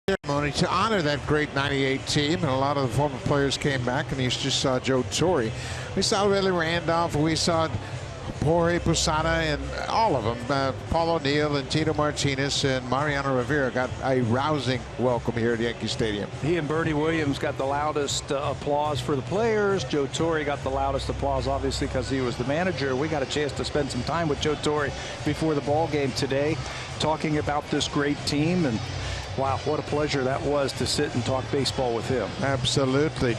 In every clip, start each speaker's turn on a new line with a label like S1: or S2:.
S1: ceremony to honor that great '98 team, and a lot of the former players came back, and you just saw Joe Torre. We saw Willie Randolph, we saw Jorge Posada, and all of them. Paul O'Neill and Tito Martinez and Mariano Rivera got a rousing welcome here at Yankee Stadium.
S2: He and Bernie Williams got the loudest applause for the players. Joe Torre got the loudest applause, obviously, because he was the manager. We got a chance to spend some time with Joe Torre before the ball game today, talking about this great team. And wow, what a pleasure that was to sit and talk baseball with him.
S1: Absolutely.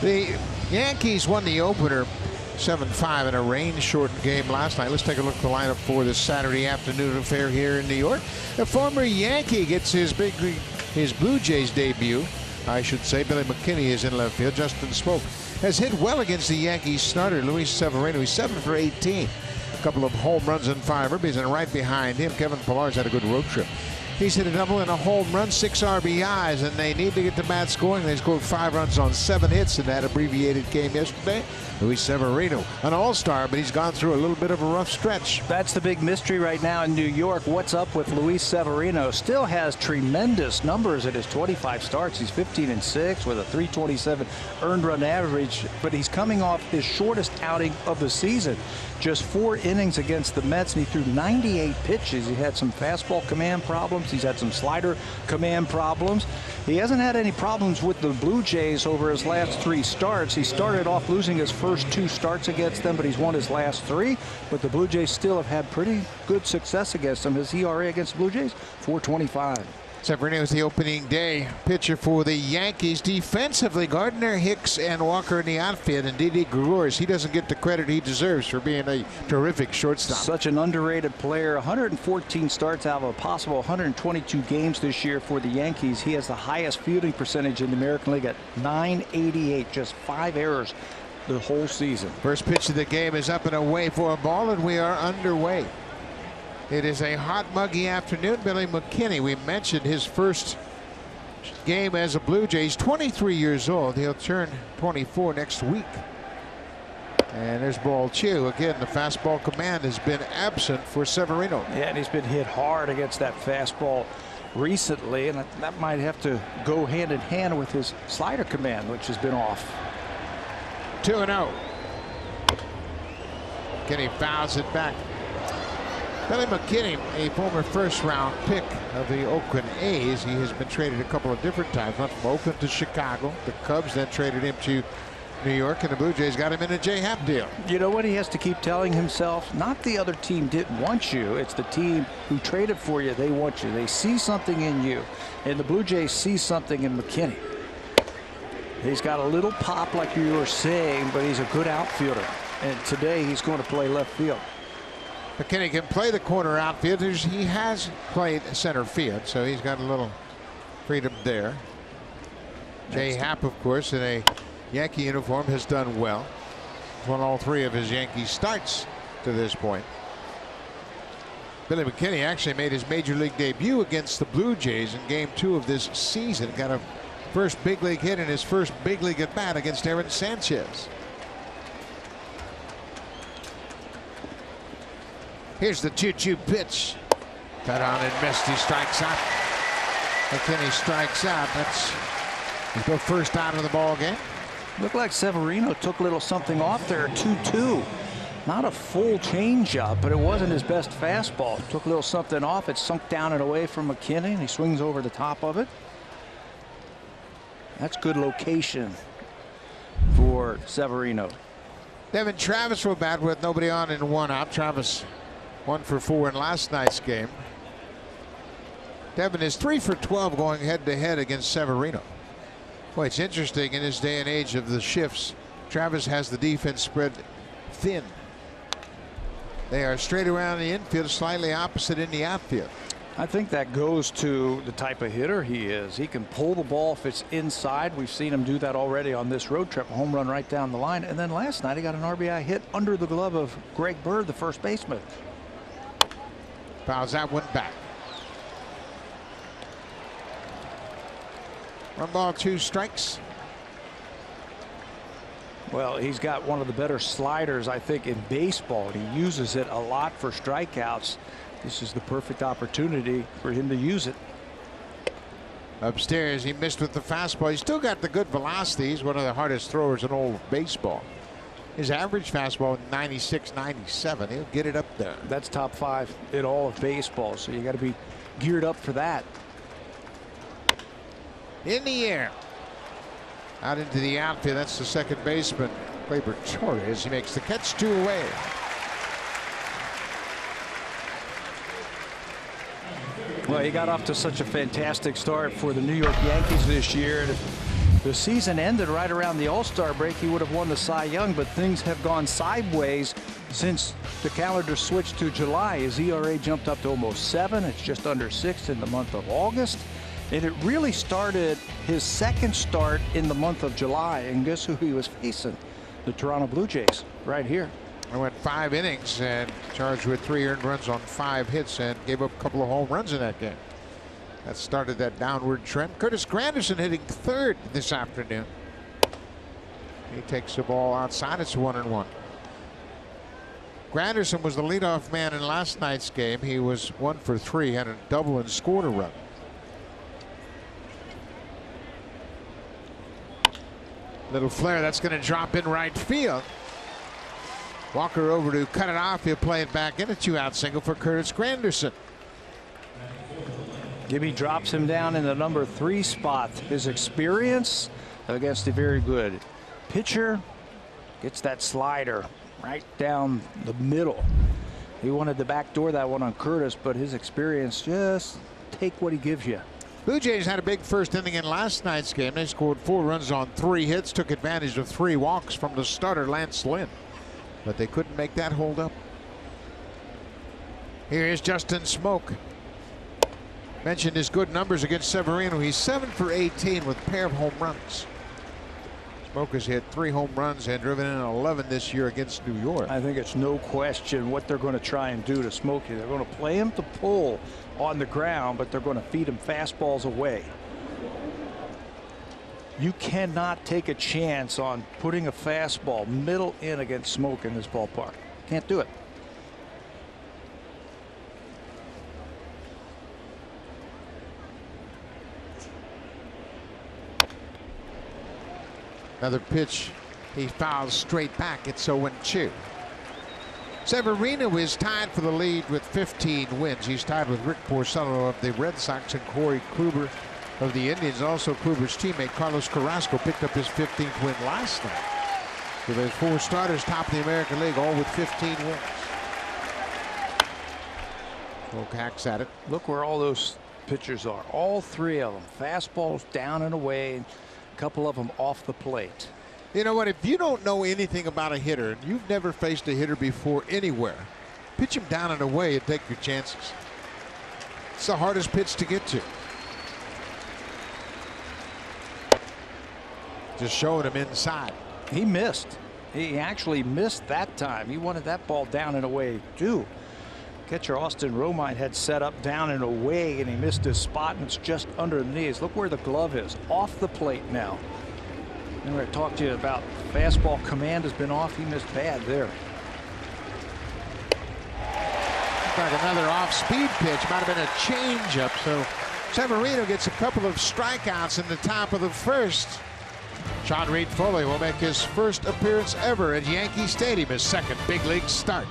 S1: The Yankees won the opener 7-5 in a rain-shortened game last night. Let's take a look at the lineup for this Saturday afternoon affair here in New York. A former Yankee gets his Blue Jays debut, I should say. Billy McKinney is in left field. Justin Smoak has hit well against the Yankees starter, Luis Severino. He's 7 for 18. A couple of home runs and 5 ribbies, and right behind him, Kevin Pillar's had a good road trip. He's hit a double and a home run, 6 RBIs, and they need to get the bat scoring. They scored 5 runs on 7 hits in that abbreviated game yesterday. Luis Severino, an all-star, but he's gone through a little bit of a rough stretch.
S2: That's the big mystery right now in New York. What's up with Luis Severino? Still has tremendous numbers at his 25 starts. He's 15-6 with a .327 earned run average, but he's coming off his shortest outing of the season. Just 4 innings against the Mets, and he threw 98 pitches. He had some fastball command problems. He's had some slider command problems. He hasn't had any problems with the Blue Jays over his last 3 starts. He started off losing his first 2 starts against them, but he's won his last 3. But the Blue Jays still have had pretty good success against him. His ERA against the Blue Jays, 4.25.
S1: Severino is the opening day pitcher for the Yankees. Defensively, Gardner, Hicks, and Walker in the outfield, and Didi Gregorius. He doesn't get the credit he deserves for being a terrific shortstop.
S2: Such an underrated player. 114 starts out of a possible 122 games this year for the Yankees. He has the highest fielding percentage in the American League at .988. Just 5 errors the whole season.
S1: First pitch of the game is up and away for a ball, and we are underway. It is a hot, muggy afternoon. Billy McKinney, we mentioned his first game as a Blue Jay. He's 23 years old. He'll turn 24 next week. And there's ball 2. Again, the fastball command has been absent for Severino.
S2: Yeah, and he's been hit hard against that fastball recently, and that might have to go hand in hand with his slider command, which has been off.
S1: 2-0. McKinney fouls it back. Billy McKinney, a former first-round pick of the Oakland A's. He has been traded a couple of different times. Went from Oakland to Chicago. The Cubs then traded him to New York, and the Blue Jays got him in a J-Happ deal.
S2: You know what he has to keep telling himself? Not the other team didn't want you. It's the team who traded for you. They want you. They see something in you. And the Blue Jays see something in McKinney. He's got a little pop, like you were saying, but he's a good outfielder. And today he's going to play left field.
S1: McKinney can play the corner outfield. He has played center field, so he's got a little freedom there. J-Happ, of course, in a Yankee uniform, has done well. He's won all 3 of his Yankee starts to this point. Billy McKinney actually made his major league debut against the Blue Jays in Game 2 of this season. Got a first big league hit in his first big league at bat against Aaron Sanchez. Here's the 2-2 pitch. Cut on and missed. He strikes out. McKinney strikes out. That's the first out of the ball game.
S2: Looked like Severino took a little something off there. 2-2. Not a full changeup, but it wasn't his best fastball. Took a little something off. It sunk down and away from McKinney, and he swings over the top of it. That's good location for Severino.
S1: Devin Travis will bat with nobody on and 1 out. Travis 1 for 4 in last night's game. Devin is 3 for 12 going head-to-head against Severino. Boy, it's interesting in this day and age of the shifts. Travis has the defense spread thin. They are straight around the infield, slightly opposite in the outfield.
S2: I think that goes to the type of hitter he is. He can pull the ball if it's inside. We've seen him do that already on this road trip. A home run right down the line. And then last night he got an RBI hit under the glove of Greg Bird, the first baseman.
S1: Fouls that one back. 1 ball, 2 strikes.
S2: Well, he's got one of the better sliders, I think, in baseball. He uses it a lot for strikeouts. This is the perfect opportunity for him to use it.
S1: Upstairs, he missed with the fastball. He's still got the good velocity. He's one of the hardest throwers in all of baseball. His average fastball 96, 97. He'll get it up there.
S2: That's top 5 in all of baseball, so you got to be geared up for that.
S1: In the air. Out into the outfield. That's the second baseman, Gleyber Torres. He makes the catch, 2 away.
S2: Well, he got off to such a fantastic start for the New York Yankees this year. And if the season ended right around the All-Star break, he would have won the Cy Young, but things have gone sideways since the calendar switched to July. His ERA jumped up to almost 7. It's just under 6 in the month of August. And it really started his second start in the month of July. And guess who he was facing? The Toronto Blue Jays right here.
S1: I went 5 innings and charged with 3 earned runs on 5 hits and gave up a couple of home runs in that game. That started that downward trend. Curtis Granderson hitting 3rd this afternoon. He takes the ball outside. It's 1-1. Granderson was the leadoff man in last night's game. He was 1 for 3, had a double and scored a run. Little flare that's going to drop in right field. Walker over to cut it off. He'll play it back in. A 2-out single for Curtis Granderson.
S2: Gibby drops him down in the number 3 spot. His experience against a very good pitcher gets that slider right down the middle. He wanted to backdoor that one on Curtis, but his experience, just take what he gives you.
S1: Blue Jays had a big first inning in last night's game. They scored 4 runs on 3 hits, took advantage of 3 walks from the starter, Lance Lynn. But they couldn't make that hold up. Here is Justin Smoke. Mentioned his good numbers against Severino. He's 7 for 18 with a pair of home runs. Smoke has hit 3 home runs and driven in 11 this year against New York.
S2: I think it's no question what they're going to try and do to Smokey. They're going to play him to pull on the ground, but they're going to feed him fastballs away. You cannot take a chance on putting a fastball middle in against Smoke in this ballpark. Can't do it.
S1: Another pitch. He fouls straight back. It's 0-2. Severino is tied for the lead with 15 wins. He's tied with Rick Porcello of the Red Sox and Corey Kluber of the Indians. Also, Kluber's teammate Carlos Carrasco picked up his 15th win last night. So there's 4 starters top of the American League, all with 15 wins. Smoke hacks at it.
S2: Look where all those pitchers are. All 3 of them. Fastballs down and away. A couple of them off the plate.
S1: You know what? If you don't know anything about a hitter and you've never faced a hitter before anywhere, pitch him down and away and take your chances. It's the hardest pitch to get to. Just showing him inside.
S2: He missed. He actually missed that time. He wanted that ball down and away too. Catcher Austin Romine had set up down and away, and he missed his spot, and it's just under the knees. Look where the glove is. Off the plate now. Remember I talked to you about fastball command has been off. He missed bad there.
S1: Like another off-speed pitch. Might have been a changeup. So Severino gets a couple of strikeouts in the top of the first. Sean Reed Foley will make his first appearance ever at Yankee Stadium, his second big league start.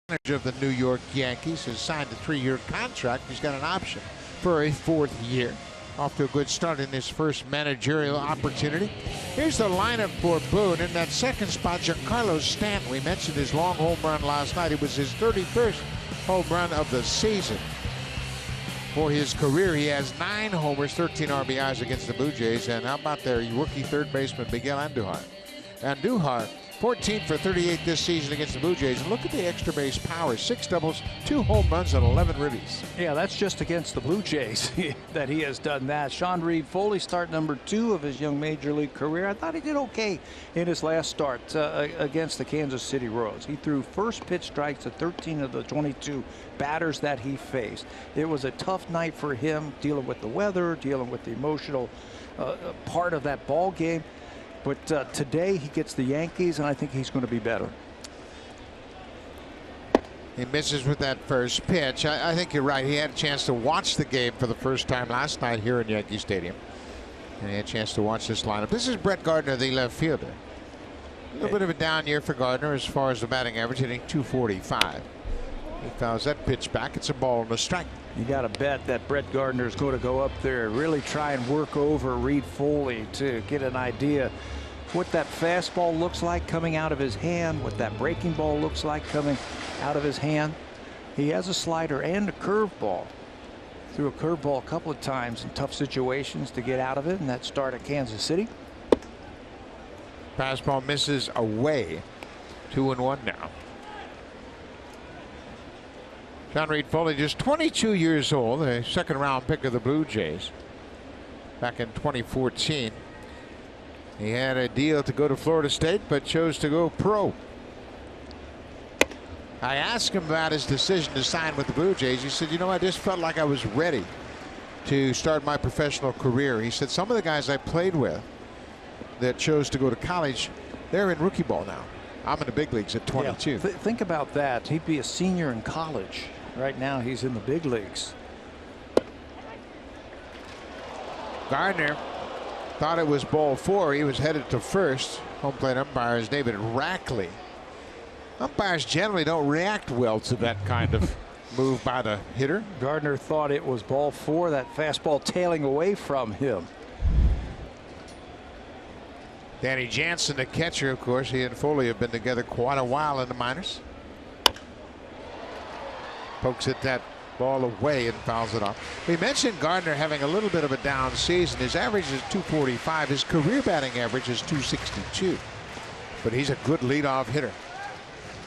S1: Manager of the New York Yankees has signed a 3-year contract. He's got an option for a 4th year. Off to a good start in his first managerial opportunity. Here's the lineup for Boone. In that second spot, Giancarlo Stanton. We mentioned his long home run last night. It was his 31st home run of the season. For his career, he has 9 homers, 13 RBIs against the Blue Jays. And how about their rookie third baseman, Miguel Andujar? Andujar, 14 for 38 this season against the Blue Jays. And look at the extra base power. 6 doubles, 2 home runs, and 11 ribbies.
S2: Yeah, that's just against the Blue Jays that he has done that. Sean Reed-Foley, start number 2 of his young major league career. I thought he did okay in his last start against the Kansas City Royals. He threw first pitch strikes to 13 of the 22 batters that he faced. It was a tough night for him, dealing with the weather, dealing with the emotional part of that ball game. But today he gets the Yankees, and I think he's going to be better.
S1: He misses with that first pitch. I think you're right. He had a chance to watch the game for the first time last night here in Yankee Stadium. And he had a chance to watch this lineup. This is Brett Gardner, the left fielder. A little bit of a down year for Gardner as far as the batting average, hitting .245. He fouls that pitch back. It's a ball and a strike.
S2: You got to bet that Brett Gardner is going to go up there and really try and work over Reed-Foley to get an idea what that fastball looks like coming out of his hand, what that breaking ball looks like coming out of his hand. He has a slider and a curveball. Threw a curveball a couple of times in tough situations to get out of it in that start at Kansas City.
S1: Fastball misses away. 2-1 now. Sean Reed-Foley, just 22 years old, a second-round pick of the Blue Jays back in 2014. He had a deal to go to Florida State, but chose to go pro. I asked him about his decision to sign with the Blue Jays. He said, you know, I just felt like I was ready to start my professional career. He said, some of the guys I played with that chose to go to college, they're in rookie ball now. I'm in the big leagues at 22.
S2: Yeah, think about that. He'd be a senior in college. Right now, he's in the big leagues.
S1: Gardner thought it was ball 4. He was headed to first. Home plate umpire is David Rackley. Umpires generally don't react well to that kind of move by the hitter.
S2: Gardner thought it was ball 4, that fastball tailing away from him.
S1: Danny Jansen, the catcher, of course. He and Foley have been together quite a while in the minors. Pokes hit that ball away and fouls it off. We mentioned Gardner having a little bit of a down season. His average is .245. His career batting average is .262. But he's a good leadoff hitter.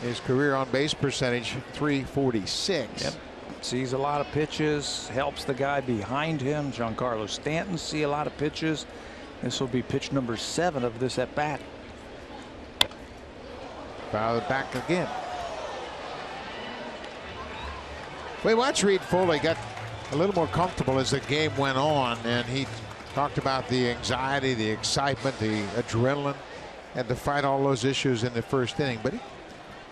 S1: His career on base percentage .346.
S2: Yep. Sees a lot of pitches, helps the guy behind him. Giancarlo Stanton see a lot of pitches. This will be pitch number 7 of this at bat.
S1: Foul it back again. We watched Reed-Foley got a little more comfortable as the game went on, and he talked about the anxiety, the excitement, the adrenaline, and to fight all those issues in the first inning. But he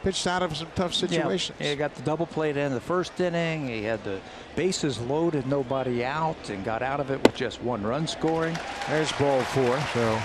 S1: pitched out of some tough situations.
S2: Yeah, he got the double play to end the first inning. He had the bases loaded, nobody out, and got out of it with just 1 run scoring.
S1: There's ball 4. So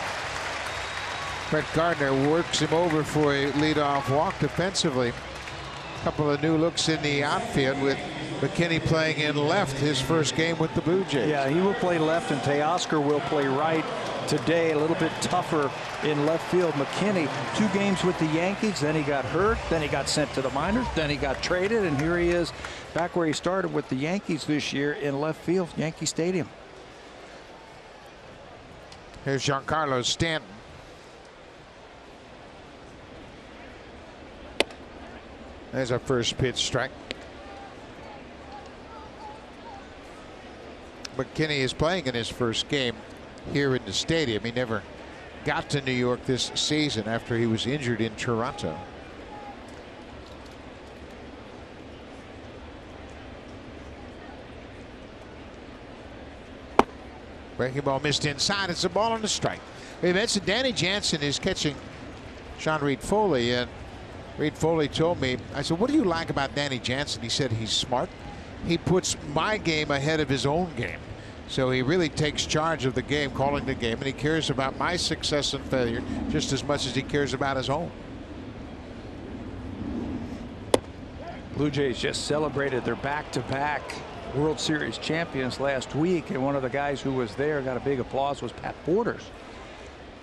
S1: Brett Gardner works him over for a leadoff walk defensively. A couple of new looks in the outfield with McKinney playing in left, his first game with the Blue Jays.
S2: Yeah, he will play left, and Teoscar will play right today. A little bit tougher in left field. McKinney, 2 games with the Yankees, then he got hurt, then he got sent to the minors, then he got traded, and here he is back where he started with the Yankees this year in left field, Yankee Stadium.
S1: Here's Giancarlo Stanton. There's our first pitch strike. McKinney is playing in his first game here in the stadium. He never got to New York this season after he was injured in Toronto. Breaking ball missed inside. It's a ball and a strike. We mentioned Danny Jansen is catching Sean Reed-Foley, and Reed-Foley told me, I said, what do you like about Danny Jansen? He said he's smart. He puts my game ahead of his own game. So he really takes charge of the game, calling the game, and he cares about my success and failure just as much as he cares about his own.
S2: Blue Jays just celebrated their back-to-back World Series champions last week, and one of the guys who was there, got a big applause, was Pat Borders.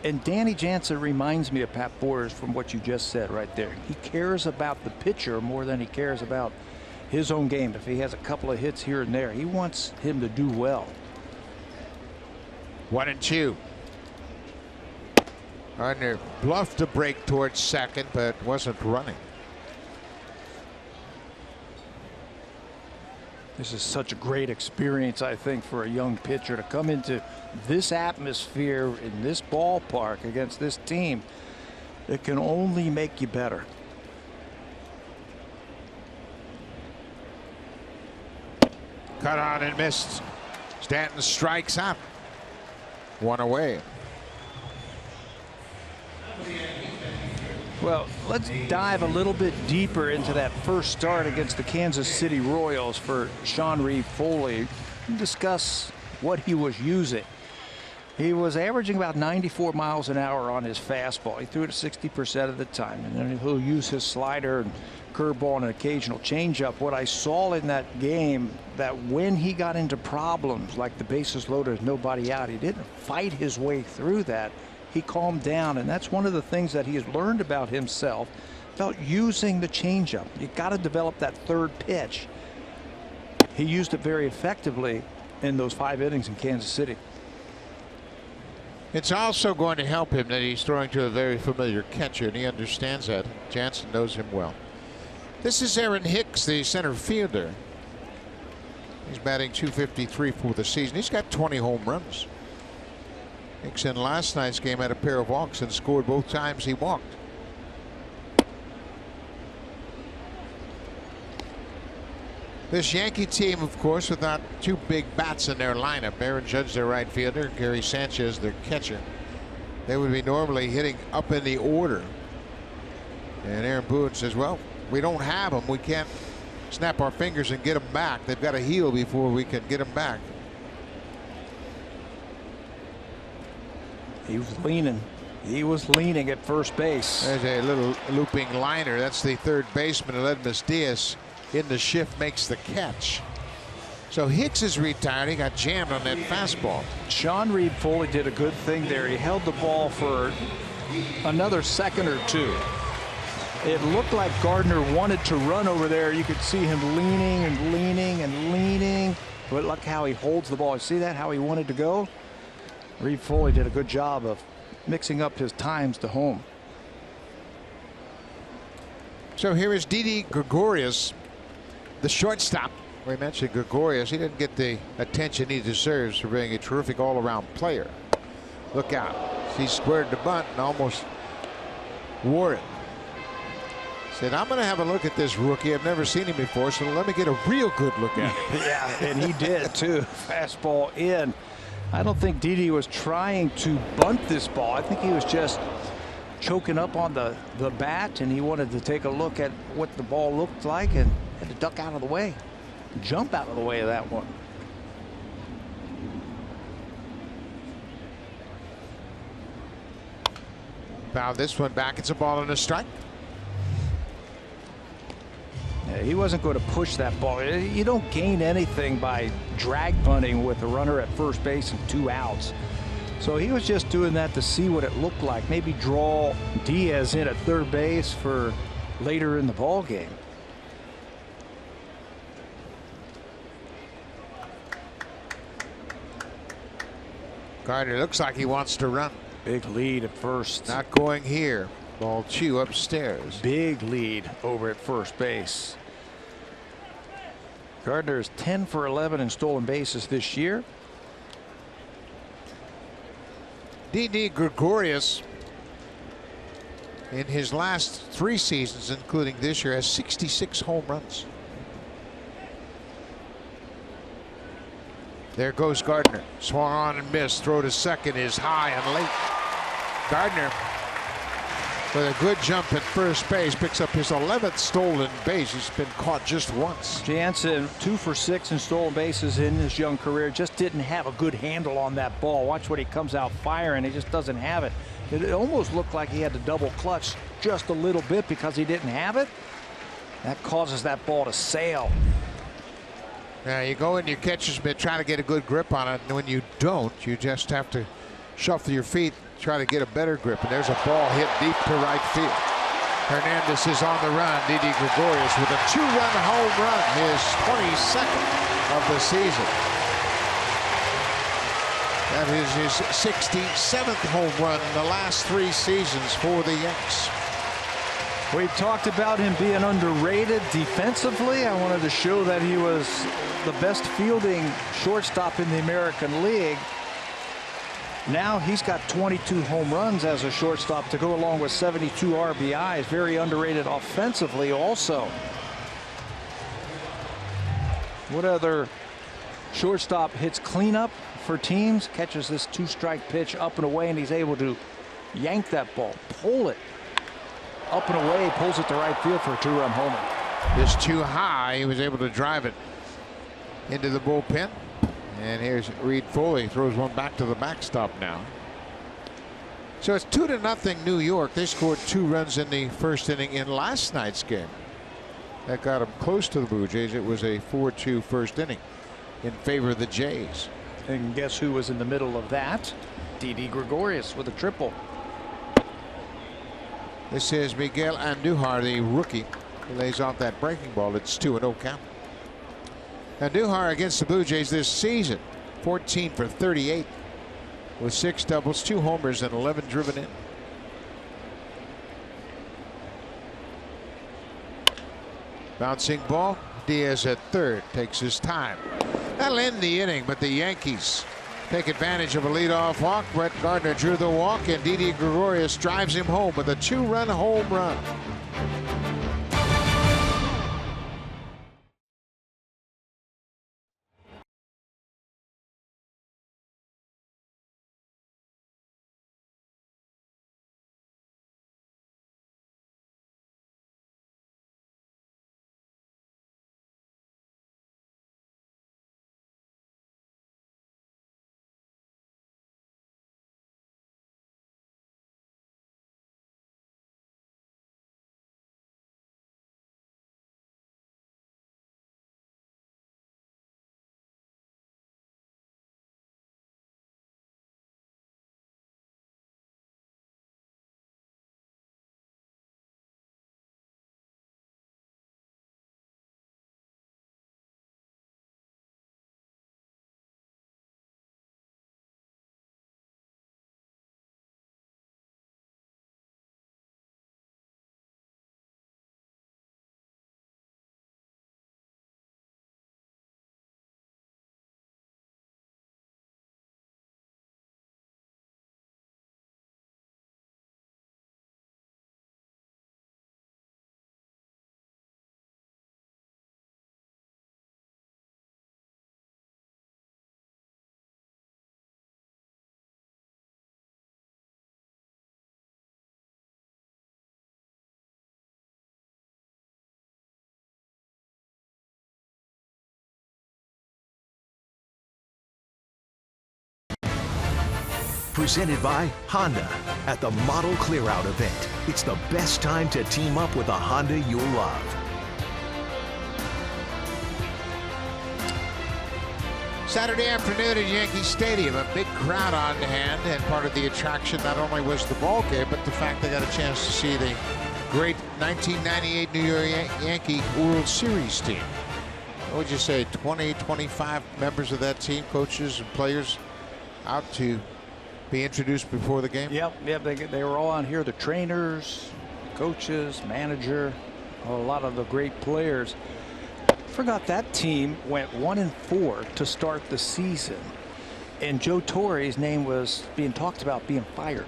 S2: And Danny Jansen reminds me of Pat Borders from what you just said right there. He cares about the pitcher more than he cares about his own game. If he has a couple of hits here and there, he wants him to do well.
S1: 1-2. Gardner bluffed a break towards second, but wasn't running.
S2: This is such a great experience, I think, for a young pitcher to come into this atmosphere in this ballpark against this team. It can only make you better.
S1: Cut on and missed. Stanton strikes out. One away.
S2: Well, let's dive a little bit deeper into that first start against the Kansas City Royals for Sean Reeve-Foley and discuss what he was using. He was averaging about 94 miles an hour on his fastball. He threw it 60% of the time, and then he'll use his slider and curveball and an occasional changeup. What I saw in that game, that when he got into problems like the bases loaded, nobody out, he didn't fight his way through that. He calmed down, and that's one of the things that he has learned about himself, about using the changeup. You got to develop that third pitch. He used it very effectively in those 5 innings in Kansas City.
S1: It's also going to help him that he's throwing to a very familiar catcher, and he understands that. Jansen knows him well. This is Aaron Hicks, the center fielder. He's batting .253 for the season. He's got 20 home runs. Hicks in last night's game had a pair of walks and scored both times he walked. This Yankee team, of course, without 2 big bats in their lineup. Aaron Judge, their right fielder, Gary Sanchez, their catcher. They would be normally hitting up in the order. And Aaron Boone says, well, we don't have them. We can't snap our fingers and get them back. They've got to heal before we can get them back.
S2: He was leaning. He was leaning at first base.
S1: There's a little looping liner. That's the third baseman, Aledmus Diaz, in the shift, makes the catch. So Hicks is retired. He got jammed on that fastball.
S2: Sean Reeve-Foley did a good thing there. He held the ball for another second or two. It looked like Gardner wanted to run over there. You could see him leaning and leaning and leaning. But look how he holds the ball. You see that, how he wanted to go? Reeve-Foley did a good job of mixing up his times to home.
S1: So here is Didi Gregorius, the shortstop. We mentioned Gregorius. He didn't get the attention he deserves for being a terrific all-around player. Look out. He squared the bunt and almost wore it. Said, I'm going to have a look at this rookie. I've never seen him before, so let me get a real good look at him.
S2: Yeah, and he did, too. Fastball in. I don't think Didi was trying to bunt this ball. I think he was just choking up on the bat, and he wanted to take a look at what the ball looked like and had to duck out of the way, jump out of the way of that one.
S1: Fouled this one back. It's a ball and a strike.
S2: Yeah, he wasn't going to push that ball. You don't gain anything by drag bunting with a runner at first base and 2 outs. So he was just doing that to see what it looked like. Maybe draw Diaz in at third base for later in the ball game.
S1: Gardner looks like he wants to run.
S2: Big lead at first.
S1: Not going here. Ball 2 upstairs.
S2: Big lead over at first base. Gardner is 10 for 11 in stolen bases this year.
S1: Didi Gregorius, in his last 3 seasons, including this year, has 66 home runs. There goes Gardner. Swung on and missed. Throw to second is high and late. Gardner, with a good jump at first base, picks up his 11th stolen base. He's been caught just once.
S2: Jansen 2 for 6 in stolen bases in his young career. Just didn't have a good handle on that ball. Watch when he comes out firing. He just doesn't have it. It almost looked like he had to double clutch just a little bit because he didn't have it. That causes that ball to sail.
S1: Now you go in your catcher's mitt, try to get a good grip on it, and when you don't, you just have to shuffle your feet, try to get a better grip. And there's a ball hit deep to right field. Hernandez is on the run. Didi Gregorius with a 2-run home run, his 22nd of the season. That is his 67th home run in the last 3 seasons for the Yanks.
S2: We talked about him being underrated defensively. I wanted to show that he was the best fielding shortstop in the American League. Now he's got 22 home runs as a shortstop to go along with 72 RBIs. Very underrated offensively also. What other shortstop hits cleanup for teams, catches this 2-strike pitch up and away, and he's able to yank that ball, pull it up and away, pulls it to right field for a 2-run homer.
S1: Just too high. He was able to drive it into the bullpen. And here's Reed Foley, throws one back to the backstop now. So it's 2-0 New York. They scored 2 runs in the first inning in last night's game. That got them close to the Blue Jays. It was a 4-2 first inning in favor of the Jays.
S2: And guess who was in the middle of that? Didi Gregorius with a triple.
S1: This is Miguel Andujar, the rookie. He lays off that breaking ball. It's 2-0 count. Andujar against the Blue Jays this season, 14 for 38 with 6 doubles, 2 homers, and 11 driven in. Bouncing ball. Diaz at third, takes his time. That'll end the inning, but the Yankees take advantage of a leadoff walk. Brett Gardner drew the walk, and Didi Gregorius drives him home with a 2-run home run.
S3: Presented by Honda at the Model Clearout event. It's the best time to team up with a Honda you'll love.
S1: Saturday afternoon at Yankee Stadium, a big crowd on hand, and part of the attraction not only was the ball game, but the fact they got a chance to see the great 1998 New York Yankee World Series team. What would you say, 20, 25 members of that team, coaches and players, out to be introduced before the game?
S2: Yep, they were all on here. The trainers, coaches, manager, a lot of the great players. Forgot that team went 1-4 to start the season, and Joe Torre's name was being talked about being fired.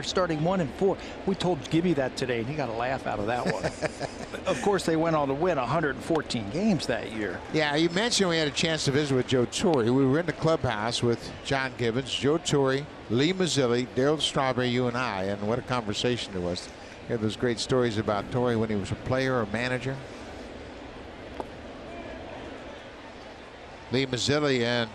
S2: Starting 1-4. We told Gibby that today, and he got a laugh out of that one. Of course, they went on to win 114 games that year.
S1: Yeah, you mentioned we had a chance to visit with Joe Torre. We were in the clubhouse with John Gibbons, Joe Torre, Lee Mazzilli, Darryl Strawberry, you and I, and what a conversation it was. We had those great stories about Torre when he was a player or manager. Lee Mazzilli and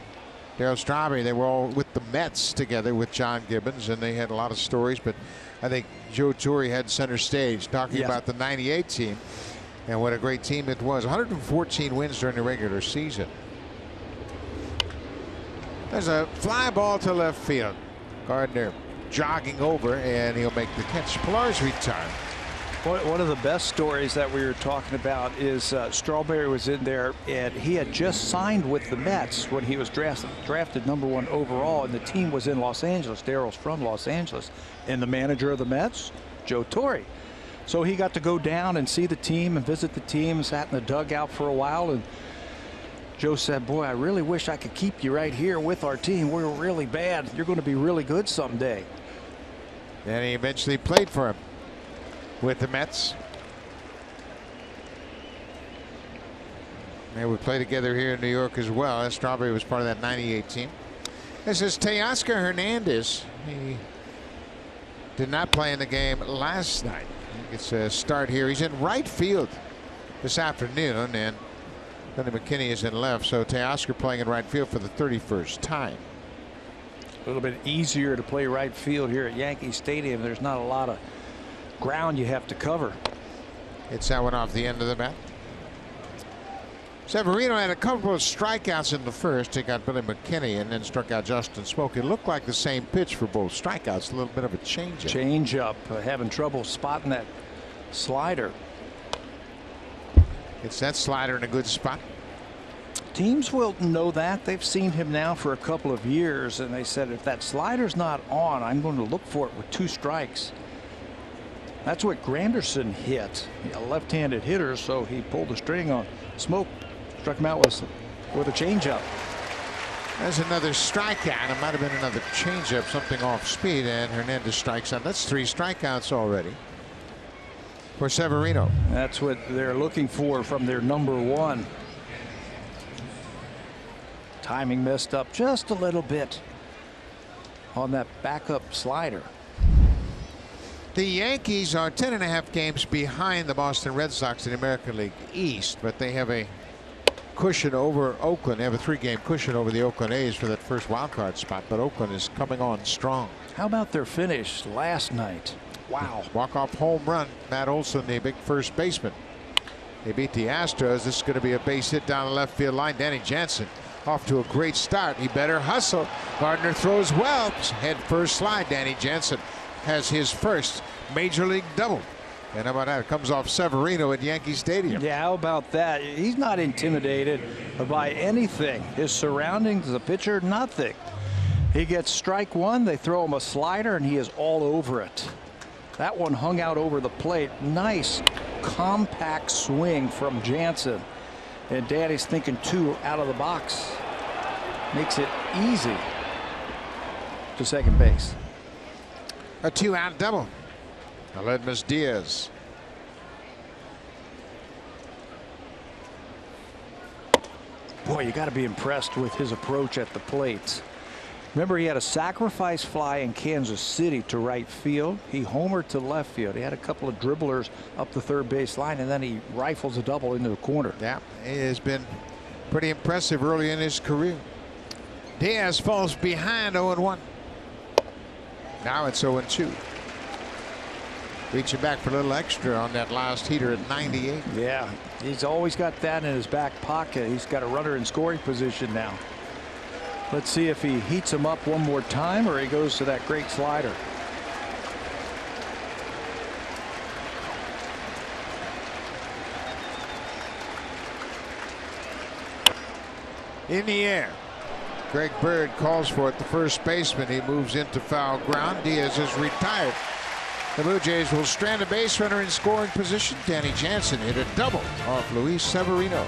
S1: Darryl Strawberry, they were all with the Mets together with John Gibbons, and they had a lot of stories, but I think Joe Torre had center stage talking about the '98 team. And what a great team it was. 114 wins during the regular season. There's a fly ball to left field. Gardner jogging over, and he'll make the catch. Pilar's retired.
S2: One of the best stories that we were talking about is Strawberry was in there, and he had just signed with the Mets when he was drafted #1 overall, and the team was in Los Angeles. Daryl's from Los Angeles, and the manager of the Mets, Joe Torre. So he got to go down and see the team and visit the team, sat in the dugout for a while, and Joe said, boy, I really wish I could keep you right here with our team. We're really bad. You're going to be really good someday.
S1: And he eventually played for him with the Mets. They would play together here in New York as well. Strawberry was part of that '98 team. This is Teoscar Hernandez. He did not play in the game last night. He gets a start here. He's in right field this afternoon, and McKinney is in left. So Teoscar playing in right field for the 31st time.
S2: A little bit easier to play right field here at Yankee Stadium. There's not a lot of ground you have to cover.
S1: Hits that one off the end of the bat. Severino had a couple of strikeouts in the first. He got Billy McKinney and then struck out Justin Smoke. It looked like the same pitch for both strikeouts. A little bit of a changeup.
S2: Changeup. Having trouble spotting that slider.
S1: It's that slider in a good spot.
S2: Teams will know that. They've seen him now for a couple of years, and they said if that slider's not on, I'm going to look for it with 2 strikes. That's what Granderson hit, a left-handed hitter, so he pulled the string on Smoke, struck him out with a changeup.
S1: There's another strikeout. It might have been another changeup, something off speed, and Hernandez strikes out. That's 3 strikeouts already for Severino.
S2: That's what they're looking for from their #1. Timing messed up just a little bit on that backup slider.
S1: The Yankees are 10.5 games behind the Boston Red Sox in the American League East, but they have a cushion over Oakland. They have a 3-game cushion over the Oakland A's for that first wild card spot, but Oakland is coming on strong.
S2: How about their finish last night? Wow.
S1: Walk-off home run. Matt Olson, the big first baseman. They beat the Astros. This is going to be a base hit down the left field line. Danny Jansen off to a great start. He better hustle. Gardner throws well. Head first slide. Danny Jansen has his first major league double. And how about that? It comes off Severino at Yankee Stadium.
S2: Yeah, how about that? He's not intimidated by anything. His surroundings, the pitcher, nothing. He gets strike 1. They throw him a slider, and he is all over it. That one hung out over the plate. Nice, compact swing from Jansen. And Danny's thinking 2 out of the box. Makes it easy to second base.
S1: A 2-out double. Aledmus Diaz.
S2: Boy, you got to be impressed with his approach at the plate. Remember, he had a sacrifice fly in Kansas City to right field. He homered to left field. He had a couple of dribblers up the third base line, and then he rifles a double into the corner.
S1: Yeah, he has been pretty impressive early in his career. Diaz falls behind 0-1. Now it's 0-2. Reaching back for a little extra on that last heater at 98.
S2: Yeah, he's always got that in his back pocket. He's got a runner in scoring position now. Let's see if he heats him up one more time or he goes to that great slider.
S1: In the air. Greg Bird calls for it. The first baseman. He moves into foul ground. Diaz is retired. The Blue Jays will strand a base runner in scoring position. Danny Jansen hit a double off Luis Severino.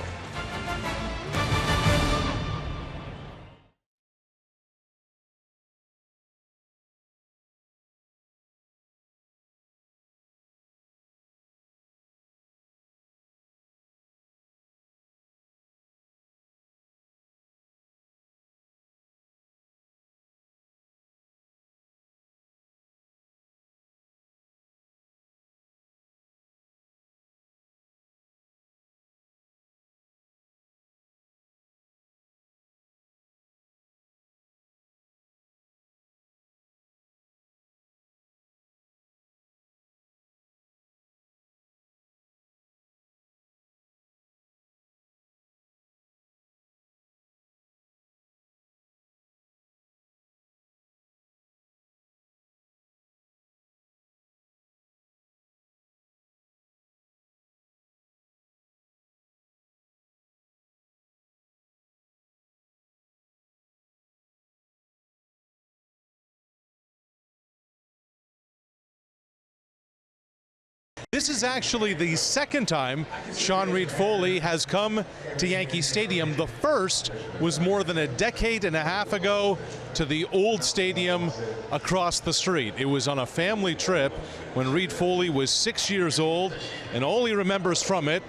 S4: This is actually the second time Sean Reed-Foley has come to Yankee Stadium. The first was more than a decade and a half ago to the old stadium across the street. It was on a family trip when Reed-Foley was 6 years old, and all he remembers from it,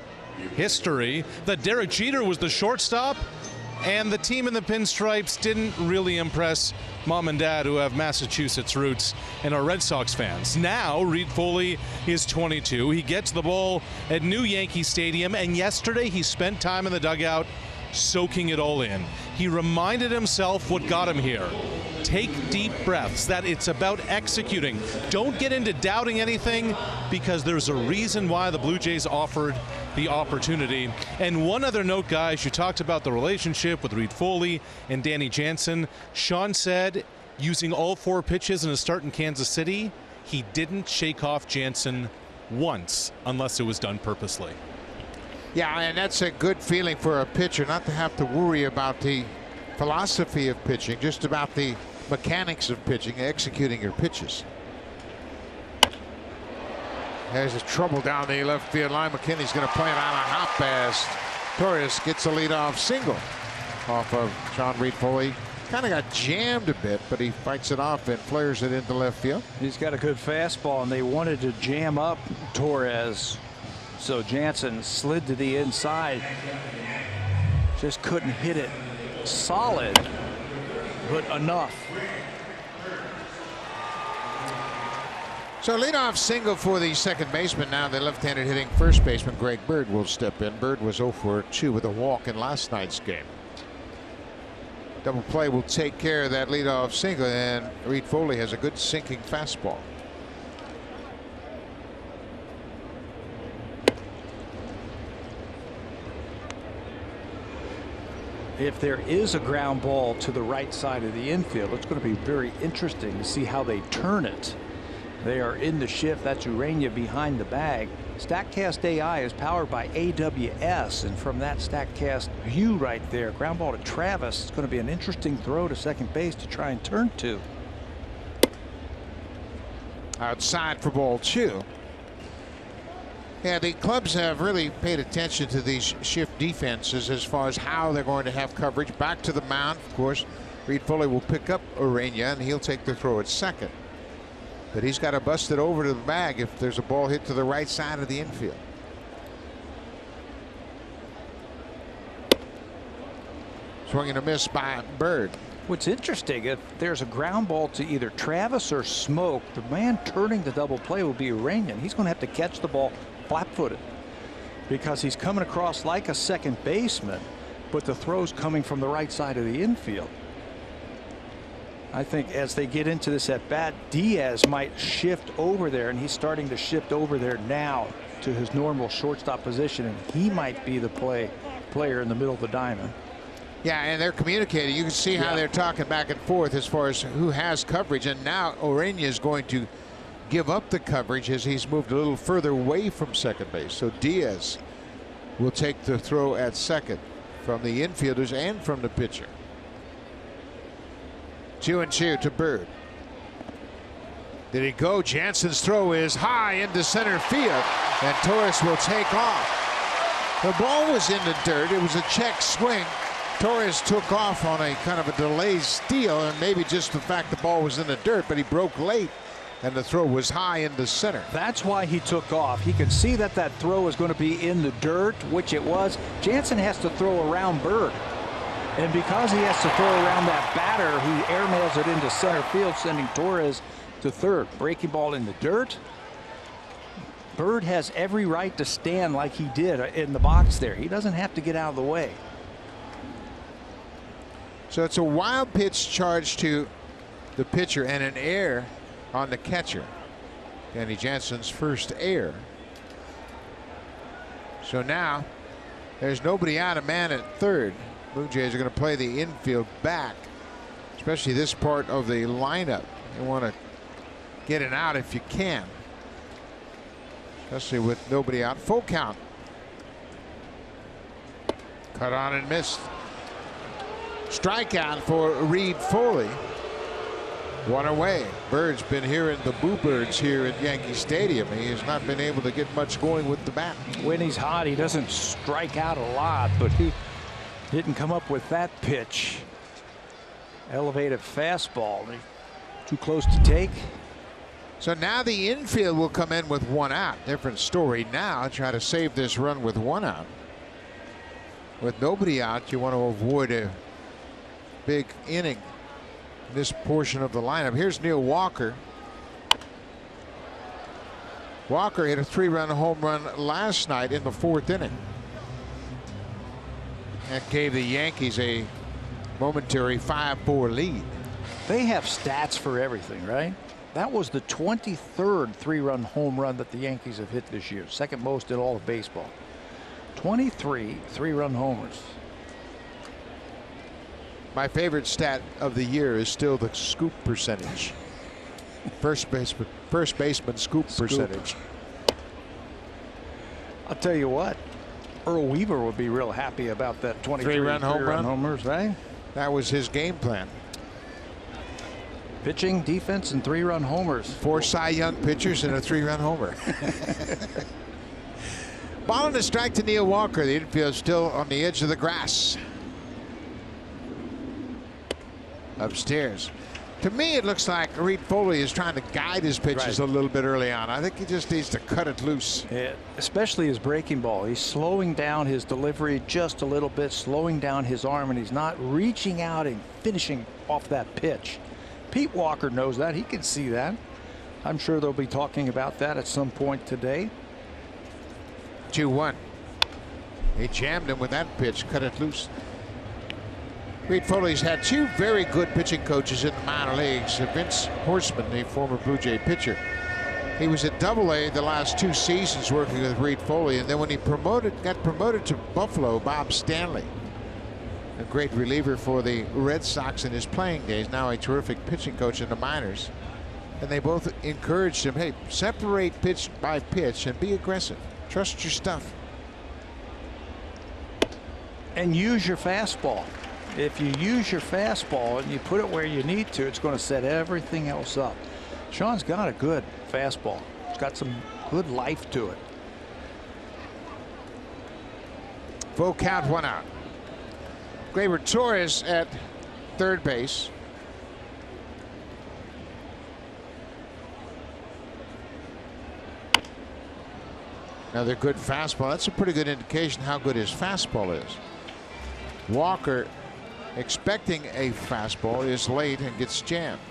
S4: history, that Derek Jeter was the shortstop, and the team in the pinstripes didn't really impress mom and dad, who have Massachusetts roots and are Red Sox fans. Now, Reed-Foley is 22. He gets the ball at new Yankee Stadium, and yesterday he spent time in the dugout soaking it all in. He reminded himself what got him here. Take deep breaths, that it's about executing. Don't get into doubting anything, because there's a reason why the Blue Jays offered the opportunity. And one other note, guys, you talked about the relationship with Reed-Foley and Danny Jansen. Sean said, using all 4 pitches in a start in Kansas City, he didn't shake off Jansen once, unless it was done purposely.
S1: Yeah, and that's a good feeling for a pitcher, not to have to worry about the philosophy of pitching, just about the mechanics of pitching, executing your pitches. There's a trouble down the left field line. McKinney's going to play it on a hop as Torres gets a leadoff single off of Sean Reed-Foley. Kind of got jammed a bit, but he fights it off and flares it into left field.
S2: He's got a good fastball, and they wanted to jam up Torres. So Jansen slid to the inside. Just couldn't hit it solid, but enough.
S1: So leadoff single for the second baseman. Now the left-handed hitting first baseman Greg Bird will step in. Bird was 0 for 2 with a walk in last night's game. Double play will take care of that leadoff single, and Reed-Foley has a good sinking fastball.
S2: If there is a ground ball to the right side of the infield, it's going to be very interesting to see how they turn it. They are in the shift. That's Urania behind the bag. StatCast AI is powered by AWS, and from that StatCast view right there, ground ball to Travis. It's going to be an interesting throw to second base to try and turn to.
S1: Outside for ball 2. Yeah, the clubs have really paid attention to these shift defenses as far as how they're going to have coverage. Back to the mound, of course, Reed-Foley will pick up Urania, and he'll take the throw at second. But he's got to bust it over to the bag if there's a ball hit to the right side of the infield. Swing and a miss by Bird.
S2: What's interesting, if there's a ground ball to either Travis or Smoke, the man turning the double play will be Urania. He's going to have to catch the ball flat-footed because he's coming across like a second baseman, but the throw's coming from the right side of the infield. I think as they get into this at bat, Diaz might shift over there, and he's starting to shift over there now to his normal shortstop position, and he might be the player in the middle of the diamond.
S1: Yeah, and they're communicating. You can see how they're talking back and forth as far as who has coverage, and now Urania is going to give up the coverage as he's moved a little further away from second base. So Diaz will take the throw at second from the infielders and from the pitcher. 2-2 to Bird. Did he go? Jansen's throw is high into center field, and Torres will take off. The ball was in the dirt. It was a check swing. Torres took off on a kind of a delayed steal, and maybe just the fact the ball was in the dirt, but he broke late, and the throw was high into center.
S2: That's why he took off. He could see that that throw was going to be in the dirt, which it was. Jansen has to throw around Bird. And because he has to throw around that batter who airmails it into center field, sending Torres to third. Breaking ball in the dirt. Bird has every right to stand like he did in the box there. He doesn't have to get out of the way.
S1: So it's a wild pitch charge to the pitcher and an error on the catcher. Danny Jansen's first error. So now there's nobody out, a man at third. Blue Jays are going to play the infield back, especially this part of the lineup. You want to get it out if you can, especially with nobody out. Full count. Cut on and missed. Strikeout for Reed-Foley. One away. Bird's been hearing the Boo Birds here at Yankee Stadium. He has not been able to get much going with the bat.
S2: When he's hot, he doesn't strike out a lot, but he didn't come up with that pitch. Elevated fastball. Too close to take.
S1: So now the infield will come in with one out. Different story now. Try to save this run with one out. With nobody out, you want to avoid a big inning in this portion of the lineup. Here's Neil Walker. Walker hit a 3-run home run last night in the 4th inning. That gave the Yankees a momentary 5-4 lead.
S2: They have stats for everything, right? That was the 23rd 3-run home run that the Yankees have hit this year. Second most in all of baseball. 23 3-run homers.
S1: My favorite stat of the year is still the scoop percentage. First baseman scoop percentage.
S2: I'll tell you what, Earl Weaver would be real happy about that 23
S1: 3-run
S2: homers, right?
S1: That was his game plan.
S2: Pitching, defense, and 3-run homers.
S1: 4 Cy Young pitchers and a 3-run homer. Ball and a strike to Neil Walker. The infield still on the edge of the grass. Upstairs. To me, it looks like Reed Foley is trying to guide his pitches a little bit early on. I think he just needs to cut it loose.
S2: Yeah, especially his breaking ball. He's slowing down his delivery just a little bit, slowing down his arm, and he's not reaching out and finishing off that pitch. Pete Walker knows that. He can see that. I'm sure they'll be talking about that at some point today.
S1: 2-1. He jammed him with that pitch, cut it loose. Reed Foley's had 2 very good pitching coaches in the minor leagues. Vince Horstman, the former Blue Jay pitcher. He was at Double-A the last 2 seasons working with Reed Foley, and then when he got promoted to Buffalo, Bob Stanley, a great reliever for the Red Sox in his playing days, now a terrific pitching coach in the minors. And they both encouraged him, hey, separate pitch by pitch and be aggressive. Trust your stuff.
S2: And use your fastball. If you use your fastball and you put it where you need to, it's going to set everything else up. Sean's got a good fastball. It's got some good life to it.
S1: Full count, 1 out. Gleyber Torres at third base. Another good fastball. That's a pretty good indication how good his fastball is. Walker, expecting a fastball, is late and gets jammed.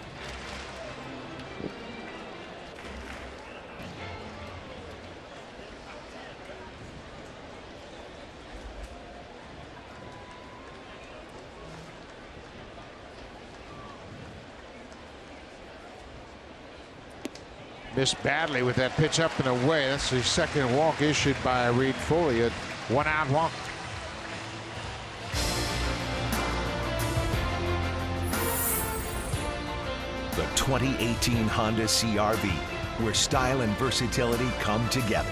S1: Missed badly with that pitch up and away. That's the second walk issued by Reed Foley. A 1-out walk.
S3: The 2018 Honda CR-V, where style and versatility come together.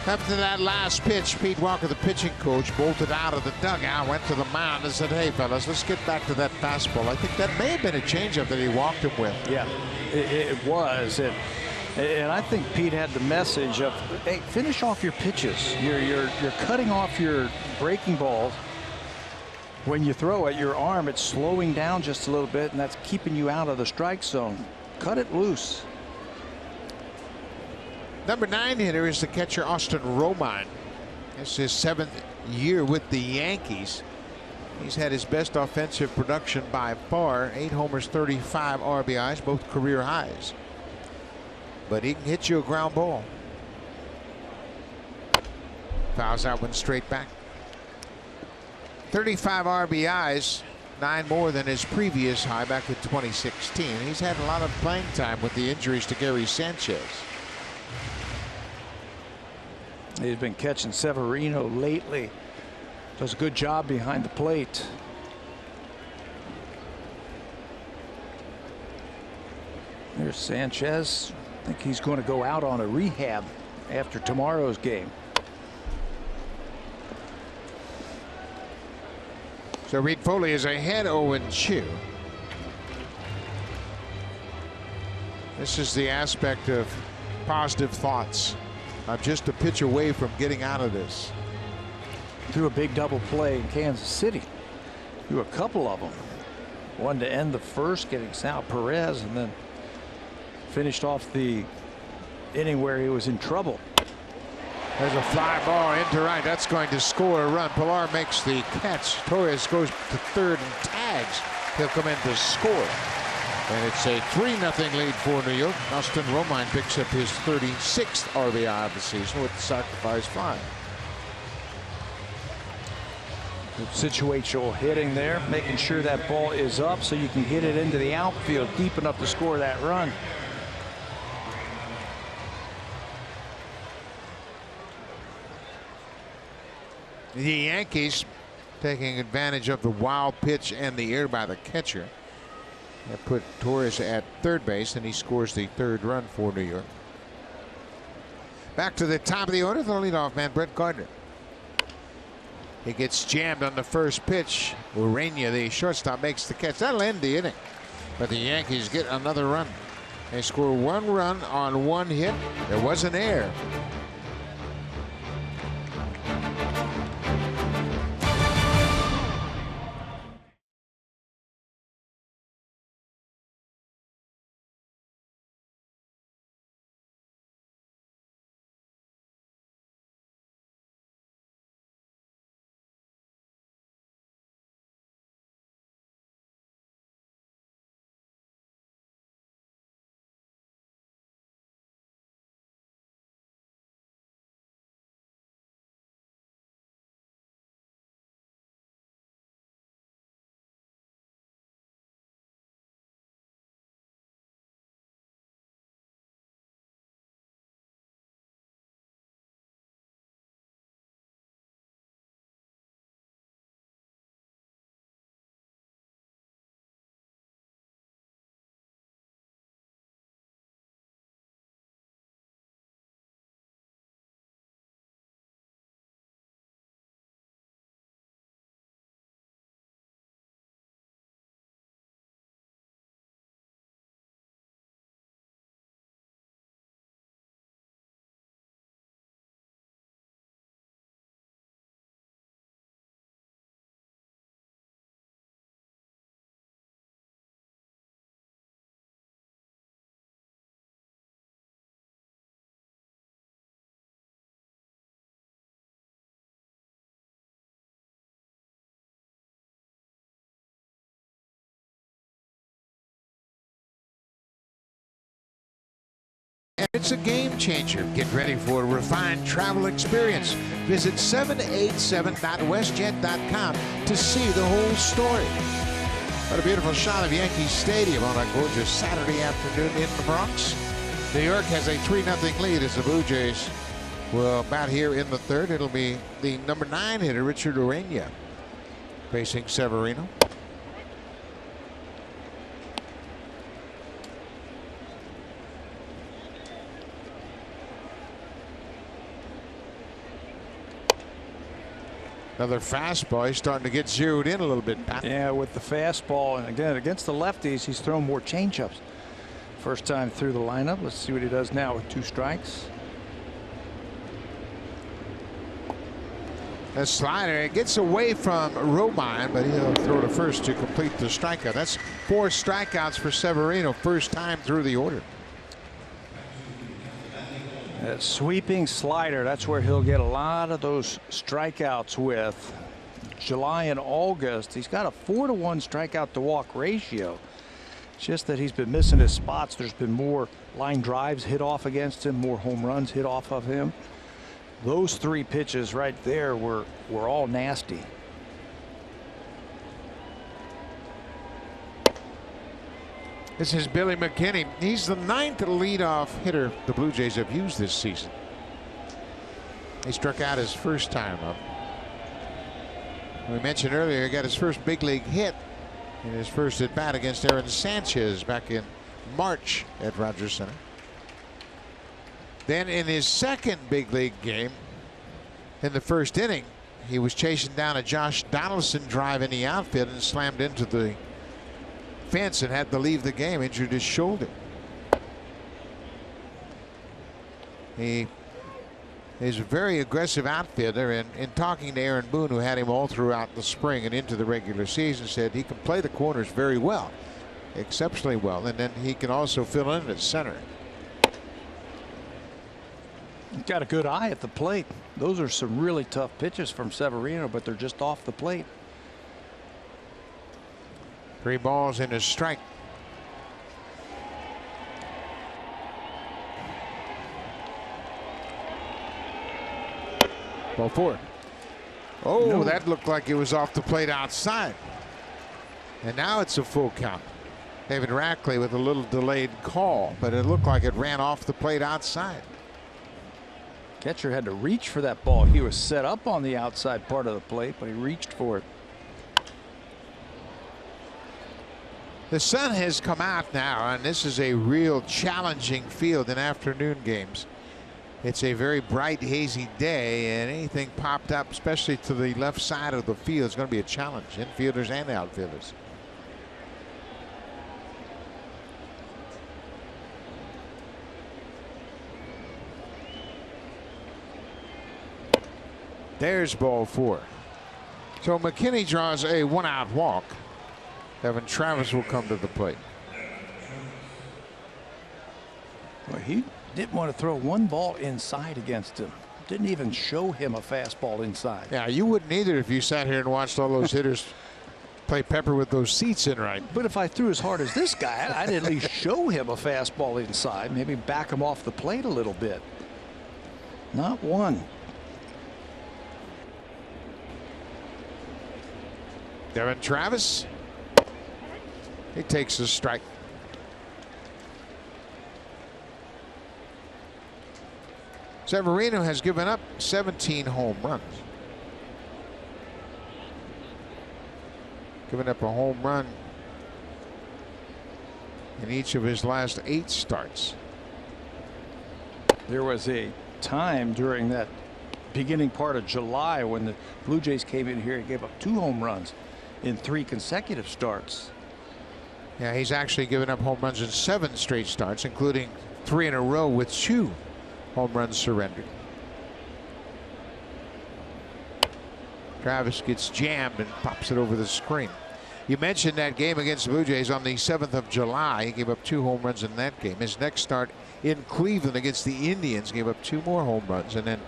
S1: After that last pitch, Pete Walker, the pitching coach, bolted out of the dugout, went to the mound and said, hey, fellas, let's get back to that fastball. I think that may have been a changeup that he walked him with.
S2: Yeah, it was. And I think Pete had the message of, hey, finish off your pitches. You're cutting off your breaking balls. When you throw it, your arm, it's slowing down just a little bit, and that's keeping you out of the strike zone. Cut it loose.
S1: Number 9 hitter is the catcher Austin Romine. It's his 7th year with the Yankees. He's had his best offensive production by far. 8 homers, 35 RBIs, both career highs. But he can hit you a ground ball. Fouls that one straight back. 35 RBIs, 9 more than his previous high back in 2016. He's had a lot of playing time with the injuries to Gary Sanchez.
S2: He's been catching Severino lately. Does a good job behind the plate. There's Sanchez. I think he's going to go out on a rehab after tomorrow's game.
S1: So Reed Foley is ahead 0-2. This is the aspect of positive thoughts. I'm just a pitch away from getting out of this.
S2: Threw a big double play in Kansas City. Threw a couple of them. One to end the first, getting Sal Perez, and then finished off the inning where he was in trouble.
S1: There's a fly ball into right. That's going to score a run. Pilar makes the catch. Torres goes to third and tags. He'll come in to score. And it's a 3-0 lead for New York. Austin Romine picks up his 36th RBI of the season with the sacrifice fly.
S2: Good situational hitting there, making sure that ball is up so you can hit it into the outfield deep enough to score that run.
S1: The Yankees taking advantage of the wild pitch and the error by the catcher. That put Torres at third base, and he scores the third run for New York. Back to the top of the order, the leadoff man, Brett Gardner. He gets jammed on the first pitch. Urania, the shortstop, makes the catch. That'll end the inning. But the Yankees get another run. They score one run on one hit. There was an error. And it's a game changer. Get ready for a refined travel experience. Visit 787.westjet.com to see the whole story. What a beautiful shot of Yankee Stadium on a gorgeous Saturday afternoon in the Bronx. New York has a 3-0 lead as the Blue Jays will bat here in the third. It'll be the number 9 hitter, Richard Urania, facing Severino. Another fastball. He's starting to get zeroed in a little bit, Pat.
S2: Yeah, with the fastball, and again against the lefties, he's thrown more changeups. First time through the lineup. Let's see what he does now with 2 strikes.
S1: A slider. It gets away from Romine, but he'll throw to first to complete the strikeout. That's 4 strikeouts for Severino, first time through the order.
S2: That sweeping slider, that's where he'll get a lot of those strikeouts with. July and August, he's got a 4-to-1 strikeout to walk ratio. It's just that he's been missing his spots. There's been more line drives hit off against him, more home runs hit off of him. Those 3 pitches right there were all nasty.
S1: This is Billy McKinney. He's the 9th leadoff hitter the Blue Jays have used this season. He struck out his first time up. We mentioned earlier he got his first big league hit in his first at bat against Aaron Sanchez back in March at Rogers Center. Then in his second big league game, in the first inning, he was chasing down a Josh Donaldson drive in the outfield and slammed into the fence and had to leave the game, injured his shoulder. He is a very aggressive outfielder, and in talking to Aaron Boone, who had him all throughout the spring and into the regular season, said he can play the corners very well, exceptionally well, and then he can also fill in at center.
S2: He's got a good eye at the plate. Those are some really tough pitches from Severino, but they're just off the plate.
S1: 3 balls and a strike. Ball 4. Oh, no. That looked like it was off the plate outside. And now it's a full count. David Rackley with a little delayed call, but it looked like it ran off the plate outside.
S2: Catcher had to reach for that ball. He was set up on the outside part of the plate, but he reached for it.
S1: The sun has come out now, and this is a real challenging field in afternoon games. It's a very bright, hazy day, and anything popped up, especially to the left side of the field, is going to be a challenge, infielders and outfielders. There's ball 4. So McKinney draws a 1-out walk. Evan Travis will come to the plate.
S2: Well, he didn't want to throw one ball inside against him. Didn't even show him a fastball inside.
S1: Yeah, you wouldn't either if you sat here and watched all those hitters play pepper with those seats in right.
S2: But if I threw as hard as this guy, I'd at least show him a fastball inside, maybe back him off the plate a little bit. Not one.
S1: Devin Travis. He takes a strike. Severino has given up 17 home runs. Given up a home run in each of his last 8 starts.
S2: There was a time during that beginning part of July when the Blue Jays came in here and gave up 2 home runs in 3 consecutive starts.
S1: Yeah, he's actually given up home runs in 7 straight starts, including 3 in a row with 2 home runs surrendered. Travis gets jammed and pops it over the screen. You mentioned that game against the Blue Jays on the 7th of July. He gave up 2 home runs in that game. His next start in Cleveland against the Indians gave up 2 more home runs, and then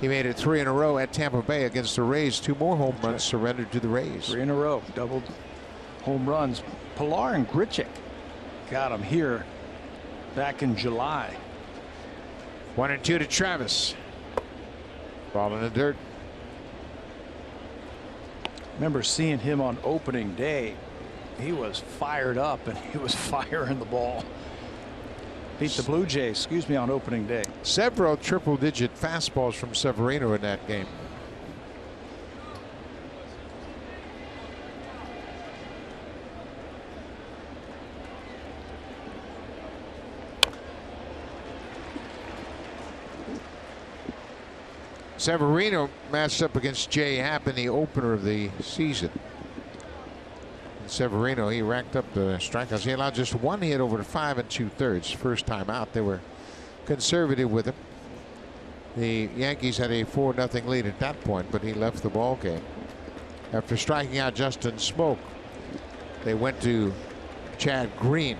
S1: he made it 3 in a row at Tampa Bay against the Rays. 2 more home runs surrendered to the Rays.
S2: 3 in a row, doubled home runs. Pilar and Grichuk got him here back in July.
S1: 1-2 to Travis. Ball in the dirt.
S2: Remember seeing him on opening day. He was fired up and he was firing the ball. Beat the Blue Jays, excuse me, on opening day.
S1: Several triple-digit fastballs from Severino in that game. Severino matched up against Jay Happ in the opener of the season. And Severino, he racked up the strikeouts. He allowed just 1 hit over to 5 2/3. First time out. They were conservative with him. The Yankees had a 4-0 lead at that point, but he left the ball game. After striking out Justin Smoke, they went to Chad Green.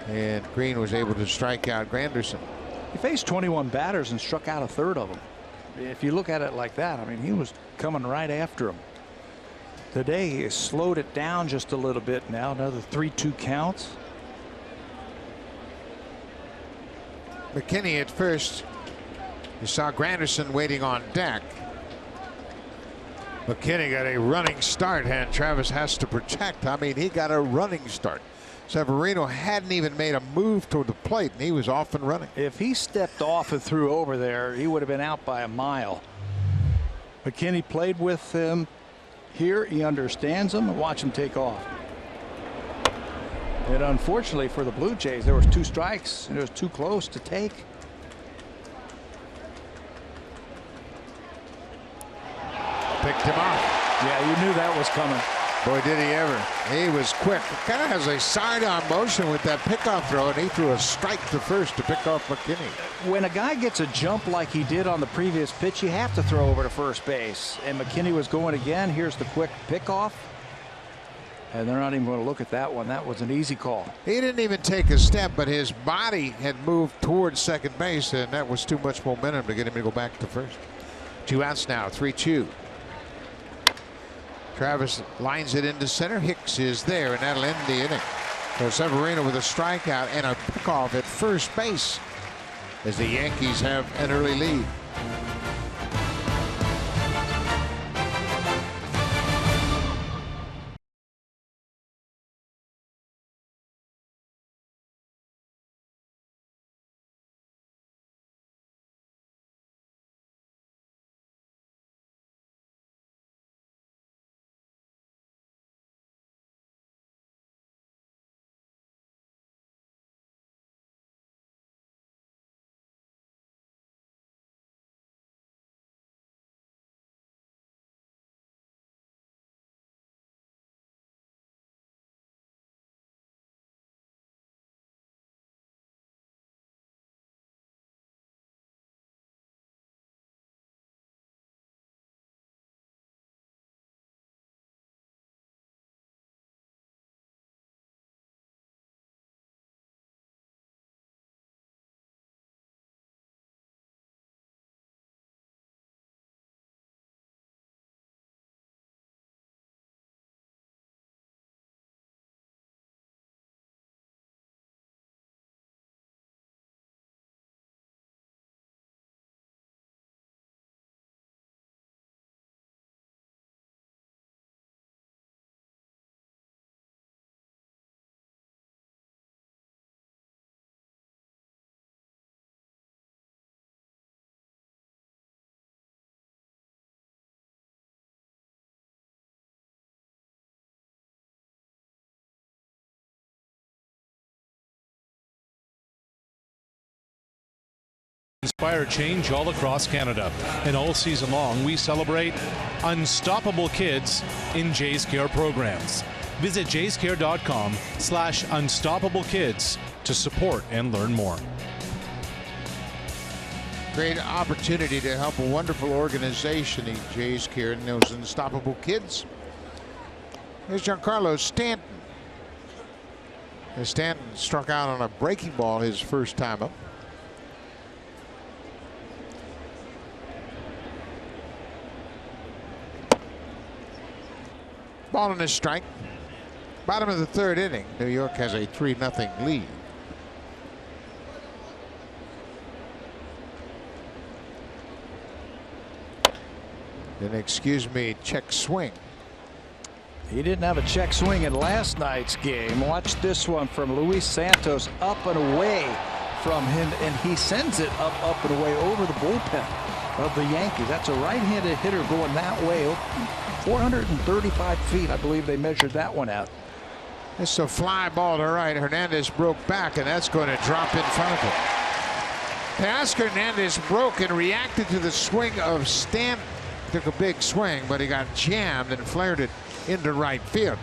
S1: And Green was able to strike out Granderson.
S2: He faced 21 batters and struck out 1/3 of them. If you look at it like that, I mean, he was coming right after him. Today he has slowed it down just a little bit now. Another 3-2 counts.
S1: McKinney at first. You saw Granderson waiting on deck. McKinney got a running start, and Travis has to protect. I mean, he got a running start. Severino hadn't even made a move toward the plate, and he was off and running.
S2: If he stepped off and threw over there, he would have been out by a mile. McKinney played with him here. He understands him, and watch him take off. And unfortunately for the Blue Jays, there was 2 strikes and it was too close to take.
S1: Picked him off.
S2: Yeah, you knew that was coming.
S1: Boy, did he ever. He was quick. Kind of has a sidearm motion with that pickoff throw, and he threw a strike to first to pick off McKinney.
S2: When a guy gets a jump like he did on the previous pitch, you have to throw over to first base. And McKinney was going again. Here's the quick pickoff. And they're not even going to look at that one. That was an easy call.
S1: He didn't even take a step, but his body had moved towards second base, and that was too much momentum to get him to go back to first. 2 outs now, 3-2. Travis lines it into center. Hicks is there, and that'll end the inning. So Severino with a strikeout and a pickoff at first base as the Yankees have an early lead.
S4: Inspire change all across Canada, and all season long we celebrate unstoppable kids in Jays Care programs. Visit jayscare.com/unstoppablekids to support and learn more.
S1: Great opportunity to help a wonderful organization, the Jays Care, and those unstoppable kids. Here's Giancarlo Stanton. And Stanton struck out on a breaking ball his first time up. Ball and a strike. Bottom of the 3rd inning. New York has a 3-0 lead. An excuse me, check swing.
S2: He didn't have a check swing in last night's game. Watch this one from Luis Santos, up and away from him, and he sends it up and away over the bullpen of the Yankees. That's a right-handed hitter going that way. 435 feet, I believe they measured that one out.
S1: It's a fly ball to right. Hernandez broke back, and that's going to drop in front of him. Teoscar Hernandez broke and reacted to the swing of Stanton. Took a big swing, but he got jammed and flared it into right field.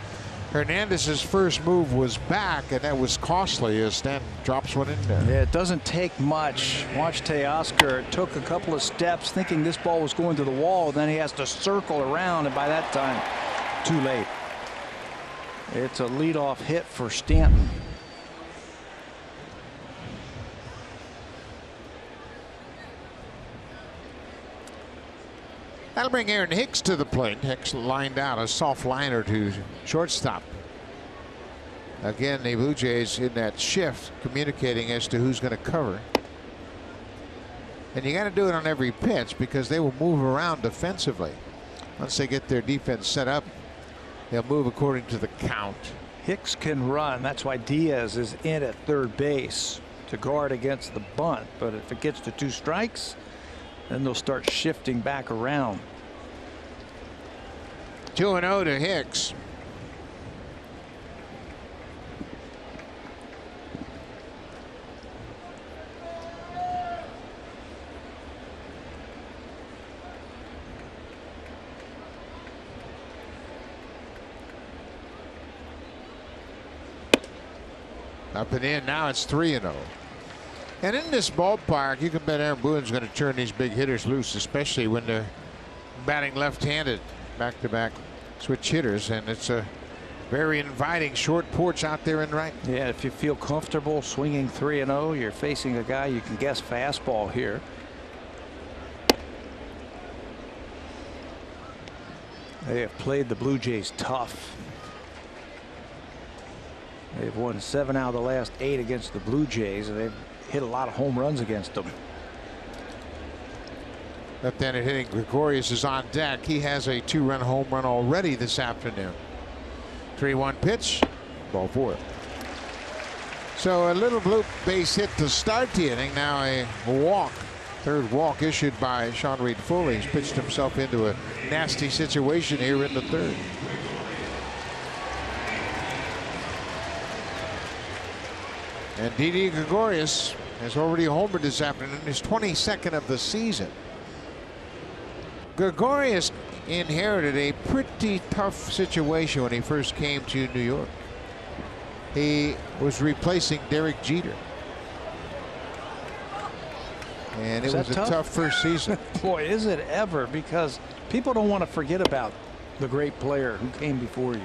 S1: Hernandez's first move was back, and that was costly as Stanton drops one in there.
S2: Yeah, it doesn't take much. Watch Teoscar. It took a couple of steps thinking this ball was going to the wall. Then he has to circle around, and by that time, too late. It's a leadoff hit for Stanton.
S1: That'll bring Aaron Hicks to the plate. Hicks lined out a soft liner to shortstop. Again, the Blue Jays in that shift communicating as to who's going to cover. And you got to do it on every pitch because they will move around defensively. Once they get their defense set up, they'll move according to the count.
S2: Hicks can run. That's why Diaz is in at 3rd base to guard against the bunt. But if it gets to 2 strikes, then they'll start shifting back around.
S1: 2-0 to Hicks. Up and in. Now it's 3-0. And in this ballpark, you can bet Aaron Boone's going to turn these big hitters loose, especially when they're batting left-handed, back-to-back switch hitters. And it's a very inviting short porch out there in right.
S2: Yeah, if you feel comfortable swinging 3-0, you're facing a guy you can guess fastball here. They have played the Blue Jays tough. They've won 7 out of the last 8 against the Blue Jays, and they've hit a lot of home runs against them.
S1: Left-handed hitting Gregorius is on deck. He has a 2-run home run already this afternoon. 3-1 pitch, ball 4. So a little blue base hit to start the inning. Now a walk. Third walk issued by Sean Reed-Foley. He's pitched himself into a nasty situation here in the third. And Didi Gregorius has already homered this afternoon, his 22nd of the season. Gregorius inherited a pretty tough situation when he first came to New York. He was replacing Derek Jeter. And it was a tough first season.
S2: Boy, is it ever, because people don't want to forget about the great player who came before you.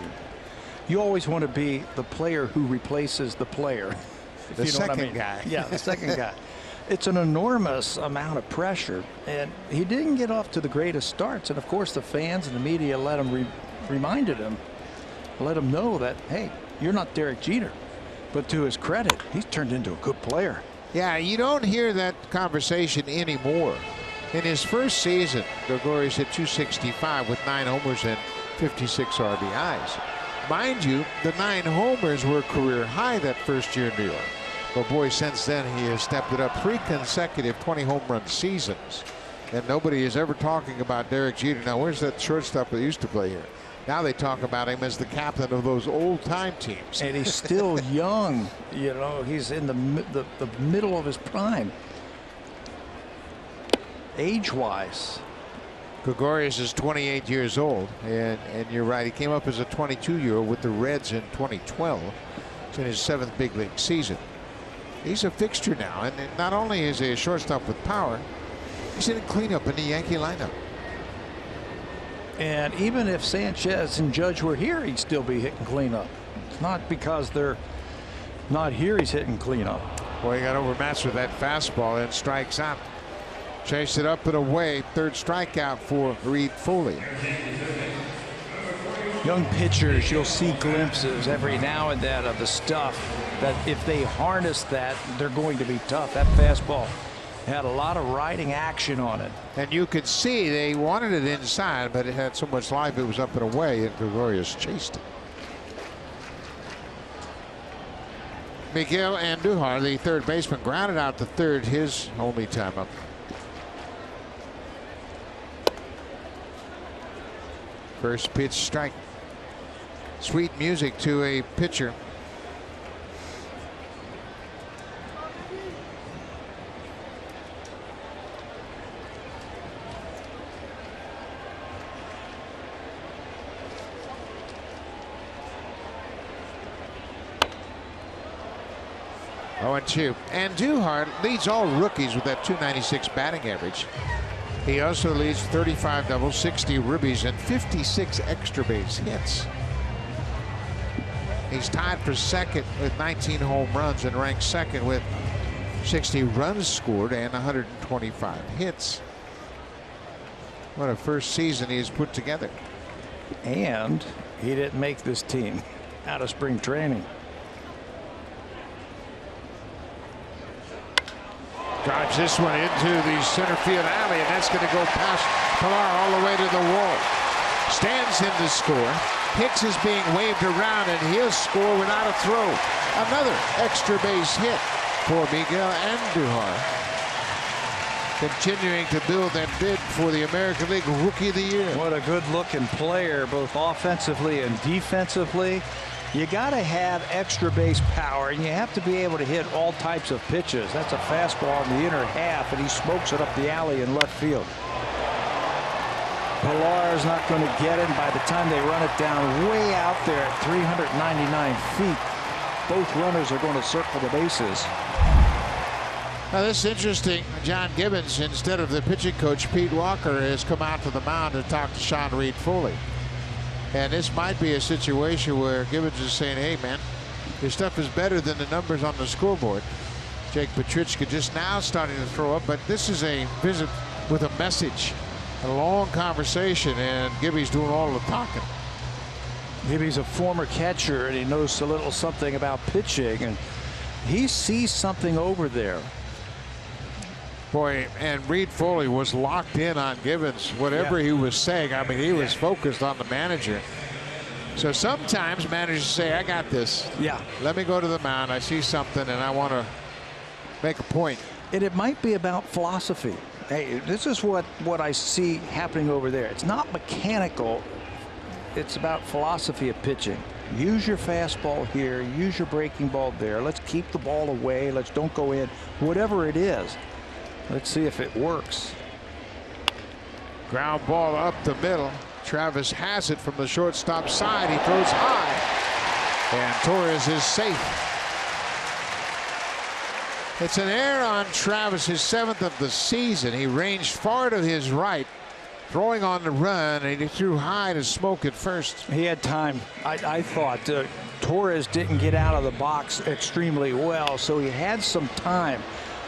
S2: You always want to be the player who replaces the player.
S1: The second guy.
S2: Yeah, the second guy. It's an enormous amount of pressure, and he didn't get off to the greatest starts. And of course, the fans and the media reminded him, let him know that, hey, you're not Derek Jeter. But to his credit, he's turned into a good player.
S1: Yeah, you don't hear that conversation anymore. In his first season, Gregorius hit .265 with 9 homers and 56 RBIs. Mind you, the 9 homers were career high that first year in New York. But boy, since then he has stepped it up 3 consecutive 20 home run seasons. And nobody is ever talking about Derek Jeter. Now, where's that shortstop that used to play here? Now they talk about him as the captain of those old-time teams.
S2: And he's still young. You know, he's in the middle of his prime, age-wise.
S1: Gregorius is 28 years old, and you're right. He came up as a 22-year-old with the Reds in 2012. It's in his 7th big league season. He's a fixture now, and not only is he a shortstop with power, he's in a cleanup in the Yankee lineup.
S2: And even if Sanchez and Judge were here, he'd still be hitting cleanup. It's not because they're not here he's hitting cleanup.
S1: Boy, he got overmatched with that fastball and strikes out. Chased it up and away. 3rd strikeout for Reed-Foley.
S2: Young pitchers, you'll see glimpses every now and then of the stuff that if they harness that, they're going to be tough. That fastball had a lot of riding action on it.
S1: And you could see they wanted it inside, but it had so much life it was up and away, and Gregorius chased it. Miguel Andujar, the 3rd baseman, grounded out to 3rd, his only time up. First pitch strike. Sweet music to a pitcher. Oh-2. Andujar leads all rookies with that .296 batting average. He also leads 35 doubles, 60 ribbies, and 56 extra base hits. He's tied for 2nd with 19 home runs and ranks 2nd with 60 runs scored and 125 hits. What a first season he has put together.
S2: And he didn't make this team out of spring training.
S1: Drives this one into the center field alley, and that's going to go past Pilar all the way to the wall. Stands in to score. Hicks is being waved around, and he'll score without a throw. Another extra base hit for Miguel Andujar. Continuing to build that bid for the American League Rookie of the Year.
S2: What a good-looking player, both offensively and defensively. You got to have extra base power, and you have to be able to hit all types of pitches. That's a fastball in the inner half, and he smokes it up the alley in left field. Pilar is not going to get it. By the time they run it down way out there at 399 feet, both runners are going to circle the bases.
S1: Now this is interesting. John Gibbons, instead of the pitching coach Pete Walker, has come out to the mound to talk to Sean Reed-Foley. And this might be a situation where Gibbons is saying, hey man, your stuff is better than the numbers on the scoreboard. Jake Petrichka just now starting to throw up, but this is a visit with a message, a long conversation, and Gibby's doing all the talking.
S2: Gibby's a former catcher, and he knows a little something about pitching, and he sees something over there.
S1: Boy, and Reed-Foley was locked in on Gibbons. Whatever he was saying, I mean, he was focused on the manager. So sometimes managers say, I got this.
S2: Yeah.
S1: Let me go to the mound. I see something, and I want to make a point.
S2: And it might be about philosophy. Hey, this is what I see happening over there. It's not mechanical. It's about philosophy of pitching. Use your fastball here. Use your breaking ball there. Let's keep the ball away. Let's don't go in. Whatever it is. Let's see if it works.
S1: Ground ball up the middle. Travis has it from the shortstop side. He throws high. And Torres is safe. It's an error on Travis, his 7th of the season. He ranged far to his right, throwing on the run, and he threw high to smoke at first.
S2: He had time. I thought Torres didn't get out of the box extremely well, so he had some time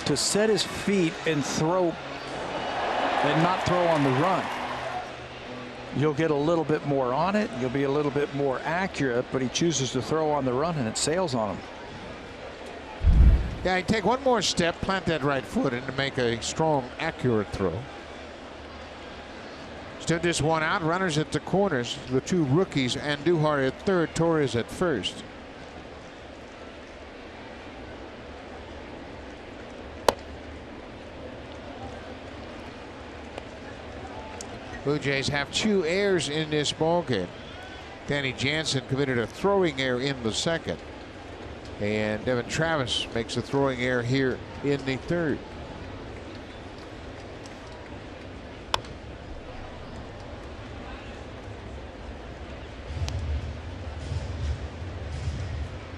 S2: to set his feet and throw and not throw on the run. You'll get a little bit more on it. You'll be a little bit more accurate, but he chooses to throw on the run, and it sails on him.
S1: Yeah, he take one more step, plant that right foot in to make a strong, accurate throw. Still just one out. Runners at the corners. The two rookies, Andujar at third, Torres at first. Blue Jays have 2 errors in this ballgame. Danny Jansen committed a throwing error in the second. And Devin Travis makes a throwing error here in the third.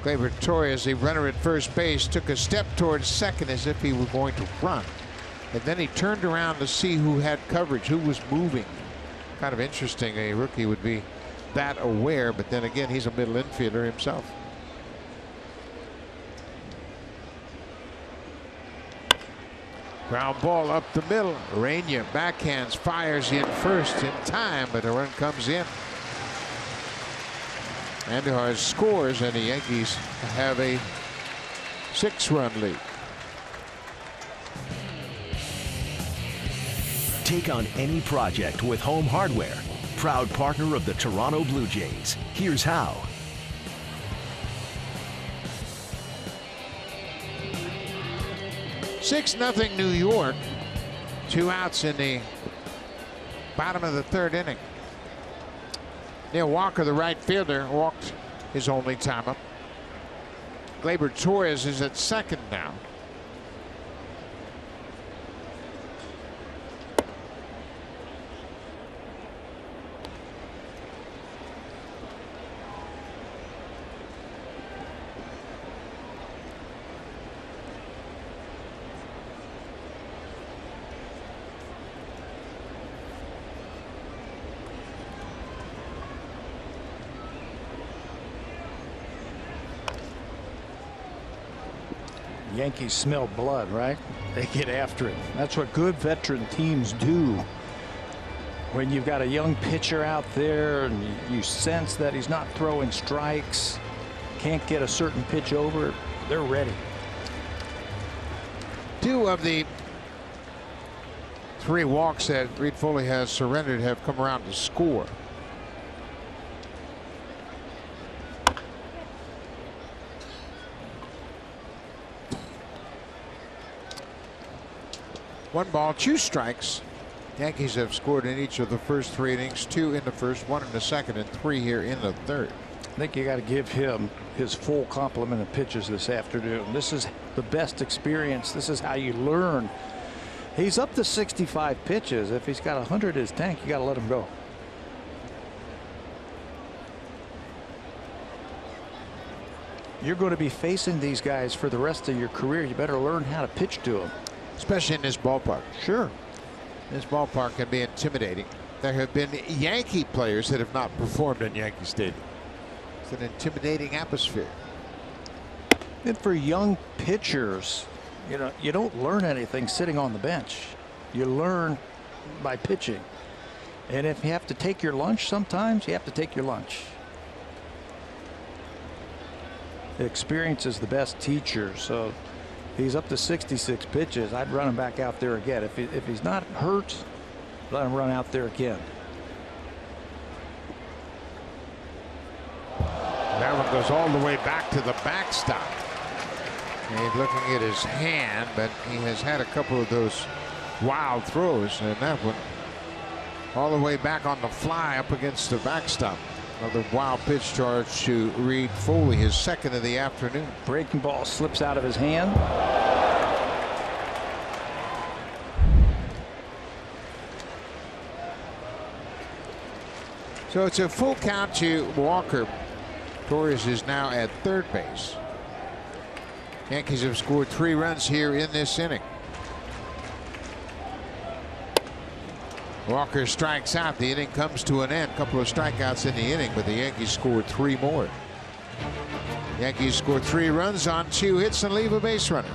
S1: Gleyber Torres, the runner at first base, took a step towards second as if he were going to run. And then he turned around to see who had coverage, who was moving. Kind of interesting. A rookie would be that aware, but then again, he's a middle infielder himself. Ground ball up the middle. Urania backhands, fires in first in time, but a run comes in. Andujar scores, and the Yankees have a 6-run lead.
S3: Take on any project with Home Hardware. Proud partner of the Toronto Blue Jays. Here's how.
S1: Six nothing New York. 2 outs in the bottom of the third inning. Neil Walker, the right fielder, walked his only time up. Gleyber Torres is at second now.
S2: Yankees smell blood, right? They get after it. That's what good veteran teams do. When you've got a young pitcher out there and you sense that he's not throwing strikes, can't get a certain pitch over, they're ready.
S1: 2 of the 3 walks that Reed-Foley has surrendered have come around to score. One ball, 2 strikes. Yankees have scored in each of the first 3 innings, 2 in the first, 1 in the second, and 3 here in the third.
S2: I think you got to give him his full complement of pitches this afternoon. This is the best experience. This is how you learn. He's up to 65 pitches. If he's got 100 in his tank, you got to let him go. you're going to be facing these guys for the rest of your career. You better learn how to pitch to them.
S1: Especially in this ballpark.
S2: Sure.
S1: This ballpark can be intimidating. There have been Yankee players that have not performed in Yankee Stadium. It's an intimidating atmosphere.
S2: And for young pitchers, you know, you don't learn anything sitting on the bench. You learn by pitching. And if you have to take your lunch sometimes, you have to take your lunch. Experience is the best teacher. So he's up to 66 pitches. I'd run him back out there again. If he's not hurt, let him run out there again.
S1: That one goes all the way back to the backstop. He's looking at his hand, but he has had a couple of those wild throws, and that one all the way back on the fly up against the backstop. Another wild pitch charge to Reed Foley, his second of the afternoon.
S2: Breaking ball slips out of his hand.
S1: So it's a full count to Walker. Torres is now at third base. Yankees have scored 3 runs here in this inning. Walker strikes out. The inning comes to an end. A couple of strikeouts in the inning, but the Yankees scored 3 more. Yankees scored 3 runs on 2 hits and leave a base runner.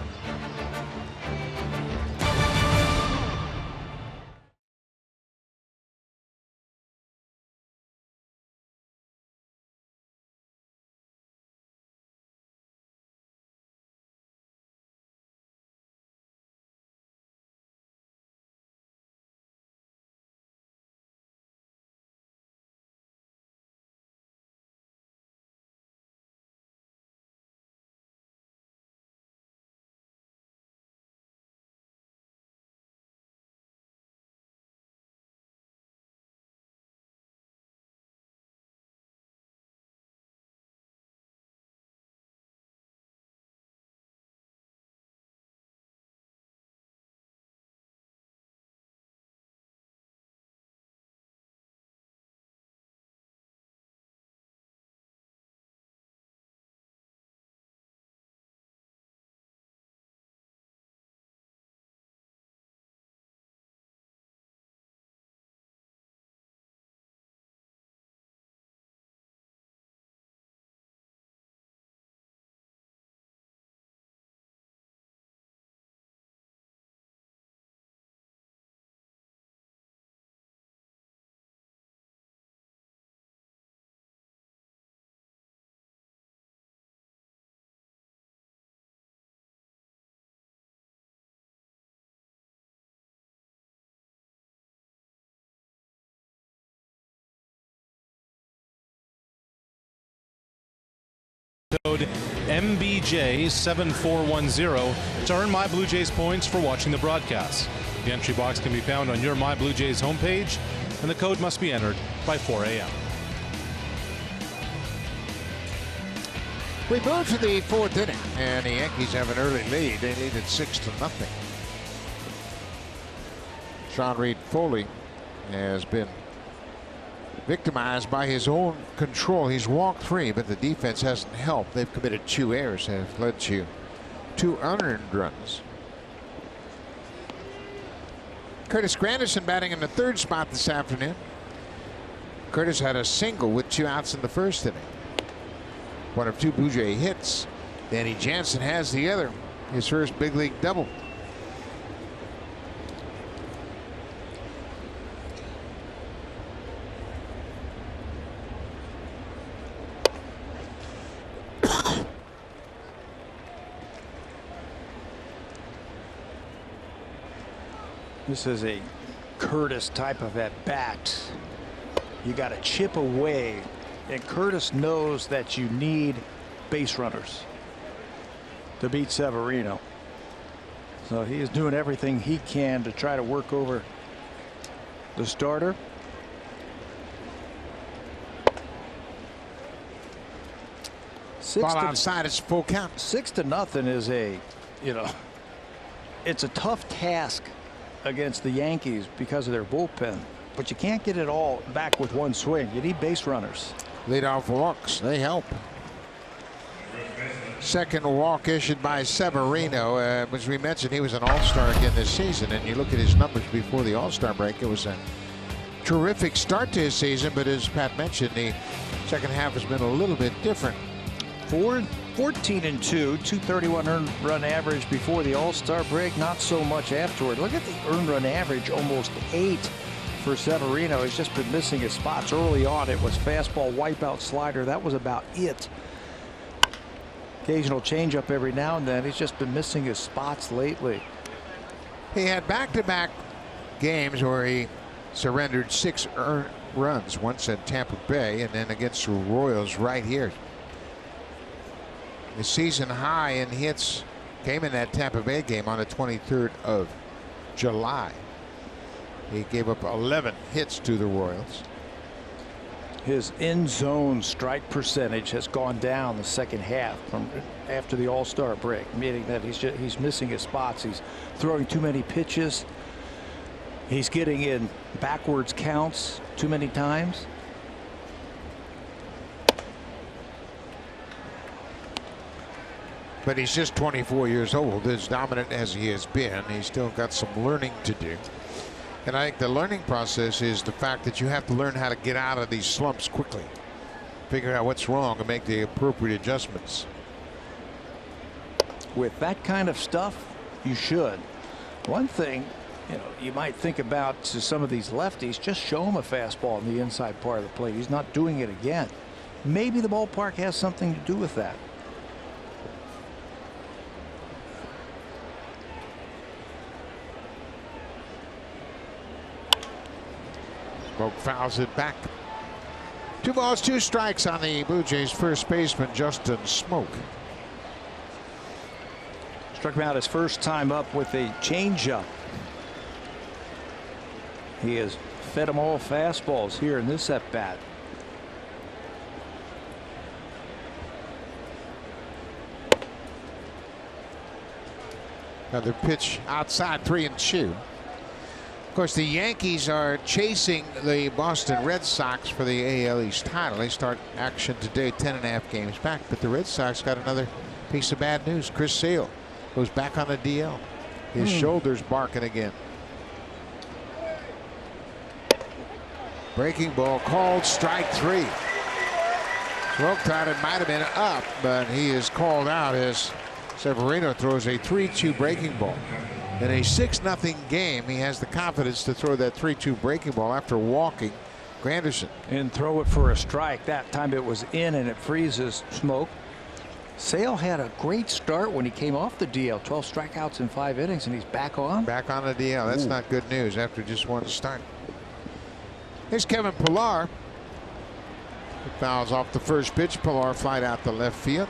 S4: Code MBJ7410 to earn My Blue Jays points for watching the broadcast. The entry box can be found on your My Blue Jays homepage, and the code must be entered by 4 a.m.
S1: We move to the 4th inning, and the Yankees have an early lead. They lead at 6-0. Sean Reed Foley has been victimized by his own control. He's walked 3, but the defense hasn't helped. They've committed 2 errors, have led to 2 unearned runs. Curtis Granderson batting in the 3rd spot this afternoon. Curtis had a single with 2 outs in the 1st inning. 1 of 2 Blue Jay hits. Danny Jansen has the other, his first big league double.
S2: This is a Curtis type of at bat. You got to chip away, and Curtis knows that you need base runners to beat Severino. So he is doing everything he can to try to work over the starter.
S1: Ball outside, it's full count.
S2: 6-0 is a, it's a tough task against the Yankees because of their bullpen, but you can't get it all back with one swing. You need base runners.
S1: Leadoff walks, they help. Second walk issued by Severino. As we mentioned, he was an all-star again this season, and you look at his numbers before the all-star break, it was a terrific start to his season, but as Pat mentioned, the second half has been a little bit different.
S2: 14-2, 231 earned run average before the all-star break, not so much afterward. Look at the earned run average, almost 8 for Severino. He's just been missing his spots. Early on, it was fastball, wipeout, slider. That was about it. Occasional changeup every now and then. He's just been missing his spots lately.
S1: He had back-to-back games where he surrendered 6 earned runs, once at Tampa Bay and then against the Royals right here. The season high in hits came in that Tampa Bay game on the 23rd of July. He gave up 11 hits to the Royals.
S2: His in zone strike percentage has gone down the second half from after the all-star break, meaning that he's missing his spots. He's throwing too many pitches. He's getting in backwards counts too many times.
S1: But he's just 24 years old. As dominant as he has been, he's still got some learning to do. And I think the learning process is the fact that you have to learn how to get out of these slumps quickly, figure out what's wrong and make the appropriate adjustments.
S2: With that kind of stuff, you should. One thing, you might think about to some of these lefties, just show him a fastball in the inside part of the plate. He's not doing it again. Maybe the ballpark has something to do with that.
S1: Smoke fouls it back. 2 balls, 2 strikes on the Blue Jays first baseman Justin Smoke.
S2: Struck him out his first time up with a changeup. He has fed them all fastballs here in this at bat.
S1: Another pitch outside, 3-2. Of course, the Yankees are chasing the Boston Red Sox for the AL East title. They start action today, 10.5 games back. But the Red Sox got another piece of bad news. Chris Sale goes back on the DL. His shoulder's barking again. Breaking ball called, strike 3. Smoke thought it might have been up, but he is called out as Severino throws a 3-2 breaking ball. In a 6-0 game, he has the confidence to throw that 3-2 breaking ball after walking Granderson.
S2: And throw it for a strike. That time it was in and it freezes Smoke. Sale had a great start when he came off the DL. 12 strikeouts in 5 innings, and he's back on.
S1: Back on the DL. That's not good news after just one start. Here's Kevin Pillar. He fouls off the first pitch. Pillar flied out to left field.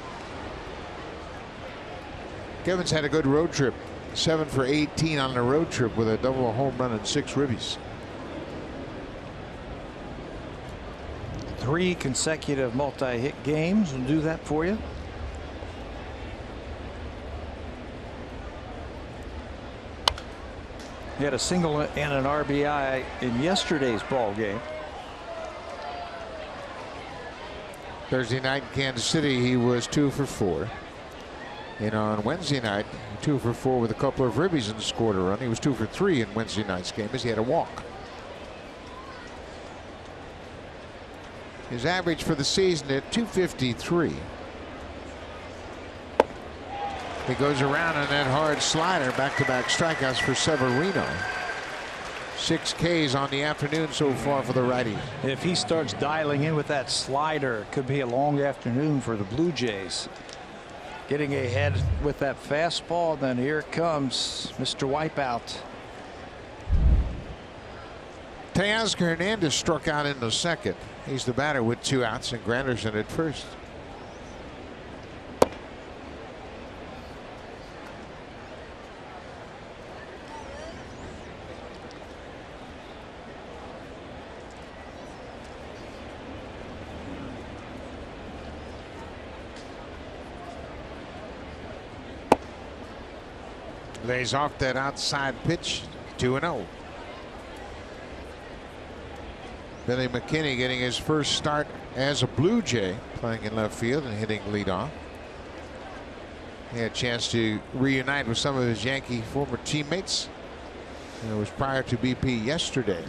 S1: Kevin's had a good road trip. 7 for 18 on the road trip with a double, a home run, and 6 ribbies.
S2: 3 consecutive multi-hit games will do that for you. He had a single and an RBI in yesterday's ball game.
S1: Thursday night in Kansas City, he was 2 for 4. And on Wednesday night, 2 for 4 with a couple of ribbies and scored a run. He was 2 for 3 in Wednesday night's game as he had a walk. His average for the season at 253. He goes around on that hard slider. Back-to-back strikeouts for Severino. 6 Ks on the afternoon so far for the righty.
S2: If he starts dialing in with that slider, it could be a long afternoon for the Blue Jays. Getting ahead with that fastball, then here comes Mr. Wipeout.
S1: Teoscar Hernandez struck out in the second. He's the batter with 2 outs, and Granderson at first. Lays off that outside pitch. 2-0. Billy McKinney getting his first start as a Blue Jay, playing in left field and hitting leadoff. He had a chance to reunite with some of his Yankee former teammates. And it was prior to BP yesterday.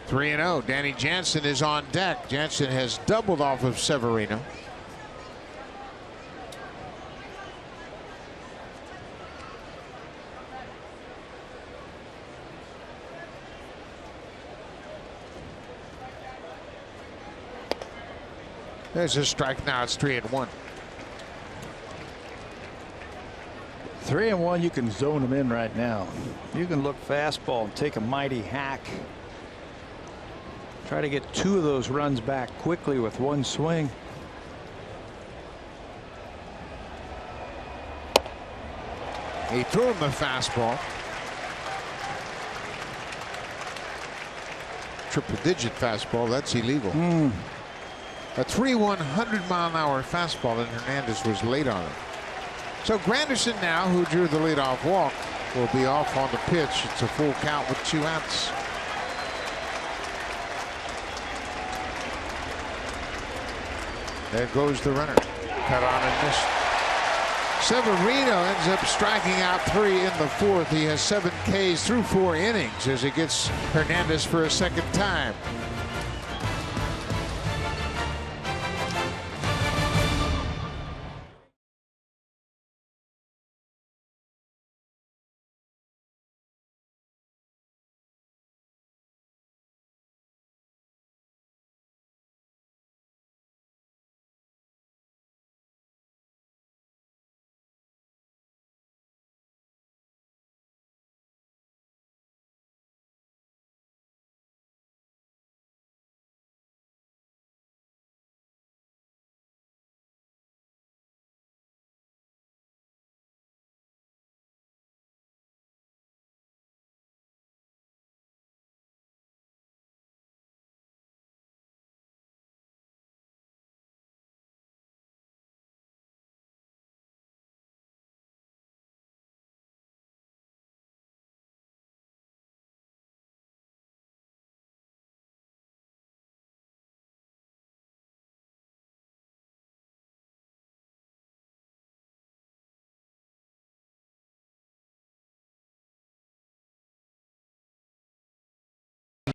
S1: 3-0. Danny Jansen is on deck. Jansen has doubled off of Severino. There's a strike. Now it's 3-1.
S2: 3-1. You can zone him in right now. You can look fastball and take a mighty hack. Try to get 2 of those runs back quickly with 1 swing.
S1: He threw him the fastball. Triple-digit fastball. That's illegal. A 3,100-mile-an-hour fastball, and Hernandez was late on it. So Granderson now, who drew the leadoff walk, will be off on the pitch. It's a full count with 2 outs. There goes the runner. Cut on and missed. Severino ends up striking out 3 in the 4th. He has 7 Ks through 4 innings as he gets Hernandez for a second time.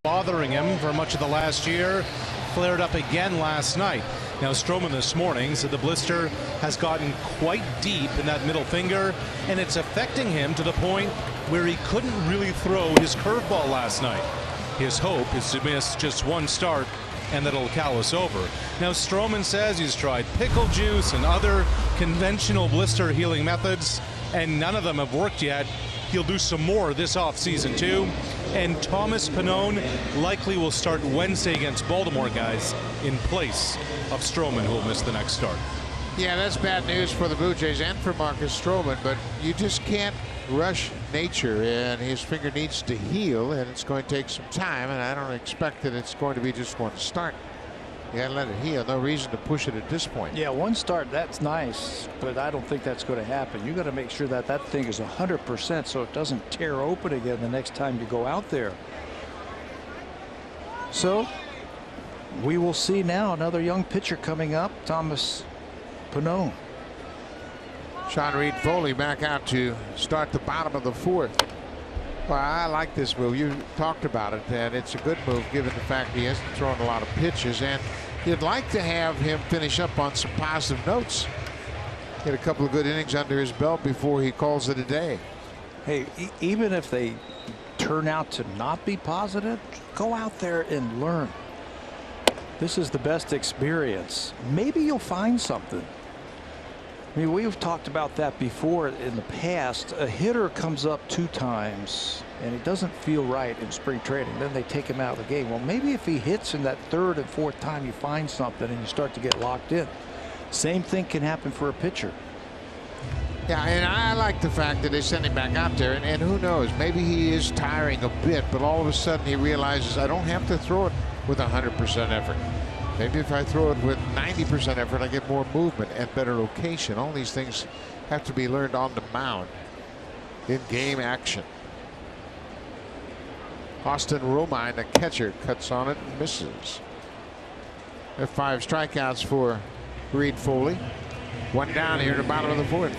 S4: Bothering him for much of the last year, flared up again last night. Now Stroman this morning said the blister has gotten quite deep in that middle finger, and it's affecting him to the point where he couldn't really throw his curveball last night. His hope is to miss just 1 start and that it'll callous over. Now Stroman says he's tried pickle juice and other conventional blister healing methods, and none of them have worked yet. He'll do some more this offseason too. And Thomas Pannone likely will start Wednesday against Baltimore, guys, in place of Stroman, who will miss the next start.
S1: Yeah, that's bad news for the Blue Jays and for Marcus Stroman, but you just can't rush nature, and his finger needs to heal, and it's going to take some time, and I don't expect that it's going to be just 1 start. You gotta let it heal. No reason to push it at this point.
S2: Yeah, 1 start, that's nice, but I don't think that's going to happen. You got to make sure that that thing is 100% so it doesn't tear open again the next time you go out there. So we will see now another young pitcher coming up, Thomas Pannone.
S1: Sean Reed-Foley back out to start the bottom of the 4th. Well, I like this move. You talked about it, and it's a good move given the fact he hasn't thrown a lot of pitches, and you'd like to have him finish up on some positive notes. Get a couple of good innings under his belt before he calls it a day.
S2: Hey, even if they turn out to not be positive, go out there and learn. This is the best experience. Maybe you'll find something. I mean, we've talked about that before in the past. A hitter comes up 2 times and it doesn't feel right in spring training. Then they take him out of the game. Well, maybe if he hits in that 3rd and 4th time, you find something and you start to get locked in. Same thing can happen for a pitcher.
S1: Yeah, and I like the fact that they send him back out there, and who knows, maybe he is tiring a bit, but all of a sudden he realizes I don't have to throw it with 100% effort. Maybe if I throw it with 90% effort, I get more movement and better location. All these things have to be learned on the mound in game action. Austin Romine, the catcher, cuts on it and misses. There are 5 strikeouts for Reed Foley. One down here in the bottom of the fourth.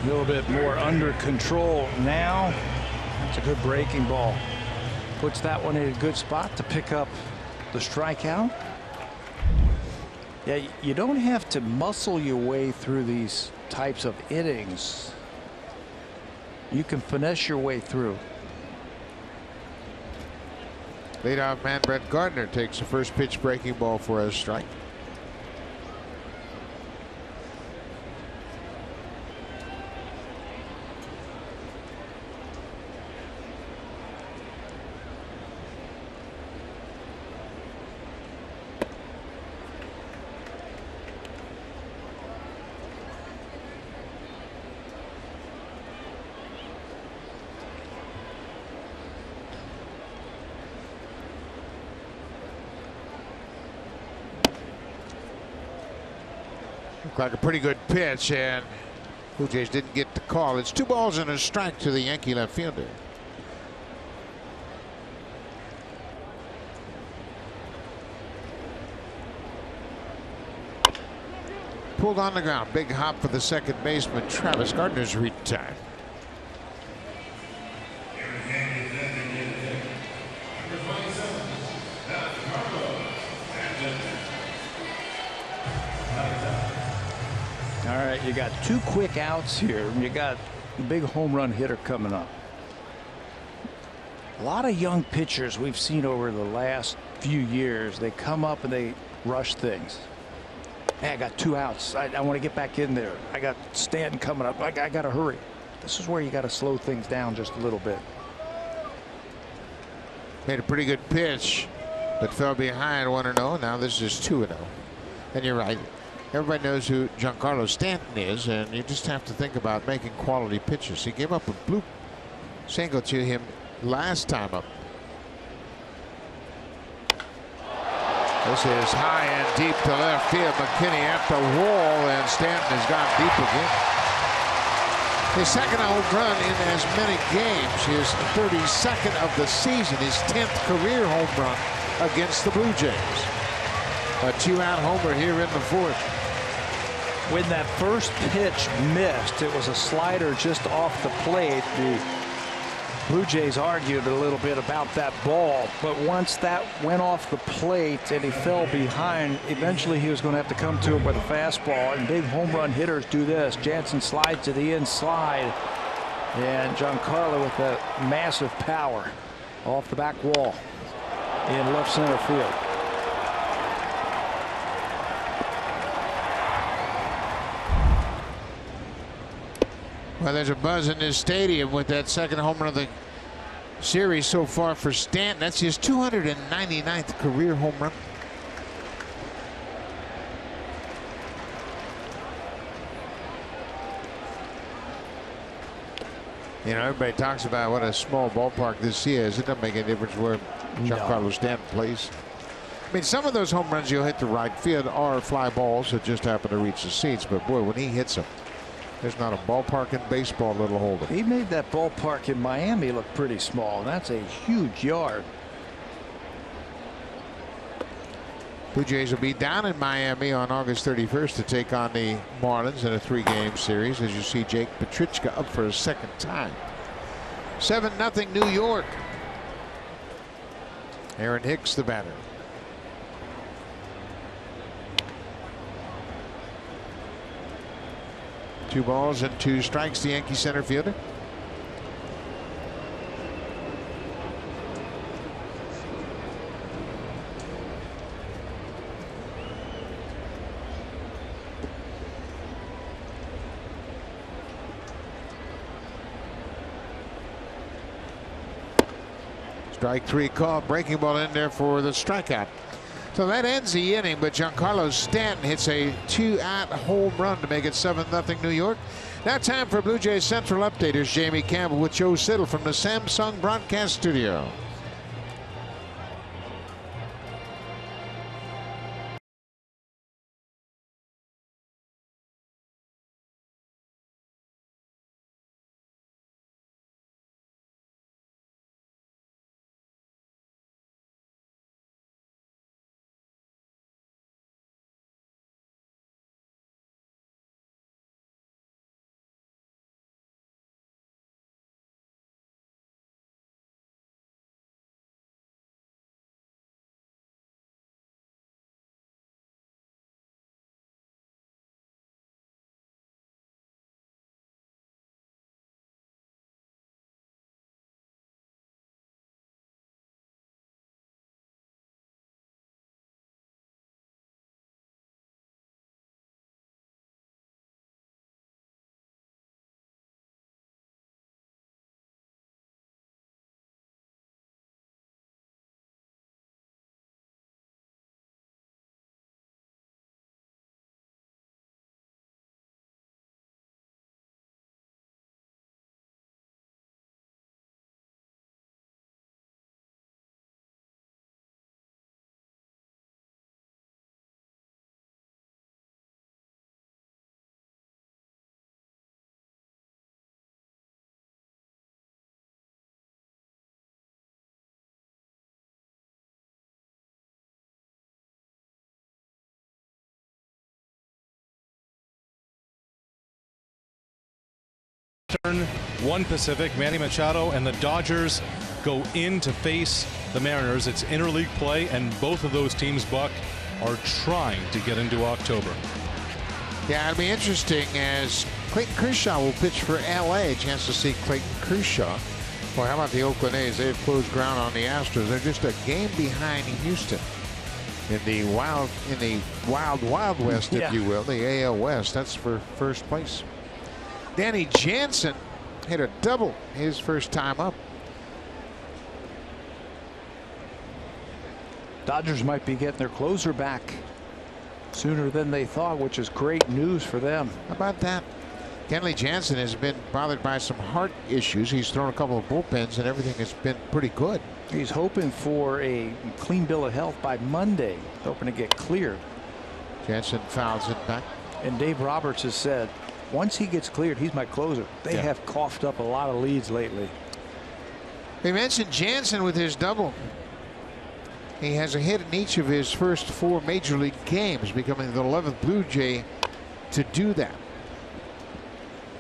S2: A little bit more under control now. That's a good breaking ball. Puts that one in a good spot to pick up the strikeout. Yeah, you don't have to muscle your way through these types of innings. You can finesse your way through.
S1: Leadoff man Brett Gardner takes the first pitch breaking ball for a strike. Looked like a pretty good pitch, and Blue Jays didn't get the call. It's 2 balls and a strike to the Yankee left fielder. Pulled on the ground. Big hop for the second baseman, Travis. Gardner's retired.
S2: All right, you got 2 quick outs here, and you got a big home run hitter coming up. A lot of young pitchers we've seen over the last few years, they come up and they rush things. Hey, I got 2 outs. I want to get back in there. I got Stanton coming up. I got to hurry. This is where you got to slow things down just a little bit.
S1: Made a pretty good pitch, but fell behind 1-0. Now this is 2-0. And you're right. Everybody knows who Giancarlo Stanton is, and you just have to think about making quality pitches. He gave up a bloop single to him last time up. This is high and deep to left field. McKinney at the wall, and Stanton has gone deep again. His second home run in as many games. His 32nd of the season. His 10th career home run against the Blue Jays. A 2-out homer here in the fourth.
S2: When that first pitch missed, it was a slider just off the plate. The Blue Jays argued a little bit about that ball, but once that went off the plate and he fell behind, eventually he was going to have to come to it with a fastball. And big home run hitters do this. Jansen slides to the inside, and Giancarlo with that massive power off the back wall in left center field.
S1: Well, there's a buzz in this stadium with that second home run of the series so far for Stanton. That's his 299th career home run. You know, everybody talks about what a small ballpark this is. It doesn't make any difference where Giancarlo Stanton plays. I mean, some of those home runs you'll hit the right field are fly balls that just happen to reach the seats. But boy, when he hits them, there's not a ballpark in baseball that'll hold him.
S2: He made that ballpark in Miami look pretty small. That's a huge yard.
S1: Blue Jays will be down in Miami on August 31st to take on the Marlins in a 3-game series, as you see Jake Petrichka up for a second time. 7-0 New York. Aaron Hicks the batter. Two balls and 2 strikes, the Yankee center fielder. Strike 3 call, breaking ball in there for the strikeout. So that ends the inning, but Giancarlo Stanton hits a 2-out home run to make it 7-0 New York. Now time for Blue Jays Central Updaters. Jamie Campbell with Joe Siddle from the Samsung Broadcast Studio.
S4: Eastern, 1 Pacific. Manny Machado and the Dodgers go in to face the Mariners. It's interleague play, and both of those teams, Buck, are trying to get into October.
S1: Yeah, it'll be interesting as Clayton Kershaw will pitch for L.A. A chance to see Clayton Kershaw. Well, how about the Oakland A's? They've closed ground on the Astros. They're just a game behind Houston in the wild west, if you will, the AL West. That's for first place. Danny Jansen hit a double his first time up.
S2: Dodgers might be getting their closer back sooner than they thought, which is great news for them.
S1: How about that? Kenley Jansen has been bothered by some heart issues. He's thrown a couple of bullpens and everything has been pretty good.
S2: He's hoping for a clean bill of health by Monday, hoping to get cleared.
S1: Jansen fouls it back.
S2: And Dave Roberts has said, once he gets cleared, he's my closer. They have coughed up a lot of leads lately.
S1: We mentioned Jansen with his double. He has a hit in each of his first 4 major league games, becoming the 11th Blue Jay to do that.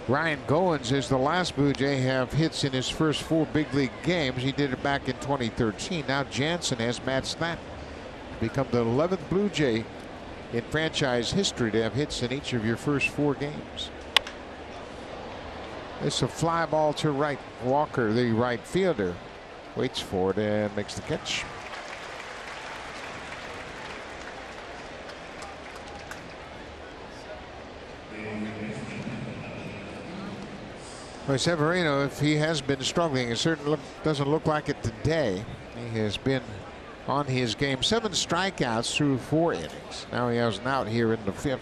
S1: Ryan Goins is the last Blue Jay have hits in his first 4 big league games. He did it back in 2013. Now Jansen has matched that. Become the 11th Blue Jay in franchise history to have hits in each of your first 4 games. It's a fly ball to right. Walker, the right fielder, waits for it and makes the catch. Well, Severino, if he has been struggling, it certainly doesn't look like it today. He has been on his game. 7 strikeouts through 4 innings. Now he has an out here in the 5th.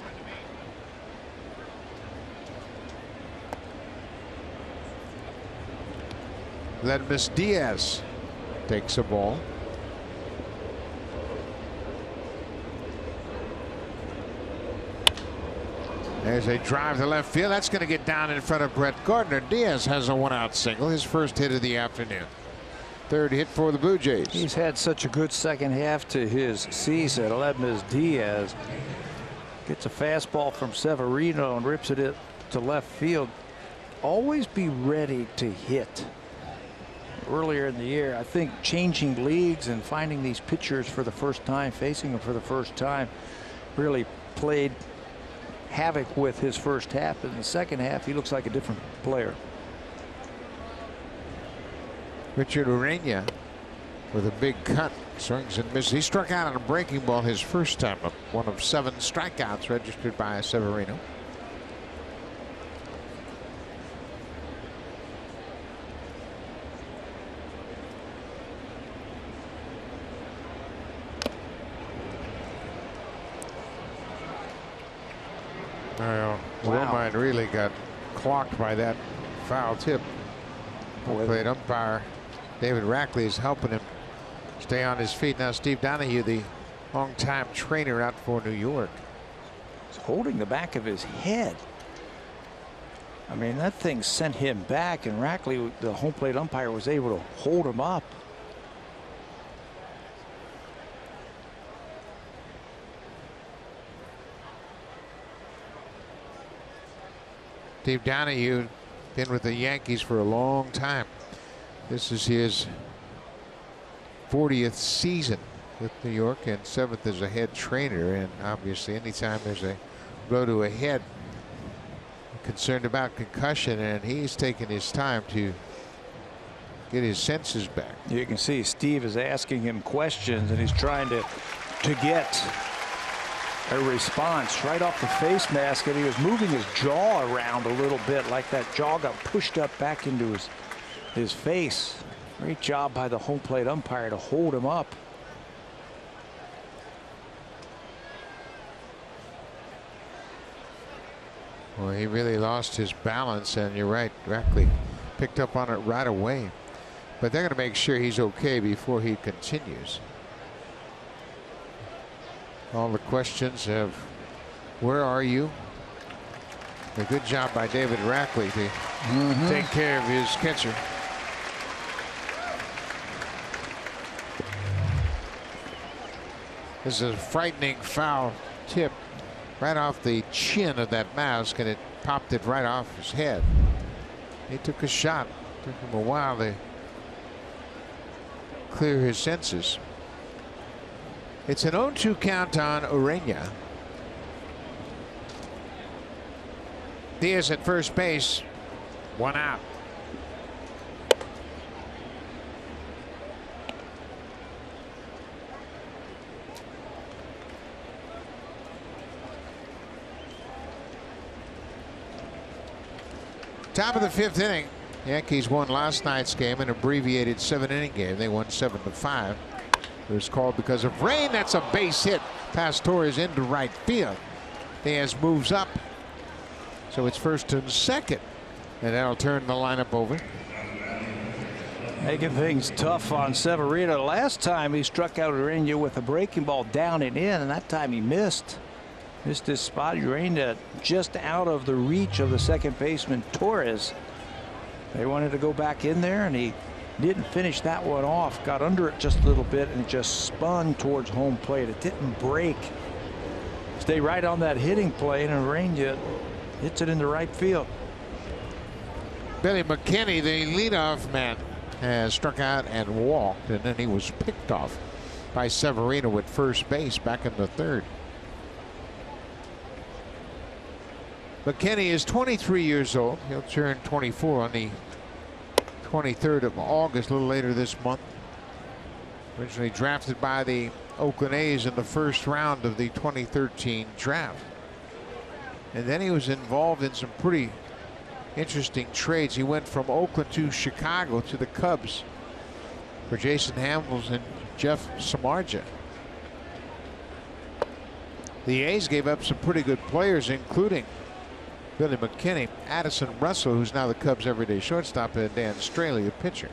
S1: Ledmus Diaz takes a ball. There's a drive to left field. That's going to get down in front of Brett Gardner. Diaz has a 1-out single, his first hit of the afternoon. 3rd hit for the Blue Jays.
S2: He's had such a good second half to his season. Ledmus Diaz gets a fastball from Severino and rips it to left field. Always be ready to hit. Earlier in the year, I think changing leagues and finding these pitchers for the first time, facing them for the first time, really played havoc with his first half. In the second half, he looks like a different player.
S1: Richard Urena with a big cut, swings and misses. He struck out on a breaking ball his first time up. 1 of 7 strikeouts registered by Severino. Well, Romine really got clocked by that foul tip. Plate umpire David Rackley is helping him stay on his feet. Now Steve Donahue, the longtime trainer out for New York.
S2: He's holding the back of his head. I mean, that thing sent him back, and Rackley, the home plate umpire, was able to hold him up.
S1: Steve Donahue been with the Yankees for a long time. This is his 40th season with New York and 7th as a head trainer. And obviously, anytime there's a blow to a head, concerned about concussion, and he's taking his time to get his senses back.
S2: You can see Steve is asking him questions, and he's trying to get a response right off the face mask, and he was moving his jaw around a little bit, like that jaw got pushed up back into his face. Great job by the home plate umpire to hold him up.
S1: Well, he really lost his balance, and you're right, Rackley picked up on it right away. But they're going to make sure he's okay before he continues. All the questions of where are you? A good job by David Rackley to take care of his catcher. This is a frightening foul tip right off the chin of that mask, and it popped it right off his head. He took a shot. Took him a while to clear his senses. It's an 0-2 count on Ureña. Diaz at first base. 1 out. Top of the 5th inning. Yankees won last night's game, an abbreviated 7-inning game. They won 7-5. It was called because of rain. That's a base hit. Pastime is into right field. Diaz moves up. So it's first and second. And that'll turn the lineup over.
S2: Making things tough on Severino. Last time he struck out Ureña with a breaking ball down and in, and that time he missed. Missed his spot. Ureña just out of the reach of the second baseman Torres. They wanted to go back in there, and he didn't finish that one off. Got under it just a little bit, and it just spun towards home plate. It didn't break. Stay right on that hitting play, and Ureña hits it into right field.
S1: Billy McKinney, the leadoff man, has struck out and walked, and then he was picked off by Severino at first base back in the 3rd. McKinney is 23 years old. He'll turn 24 on the 23rd of August, a little later this month. Originally drafted by the Oakland A's in the 1st round of the 2013 draft. And then he was involved in some pretty interesting trades. He went from Oakland to Chicago to the Cubs for Jason Hamels and Jeff Samardzija. The A's gave up some pretty good players, including Billy McKinney, Addison Russell, who's now the Cubs' everyday shortstop, and Dan Straley, a pitcher.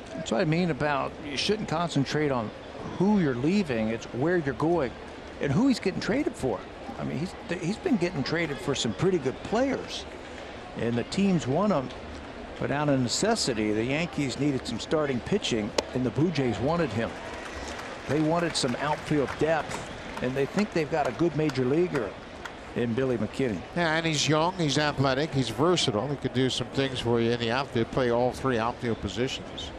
S2: That's what I mean about you shouldn't concentrate on who you're leaving. It's where you're going and who he's getting traded for. I mean, he's been getting traded for some pretty good players, and the teams want them. But out of necessity, the Yankees needed some starting pitching, and the Blue Jays wanted him. They wanted some outfield depth, and they think they've got a good major leaguer in Billy McKinney.
S1: Yeah, and he's young, he's athletic, he's versatile. He could do some things for you in the outfield, play all 3 outfield positions.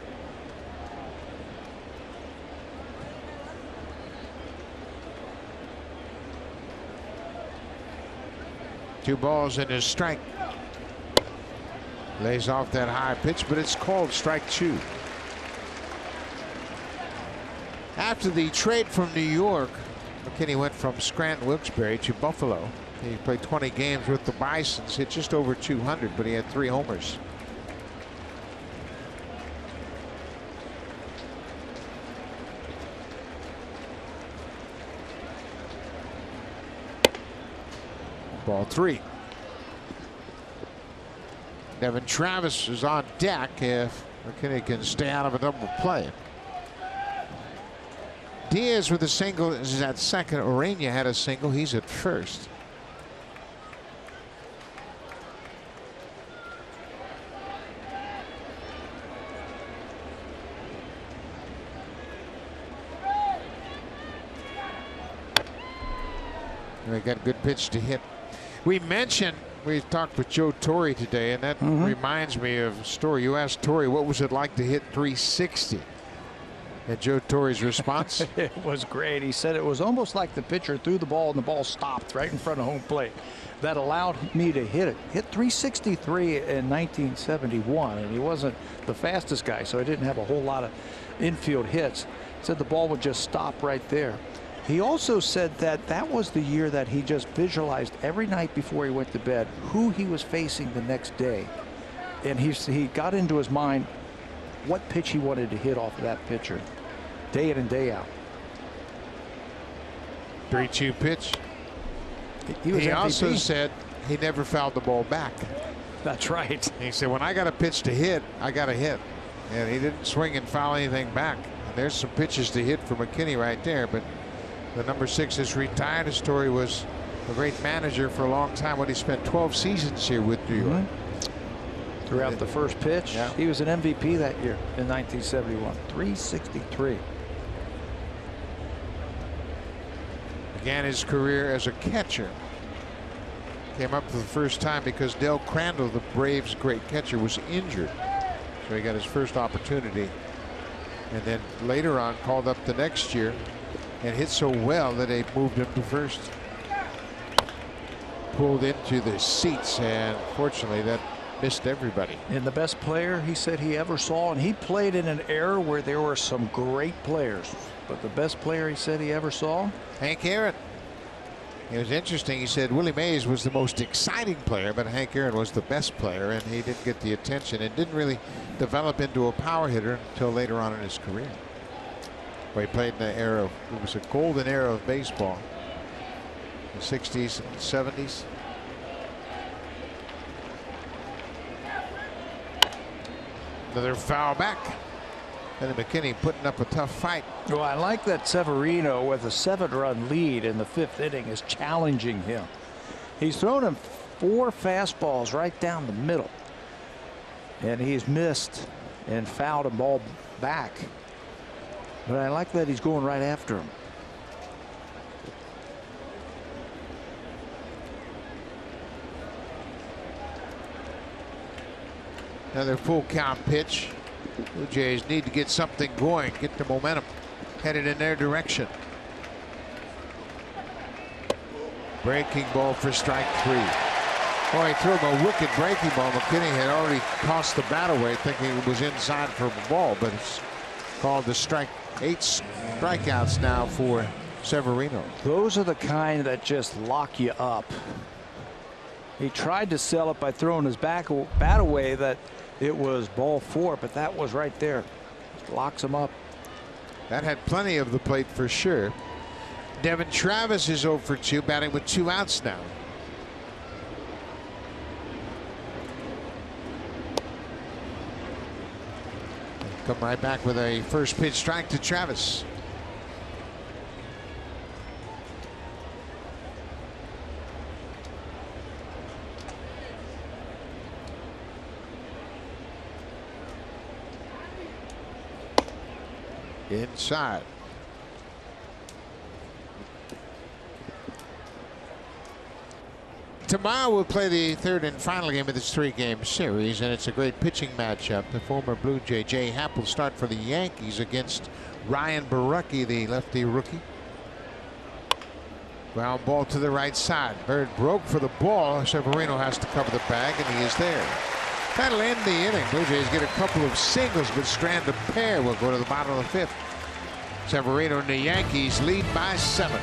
S1: Two balls and his strike. Lays off that high pitch, but it's called strike 2. After the trade from New York, McKinney went from Scranton Wilkes-Barre to Buffalo. He played 20 games with the Bisons, hit just over 200, but he had 3 homers. Ball 3. Devin Travis is on deck if McKinney can stay out of a double play. Diaz with a single is at second. Ureña had a single. He's at first. They got a good pitch to hit. We talked with Joe Torre today, and that reminds me of a story. You asked Torre, what was it like to hit 360? And Joe Torre's response?
S2: It was great. He said it was almost like the pitcher threw the ball and the ball stopped right in front of home plate. That allowed me to hit it. Hit 363 in 1971, and he wasn't the fastest guy, so he didn't have a whole lot of infield hits. He said the ball would just stop right there. He also said that that was the year that he just visualized every night before he went to bed who he was facing the next day. And he got into his mind what pitch he wanted to hit off of that pitcher day in and day out.
S1: 3-2 pitch.
S2: He
S1: also said he never fouled the ball back.
S2: That's right.
S1: He said, when I got a pitch to hit, I got to hit. And he didn't swing and foul anything back. And there's some pitches to hit for McKinney right there. But the number 6 is retired. His story was a great manager for a long time when he spent 12 seasons here with New York.
S2: Throughout the first pitch,
S1: yeah.
S2: He was an MVP that year in 1971. 363.
S1: Began his career as a catcher. Came up for the first time because Del Crandall, the Braves' great catcher, was injured. So he got his first opportunity. And then later on called up the next year and hit so well that they moved him to first. Pulled into the seats, and fortunately that missed everybody.
S2: And the best player he said he ever saw, and he played in an era where there were some great players, but the best player he said he ever saw?
S1: Hank Aaron. It was interesting. He said Willie Mays was the most exciting player, but Hank Aaron was the best player, and he didn't get the attention and didn't really develop into a power hitter until later on in his career. But he played in the era of, it was a golden era of baseball, the 60s and 70s. Another foul back. And McKinney putting up a tough fight.
S2: Well, I like that Severino, with a 7-run lead in the 5th inning, is challenging him. He's thrown him 4 fastballs right down the middle, and he's missed and fouled a ball back. But I like that he's going right after him.
S1: Another full count pitch. Blue Jays need to get something going, get the momentum headed in their direction. Breaking ball for strike 3. Boy, he threw him a wicked breaking ball. McKinney had already tossed the bat away thinking it was inside for a ball, but it's called the strike. 8 strikeouts now for Severino.
S2: Those are the kind that just lock you up. He tried to sell it by throwing his bat away that it was ball 4, but that was right there. Just locks him up.
S1: That had plenty of the plate for sure. Devin Travis is 0 for 2, batting with 2 outs now. Come right back with a first pitch strike to Travis. Inside. Tomorrow we'll play the 3rd and final game of this 3-game series, and it's a great pitching matchup. The former Blue Jay, Jay Happ, will start for the Yankees against Ryan Barucki, the lefty rookie. Ground ball to the right side. Bird broke for the ball. Severino has to cover the bag, and he is there. That'll end the inning. Blue Jays get a couple of singles, but strand a pair. Will go to the bottom of the 5th. Severino and the Yankees lead by 7.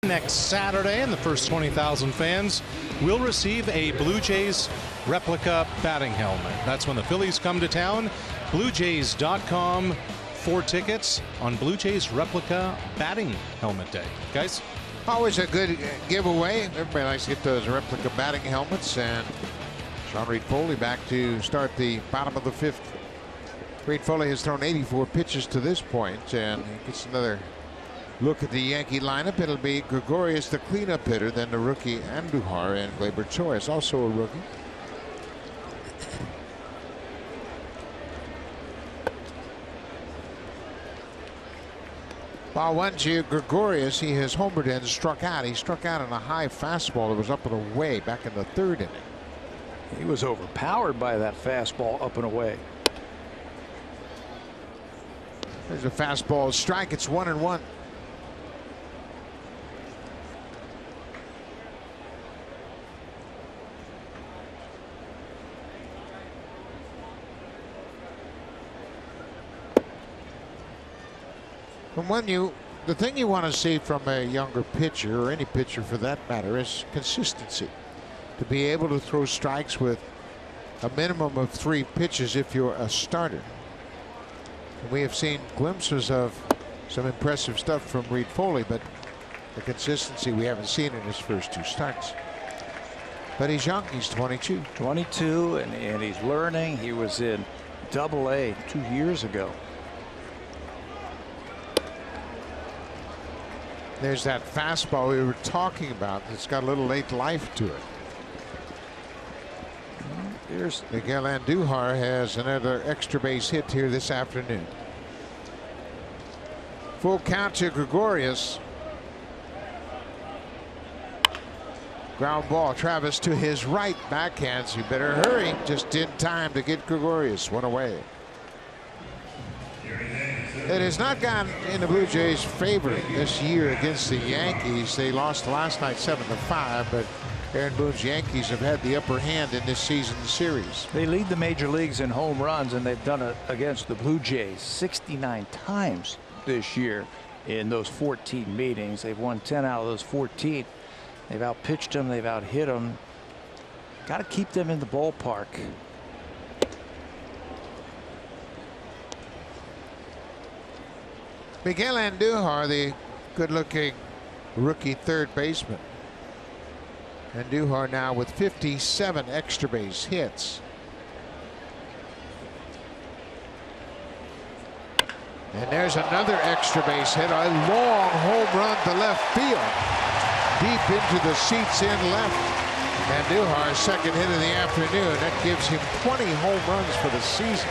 S4: Next Saturday, and the first 20,000 fans will receive a Blue Jays replica batting helmet. That's when the Phillies come to town. BlueJays.com for tickets on Blue Jays replica batting helmet day. Guys?
S1: Always a good giveaway. Everybody likes to get those replica batting helmets. And Sean Reed Foley back to start the bottom of the 5th Reed Foley has thrown 84 pitches to this point, and he gets another look at the Yankee lineup. It'll be Gregorius, the cleanup hitter, then the rookie Andujar, and Gleyber Torres, also a rookie. Ball one to Gregorius. He has homered and struck out. He struck out on a high fastball that was up and away back in the third inning.
S2: He was overpowered by that fastball up and away.
S1: There's a fastball strike. It's 1-1. The thing you want to see from a younger pitcher, or any pitcher for that matter, is consistency. To be able to throw strikes with a minimum of 3 pitches if you're a starter. And we have seen glimpses of some impressive stuff from Reed Foley, but the consistency we haven't seen in his first 2 starts. But he's young. He's 22.
S2: 22, and he's learning. He was in Double-A 2 years ago.
S1: There's that fastball we were talking about. It's got a little late life to it.
S2: Here's
S1: Miguel Andujar has another extra base hit here this afternoon. Full count to Gregorius. Ground ball. Travis to his right. Backhands. You better hurry. Just in time to get Gregorius. 1 away. It has not gone in the Blue Jays' favor this year against the Yankees. They lost last night 7-5, but Aaron Boone's Yankees have had the upper hand in this season's series.
S2: They lead the major leagues in home runs, and they've done it against the Blue Jays 69 times this year in those 14 meetings. They've won 10 out of those 14. They've outpitched them. They've outhit them. Got to keep them in the ballpark.
S1: Miguel Andujar, the good-looking rookie third baseman. Andujar now with 57 extra base hits. And there's another extra base hit. A long home run to left field. Deep into the seats in left. Andujar's second hit of the afternoon. That gives him 20 home runs for the season.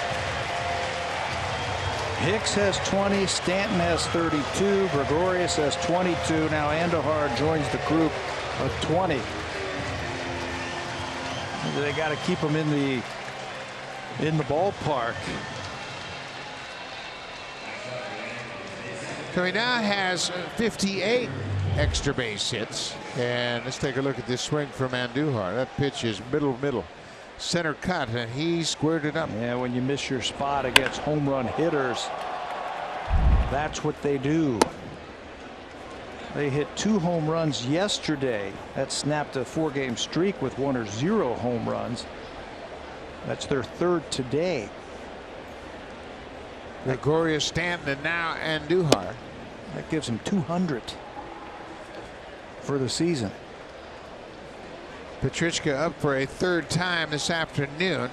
S2: Hicks has 20, Stanton has 32, Gregorius has 22. Now Andujar joins the group of 20. They got to keep him in the ballpark.
S1: So he now has 58 extra base hits. And let's take a look at this swing from Andujar. That pitch is middle. Center cut, and he squared it up.
S2: Yeah, when you miss your spot against home run hitters, that's what they do. They hit 2 home runs yesterday. That snapped a 4-game streak with 1 or 0 home runs. That's their 3rd today.
S1: Gregorius, Stanton, and now Andujar.
S2: That gives him 200 for the season.
S1: Petrichka up for a 3rd time this afternoon.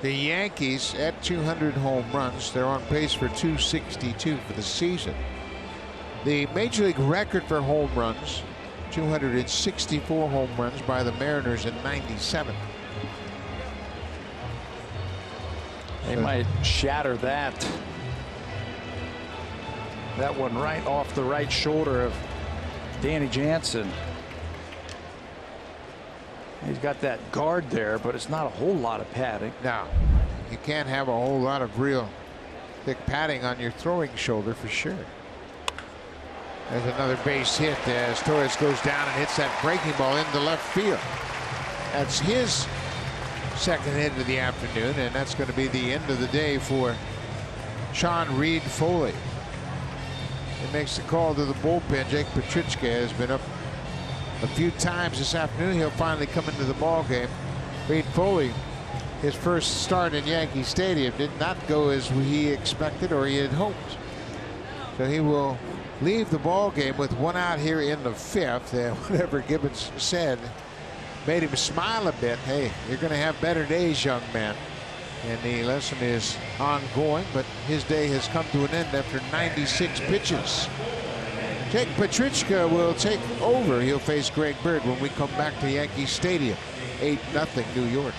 S1: The Yankees at 200 home runs. They're on pace for 262 for the season. The major league record for home runs, 264 home runs by the Mariners in '97.
S2: They might shatter that. That one right off the right shoulder of Danny Jansen. He's got that guard there, but it's not a whole lot of padding.
S1: No, you can't have a whole lot of real thick padding on your throwing shoulder for sure. There's another base hit as Torres goes down and hits that breaking ball into left field. That's his second hit of the afternoon, and that's going to be the end of the day for Sean Reed Foley. He makes the call to the bullpen. Jake Petrichka has been up a few times this afternoon. He'll finally come into the ball game. Reed Foley, his first start in Yankee Stadium, did not go as he expected or he had hoped. So he will leave the ball game with 1 out here in the 5th. And whatever Gibbons said made him smile a bit. Hey, you're going to have better days, young man. And the lesson is ongoing, but his day has come to an end after 96 pitches. Jake Petrichka will take over. He'll face Greg Bird when we come back to Yankee Stadium. 8-0 New York.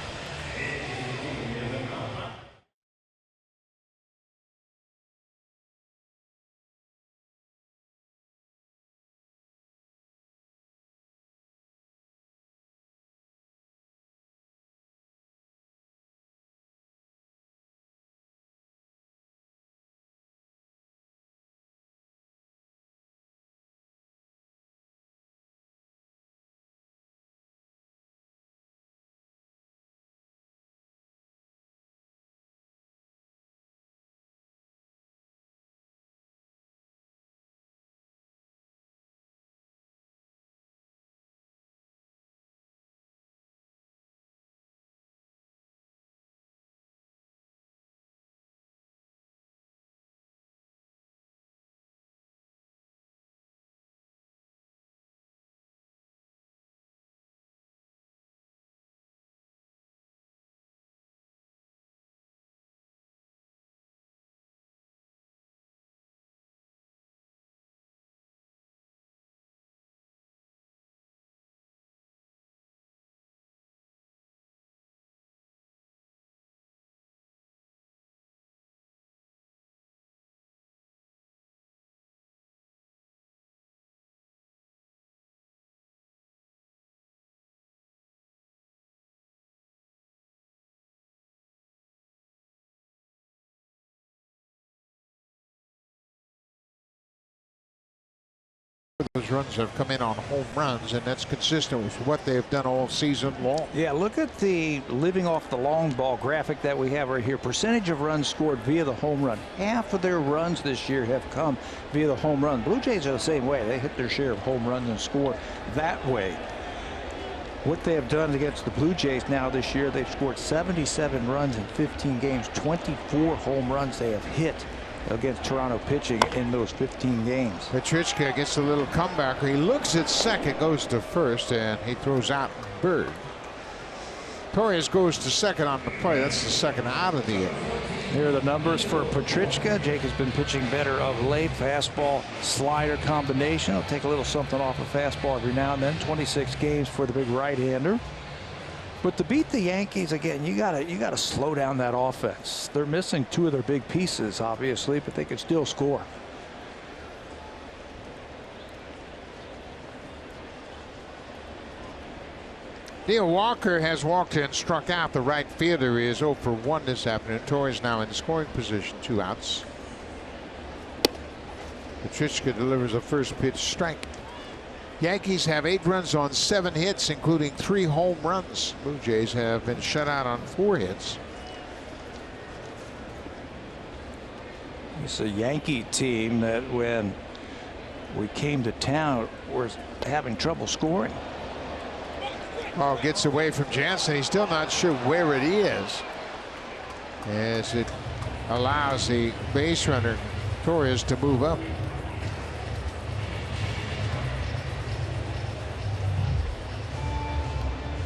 S1: Those runs have come in on home runs, and that's consistent with what they've done all season long.
S2: Yeah, look at the living off the long ball graphic that we have right here. Percentage of runs scored via the home run. Half of their runs this year have come via the home run. Blue Jays are the same way. They hit their share of home runs and score that way. What they have done against the Blue Jays now this year, they've scored 77 runs in 15 games. 24 home runs they have hit against Toronto pitching in those 15 games.
S1: Petrichka gets a little comeback. He looks at second, goes to first, and he throws out Bird. Torres goes to second on the play. That's the second out of the inning.
S2: Here are the numbers for Petrichka. Jake has been pitching better of late. Fastball slider combination. He'll take a little something off a fastball every now and then. 26 games for the big right-hander. But to beat the Yankees again, you gotta slow down that offense. They're missing 2 of their big pieces, obviously, but they could still score.
S1: Neil Walker has walked and struck out. The right fielder is 0 for 1 this afternoon. Torres now in scoring position, 2 outs. Petrichka delivers a first pitch strike. Yankees have 8 runs on 7 hits, including 3 home runs. Blue Jays have been shut out on 4 hits.
S2: It's a Yankee team that when we came to town was having trouble scoring.
S1: Oh, gets away from Jansen. He's still not sure where it is, as it allows the base runner Torres to move up.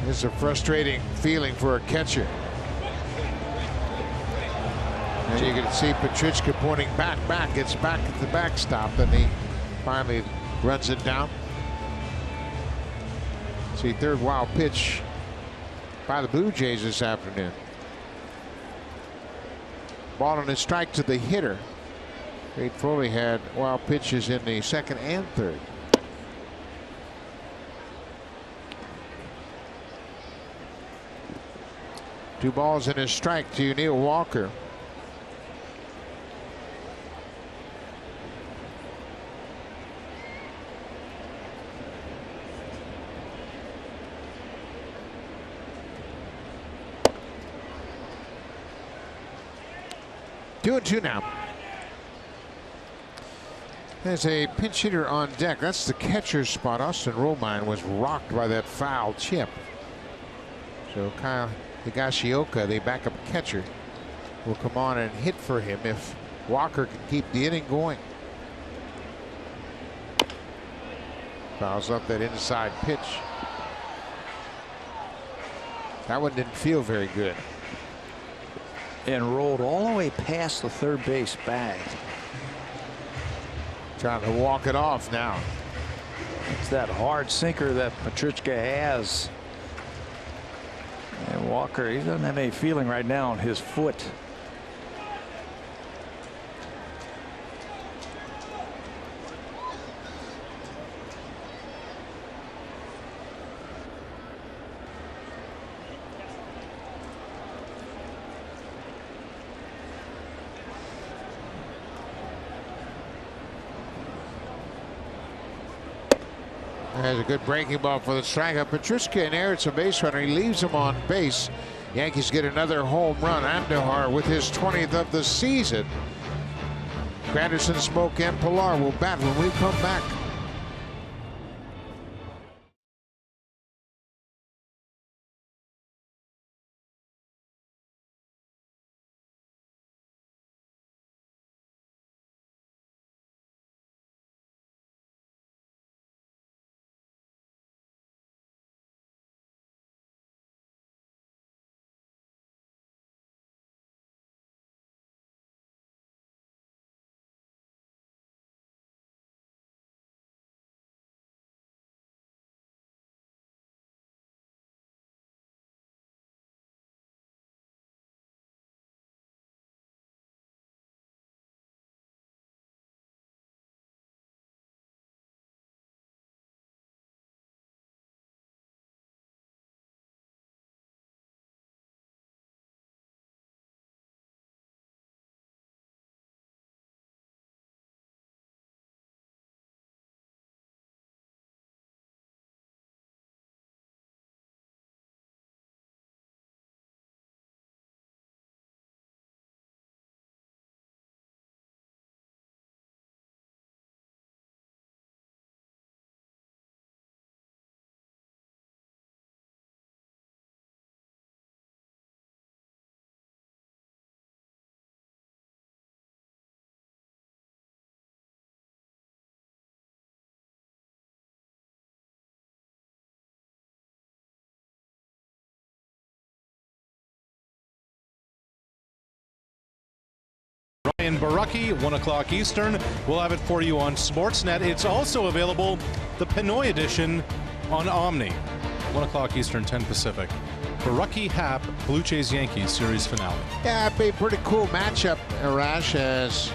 S1: This is a frustrating feeling for a catcher. And you can see Petrichka pointing back, gets back at the backstop, and he finally runs it down. See, third wild pitch by the Blue Jays this afternoon. Ball on a strike to the hitter. Craig Foley had wild pitches in the second and third. Two balls and a strike to Neil Walker. Two and two now. There's a pinch hitter on deck. That's the catcher's spot. Austin Romine was rocked by that foul chip. So Kyle Higashioka, the backup catcher, will come on and hit for him if Walker can keep the inning going. Fouls up that inside pitch. That one didn't feel very good.
S2: And rolled all the way past the third base bag.
S1: Trying to walk it off now.
S2: It's that hard sinker that Petrichka has. And Walker, he doesn't have any feeling right now on his foot.
S1: There's a good breaking ball for the strikeout. Petrichka in air, it's a base runner. He leaves him on base. Yankees get another home run. Andujar with his 20th of the season. Granderson, Smoke, and Pilar will bat when we come back.
S4: Ryan Barucki, 1 o'clock Eastern. We'll have it for you on Sportsnet. It's also available, the Pinoy edition, on Omni. 1 o'clock Eastern, 10 Pacific. Barucki Happ, Blue Jays Yankees series finale.
S1: Yeah, it'd be a pretty cool matchup, Arash, as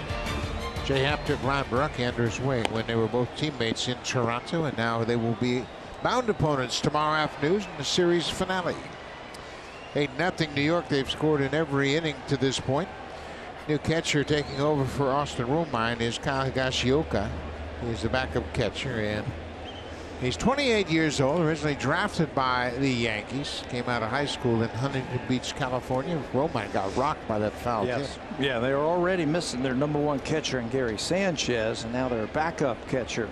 S1: Jay Happ took Ryan Barucki under his wing when they were both teammates in Toronto, and now they will be bound opponents tomorrow afternoon in the series finale. 8-0 New York. They've scored in every inning to this point. New catcher taking over for Austin Romine is Kyle Higashioka. He's the backup catcher, and he's 28 years old, originally drafted by the Yankees. Came out of high school in Huntington Beach, California. Romine got rocked by that foul tip.
S2: Yeah, they were already missing their #1 catcher in Gary Sanchez, and now their backup catcher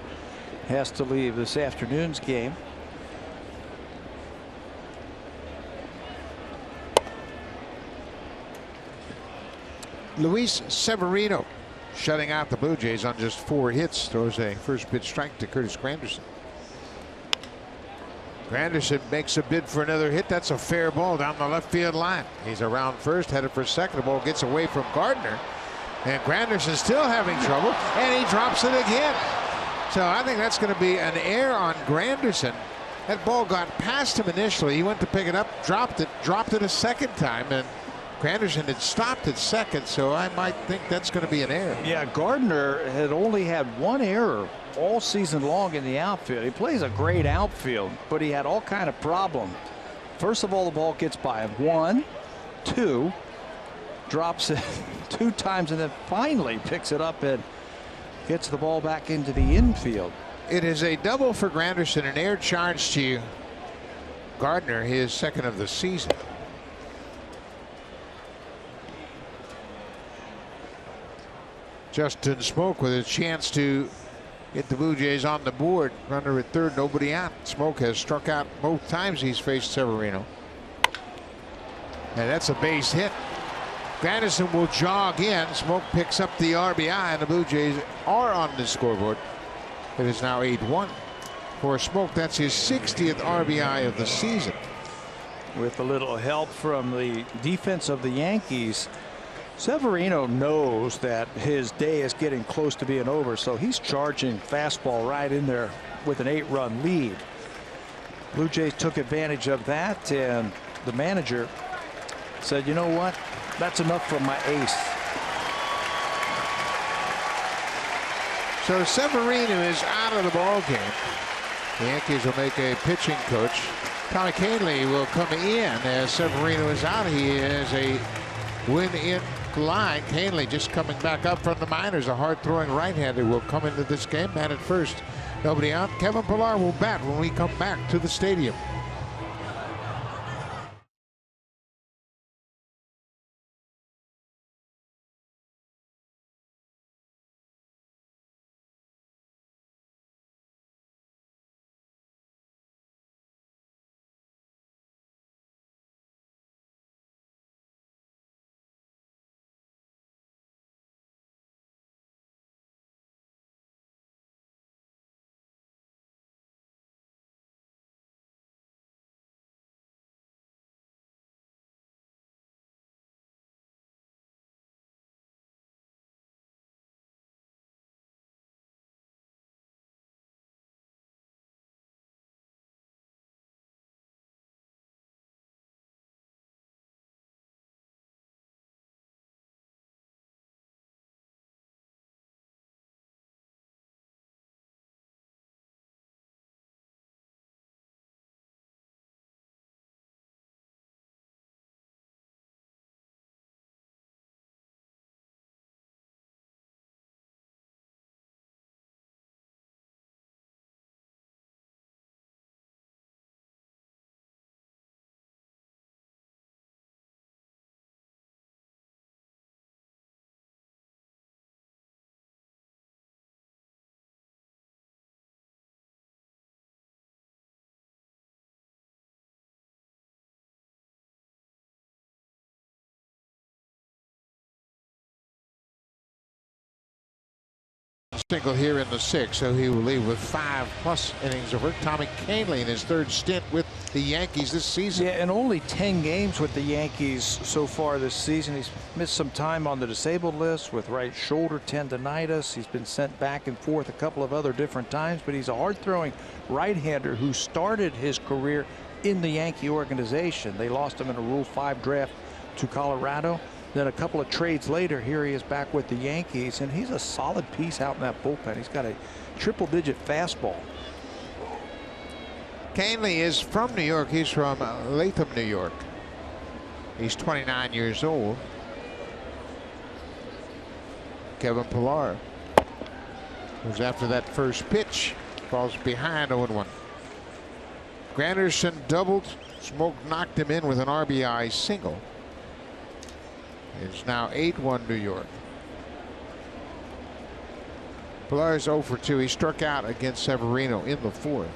S2: has to leave this afternoon's game.
S1: Luis Severino shutting out the Blue Jays on just 4 hits. Throws a first pitch strike to Curtis Granderson. Granderson makes a bid for another hit. That's a fair ball down the left field line. He's around first, headed for second. The ball gets away from Gardner, and Granderson still having trouble, and he drops it again. So I think that's going to be an error on Granderson. That ball got past him initially. He went to pick it up, dropped it a second time, and Granderson had stopped at second, so I might think that's going to be an error.
S2: Yeah, Gardner had only had 1 error all season long in the outfield. He plays a great outfield, but he had all kind of problem. First of all, the ball gets by him. 1, 2, drops it 2 times, and then finally picks it up and gets the ball back into the infield.
S1: It is a double for Granderson, an air charge to Gardner, his second of the season. Justin Smoke with a chance to get the Blue Jays on the board. Runner at third, nobody out. Smoke has struck out both times he's faced Severino. And that's a base hit. Granderson will jog in. Smoke picks up the RBI, and the Blue Jays are on the scoreboard. It is now 8-1. for Smoke. That's his 60th RBI of the season.
S2: With a little help from the defense of the Yankees, Severino knows that his day is getting close to being over, so he's charging fastball right in there with an 8-run lead. Blue Jays took advantage of that, and the manager said, you know what, that's enough from my ace.
S1: So Severino is out of the ball game. The Yankees will make a pitching coach. Tommy Kahnle will come in as Severino is out. He is a win-in line. Kahnle just coming back up from the minors. A hard-throwing right-hander will come into this game. Man at first, nobody out. Kevin Pillar will bat when we come back to the stadium. Single here in the 6th, so he will leave with 5+ innings of work. Tommy Kahnle in his 3rd stint with the Yankees this season.
S2: Yeah, and only 10 games with the Yankees so far this season. He's missed some time on the disabled list with right shoulder tendonitis. He's been sent back and forth a couple of other different times, but he's a hard-throwing right-hander who started his career in the Yankee organization. They lost him in a Rule 5 draft to Colorado. Then a couple of trades later, here he is back with the Yankees, and he's a solid piece out in that bullpen. He's got a triple-digit fastball.
S1: Kahnle is from New York. He's from Latham, New York. He's 29 years old. Kevin Pillar was after that first pitch. Falls behind 0-1. Granderson doubled. Smoke knocked him in with an RBI single. It's now 8-1 New York. Pillar is 0 for 2. He struck out against Severino in the 4th.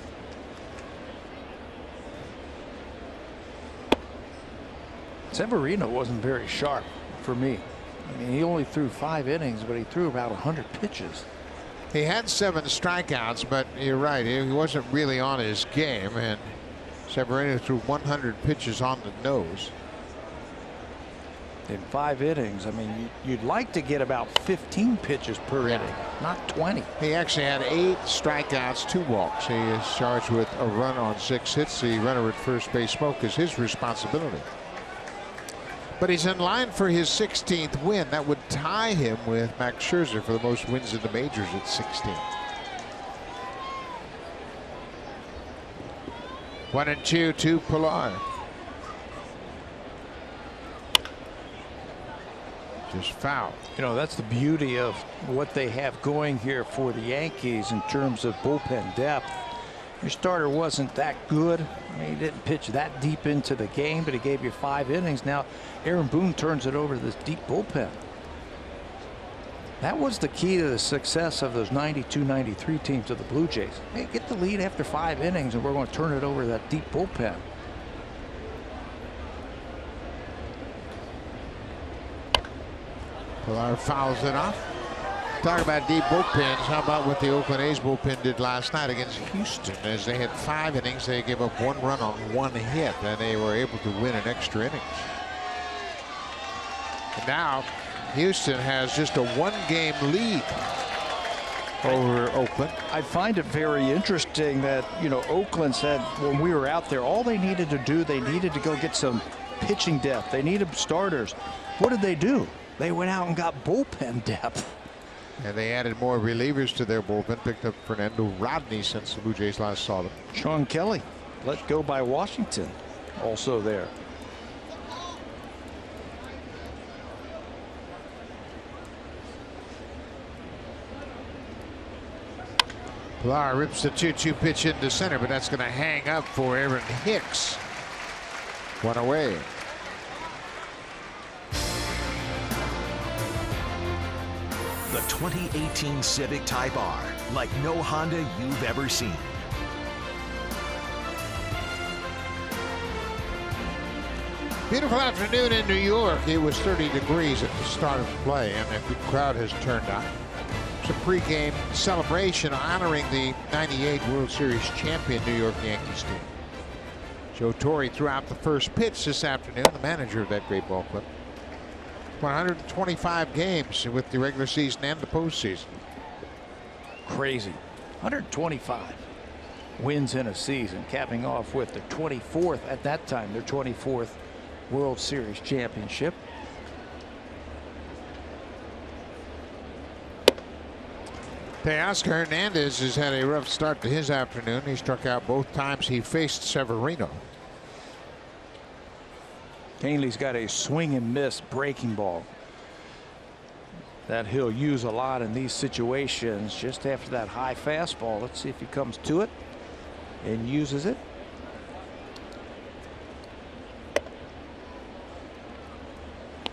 S2: Severino wasn't very sharp for me. I mean, he only threw 5 innings, but he threw about 100 pitches.
S1: He had 7 strikeouts, but you're right, he wasn't really on his game, and Severino threw 100 pitches on the nose.
S2: In 5 innings, I mean, you'd like to get about 15 pitches per inning, not 20.
S1: He actually had 8 strikeouts, 2 walks. He is charged with a run on 6 hits. The runner at first base, Smoke, is his responsibility. But he's in line for his 16th win. That would tie him with Max Scherzer for the most wins in the majors at 16. 1-2 to Pillar. Just foul.
S2: You know, that's the beauty of what they have going here for the Yankees in terms of bullpen depth. Your starter wasn't that good. I mean, he didn't pitch that deep into the game, but he gave you 5 innings. Now, Aaron Boone turns it over to this deep bullpen. That was the key to the success of those 92-93 teams of the Blue Jays. Hey, get the lead after 5 innings, and we're going to turn it over to that deep bullpen.
S1: Pillar fouls it off. Talk about deep bullpens. How about what the Oakland A's bullpen did last night against Houston? As they had 5 innings, they gave up 1 run on 1 hit, and they were able to win an extra inning. And now Houston has just a 1-game lead over Oakland.
S2: I find it very interesting that, you know, Oakland said when we were out there, all they needed to do, they needed to go get some pitching depth. They needed starters. What did they do? They went out and got bullpen depth.
S1: And they added more relievers to their bullpen, picked up Fernando Rodney since the Blue Jays last saw them.
S2: Sean Kelly let go by Washington, also there.
S1: Pilar rips the 2-2 pitch into center, but that's going to hang up for Aaron Hicks. 1 away.
S3: The 2018 Civic Type R, like no Honda you've ever seen.
S1: Beautiful afternoon in New York. It was 30 degrees at the start of play, and the crowd has turned out. It's a pregame celebration honoring the '98 World Series champion New York Yankees team. Joe Torre threw out the first pitch this afternoon, the manager of that great ball club. 125 games with the regular season and the postseason.
S2: Crazy. 125 wins in a season, capping off with the 24th, at that time, their 24th World Series championship.
S1: Teoscar Hernandez has had a rough start to his afternoon. He struck out both times he faced Severino.
S2: Caneley's got a swing and miss breaking ball that he'll use a lot in these situations. Just after that high fastball, let's see if he comes to it and uses it.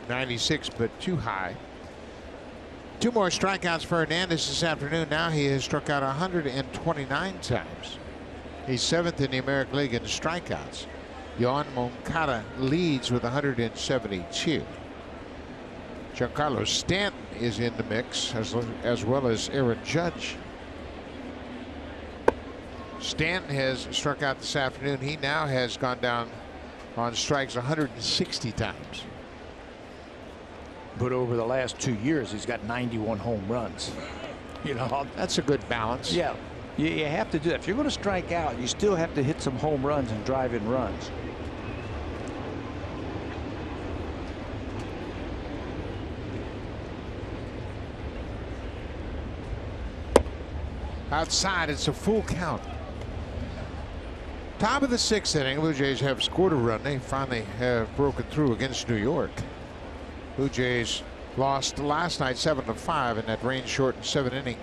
S1: .96, but too high. 2 more strikeouts for Hernandez this afternoon. Now he has struck out 129 times. He's 7th in the American League in strikeouts. Yohan Moncada leads with 172. Giancarlo Stanton is in the mix, as well as Aaron Judge. Stanton has struck out this afternoon. He now has gone down on strikes 160 times.
S2: But over the last 2 years, he's got 91 home runs. You know,
S1: that's a good balance.
S2: Yeah, you have to do that. If you're going to strike out, you still have to hit some home runs and drive in runs.
S1: Outside, it's a full count. Top of the 6th inning, Blue Jays have scored a run. They finally have broken through against New York. Blue Jays lost last night 7-5 in that rain-shortened 7-inning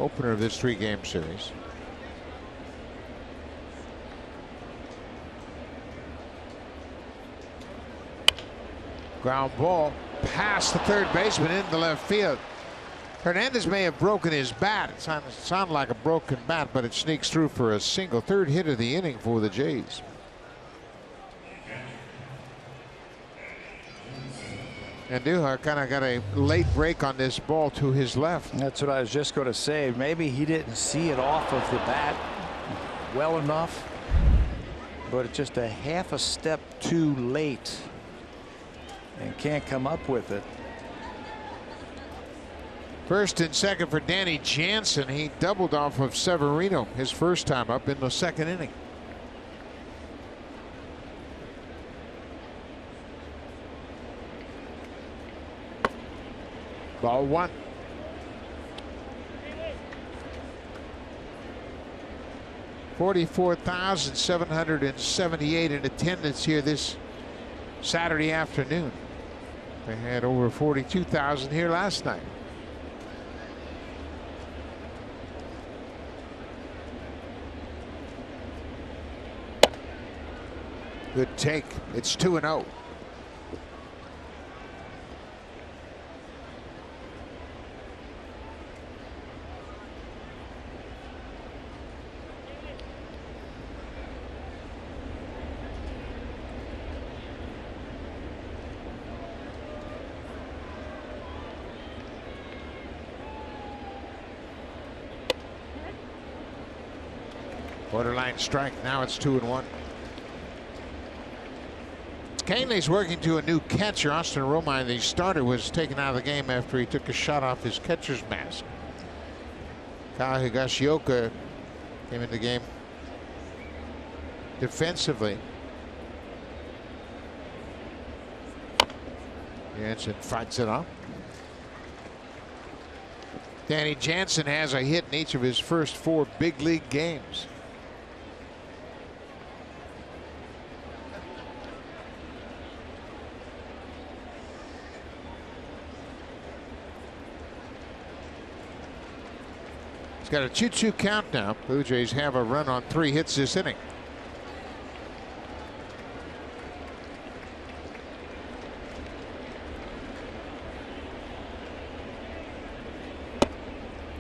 S1: opener of this 3-game series. Ground ball past the third baseman into left field. Hernandez may have broken his bat. It sounded like a broken bat, but it sneaks through for a single. 3rd hit of the inning for the Jays. And Duhar kind of got a late break on this ball to his left.
S2: That's what I was just going to say. Maybe he didn't see it off of the bat well enough, but it's just a half a step too late and can't come up with it.
S1: First and second for Danny Jansen. He doubled off of Severino his first time up in the 2nd inning. Ball 1. $44,778 in attendance here this Saturday afternoon. They had over 42,000 here last night. Good take. It's 2-0. Borderline strike. Now it's 2-1. Canley's working to a new catcher. Austin Romine, the starter, was taken out of the game after he took a shot off his catcher's mask. Kyle Higashioka came in the game defensively. Jansen fights it off. Danny Jansen has a hit in each of his first 4 big league games. It's got a 2-2 count now. Blue Jays have a run on 3 hits this inning.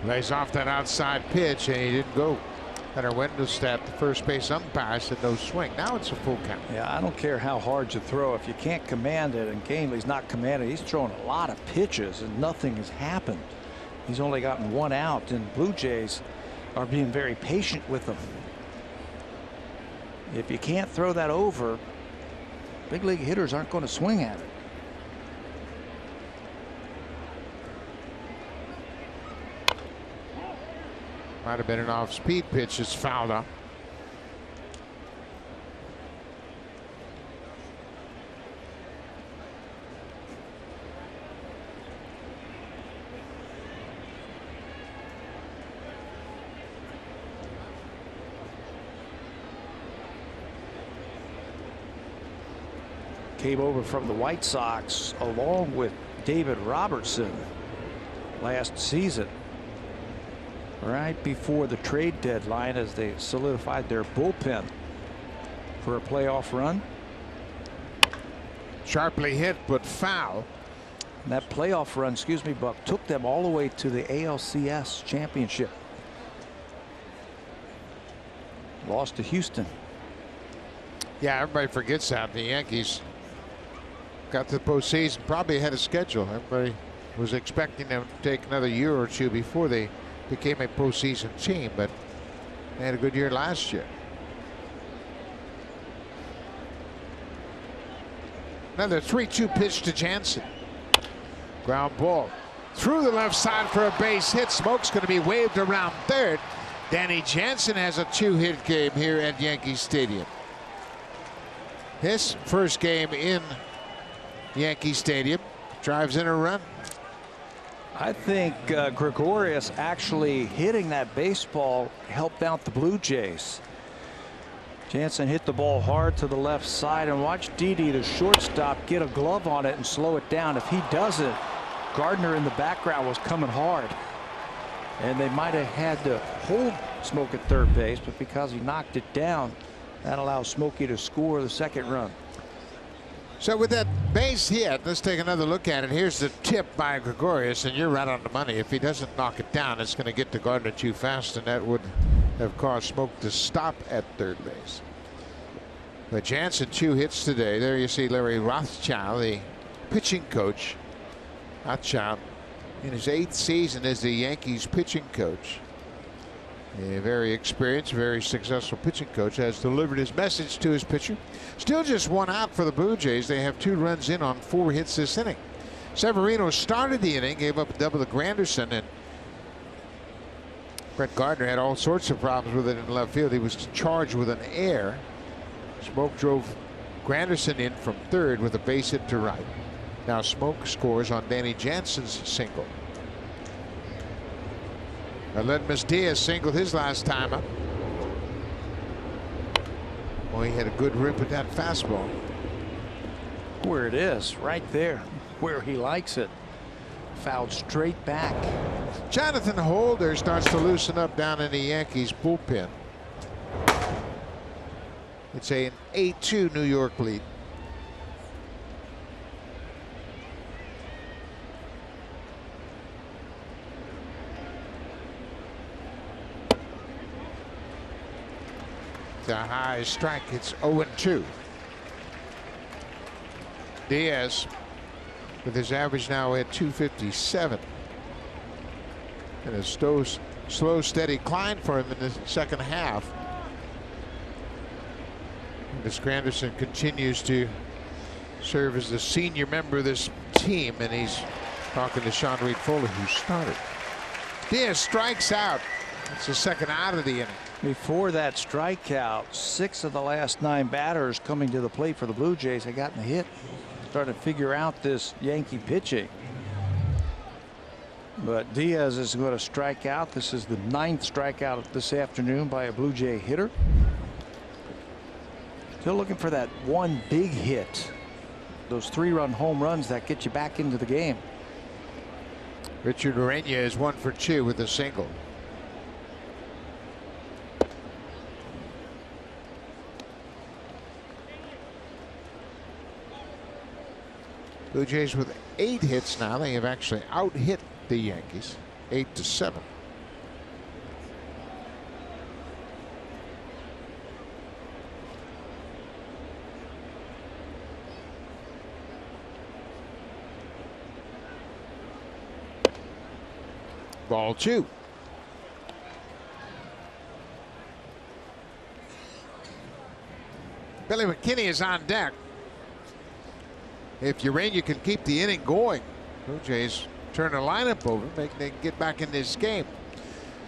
S1: Lays off that outside pitch, and he didn't go. Hunter Wendelstedt, the first base umpire, said no swing. Now it's a full count.
S2: Yeah, I don't care how hard you throw. If you can't command it, and Canley's not commanding, he's throwing a lot of pitches, and nothing has happened. He's only gotten 1 out, and Blue Jays are being very patient with him. If you can't throw that over, big league hitters aren't going to swing at it.
S1: Might have been an off-speed pitch. It's fouled up.
S2: Came over from the White Sox along with David Robertson last season, right before the trade deadline, as they solidified their bullpen for a playoff run.
S1: Sharply hit, but foul.
S2: And that playoff run, excuse me, Buck, took them all the way to the ALCS championship. Lost to Houston.
S1: Yeah, everybody forgets that. The Yankees got to the postseason probably ahead of schedule. Everybody was expecting them to take another year or 2 before they became a postseason team, but they had a good year last year. Another 3-2 pitch to Jansen. Ground ball through the left side for a base hit. Smoke's going to be waved around third. Danny Jansen has a 2-hit game here at Yankee Stadium. His first game in Yankee Stadium, drives in a run.
S2: I think Gregorius actually hitting that baseball helped out the Blue Jays. Jansen hit the ball hard to the left side, and watch Didi, the shortstop, get a glove on it and slow it down. If he doesn't, Gardner in the background was coming hard, and they might have had to hold Smoke at third base, but because he knocked it down, that allows Smokey to score the second run.
S1: So with that base hit, let's take another look at it. Here's the tip by Gregorius, and you're right on the money. If he doesn't knock it down, it's going to get to Gardner too fast, and that would have caused Smoke to stop at third base. But Jansen, 2 hits today. There you see Larry Rothschild, the pitching coach. Rothschild in his 8th season as the Yankees pitching coach. A very experienced, very successful pitching coach, has delivered his message to his pitcher. Still just 1 out for the Blue Jays. They have 2 runs in on 4 hits this inning. Severino started the inning, gave up a double to Granderson, and Brett Gardner had all sorts of problems with it in left field. He was charged with an error. Smoke drove Granderson in from third with a base hit to right. Now Smoke scores on Danny Jansen's single. Aledmus Diaz singled his last time up. Well, he had a good rip at that fastball.
S2: Where it is, right there, where he likes it. Fouled straight back.
S1: Jonathan Holder starts to loosen up down in the Yankees bullpen. It's an 8-2 New York lead. The high strike. It's 0-2. Diaz with his average now at 257. And a slow steady climb for him in the second half. This Granderson continues to serve as the senior member of this team, and he's talking to Sean Reed-Foley, who started. Diaz strikes out. It's the second out of the inning.
S2: Before that strikeout, 6 of the last 9 batters coming to the plate for the Blue Jays had gotten a hit. Starting to figure out this Yankee pitching. But Diaz is going to strike out. This is the 9th strikeout this afternoon by a Blue Jay hitter. Still looking for that one big hit. Those 3-run home runs that get you back into the game.
S1: Richard Urena is 1 for 2 with a single. Blue Jays with 8 hits now. They have actually out-hit the Yankees 8-7. Ball 2. Billy McKinney is on deck. If Urena can keep the inning going, Blue Jays turn the lineup over, they can get back in this game.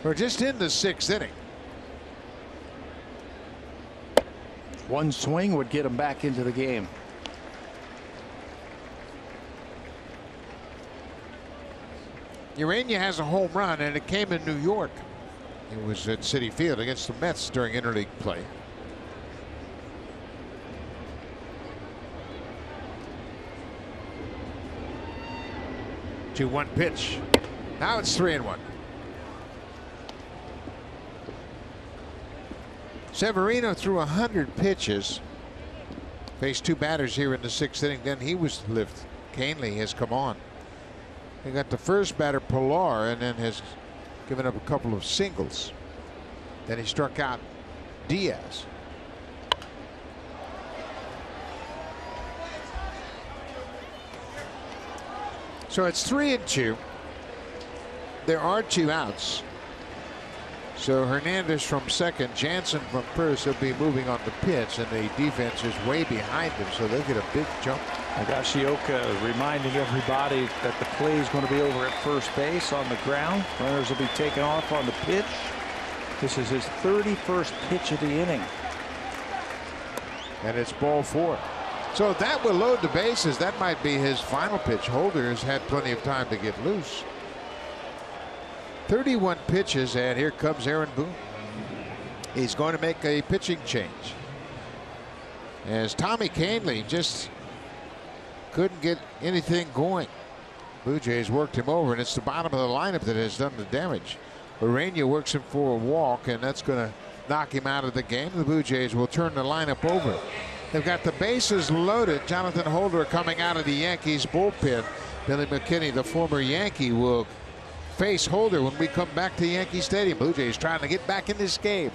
S1: We're just in the 6th inning.
S2: One swing would get him back into the game.
S1: Urena has a home run, and it came in New York. It was at Citi Field against the Mets during interleague play. 2-1 pitch. Now it's 3-1. Severino threw 100 pitches. Faced 2 batters here in the 6th inning. Then he was lifted. Canely has come on. He got the first batter, Pilar, and then has given up a couple of singles. Then he struck out Diaz. So it's 3-2. There are 2 outs. So Hernandez from second, Jansen from first. He'll be moving on the pitch, and the defense is way behind him, so they'll get a big jump.
S2: Higashioka reminding everybody that the play is going to be over at first base on the ground. Runners will be taken off on the pitch. This is his 31st pitch of the inning.
S1: And it's ball 4. So that will load the bases. That might be his final pitch. Holder has had plenty of time to get loose. 31 pitches, and here comes Aaron Boone. He's going to make a pitching change, as Tommy Canely just couldn't get anything going. Blue Jays worked him over, and it's the bottom of the lineup that has done the damage. Urena works him for a walk, and that's going to knock him out of the game. The Blue Jays will turn the lineup over. They've got the bases loaded. Jonathan Holder coming out of the Yankees bullpen. Billy McKinney, the former Yankee, will face Holder when we come back to Yankee Stadium. Blue Jays trying to get back in this game.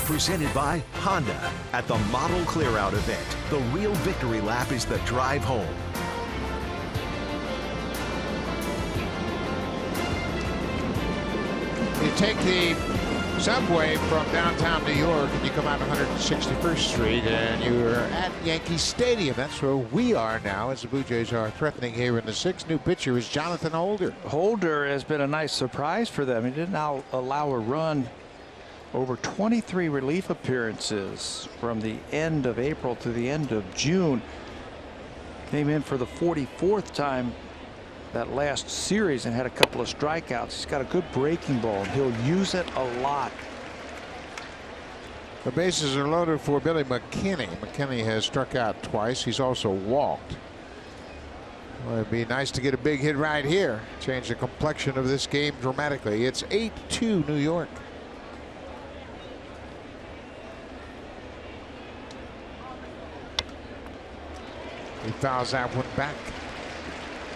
S3: Presented by Honda at the Model Clearout event. The real victory lap is the drive home.
S1: You take the subway from downtown New York and you come out 161st Street and you're at Yankee Stadium. That's where we are now as the Blue Jays are threatening here in the sixth. New pitcher is Jonathan Holder.
S2: Holder has been a nice surprise for them. He did not allow a run over 23 relief appearances from the end of April to the end of June. Came in for the 44th time that last series and had a couple of strikeouts. He's got a good breaking ball. He'll use it a lot.
S1: The bases are loaded for Billy McKinney. McKinney has struck out twice. He's also walked. Well, it'd be nice to get a big hit right here. Change the complexion of this game dramatically. It's 8-2 New York. He fouls that one back.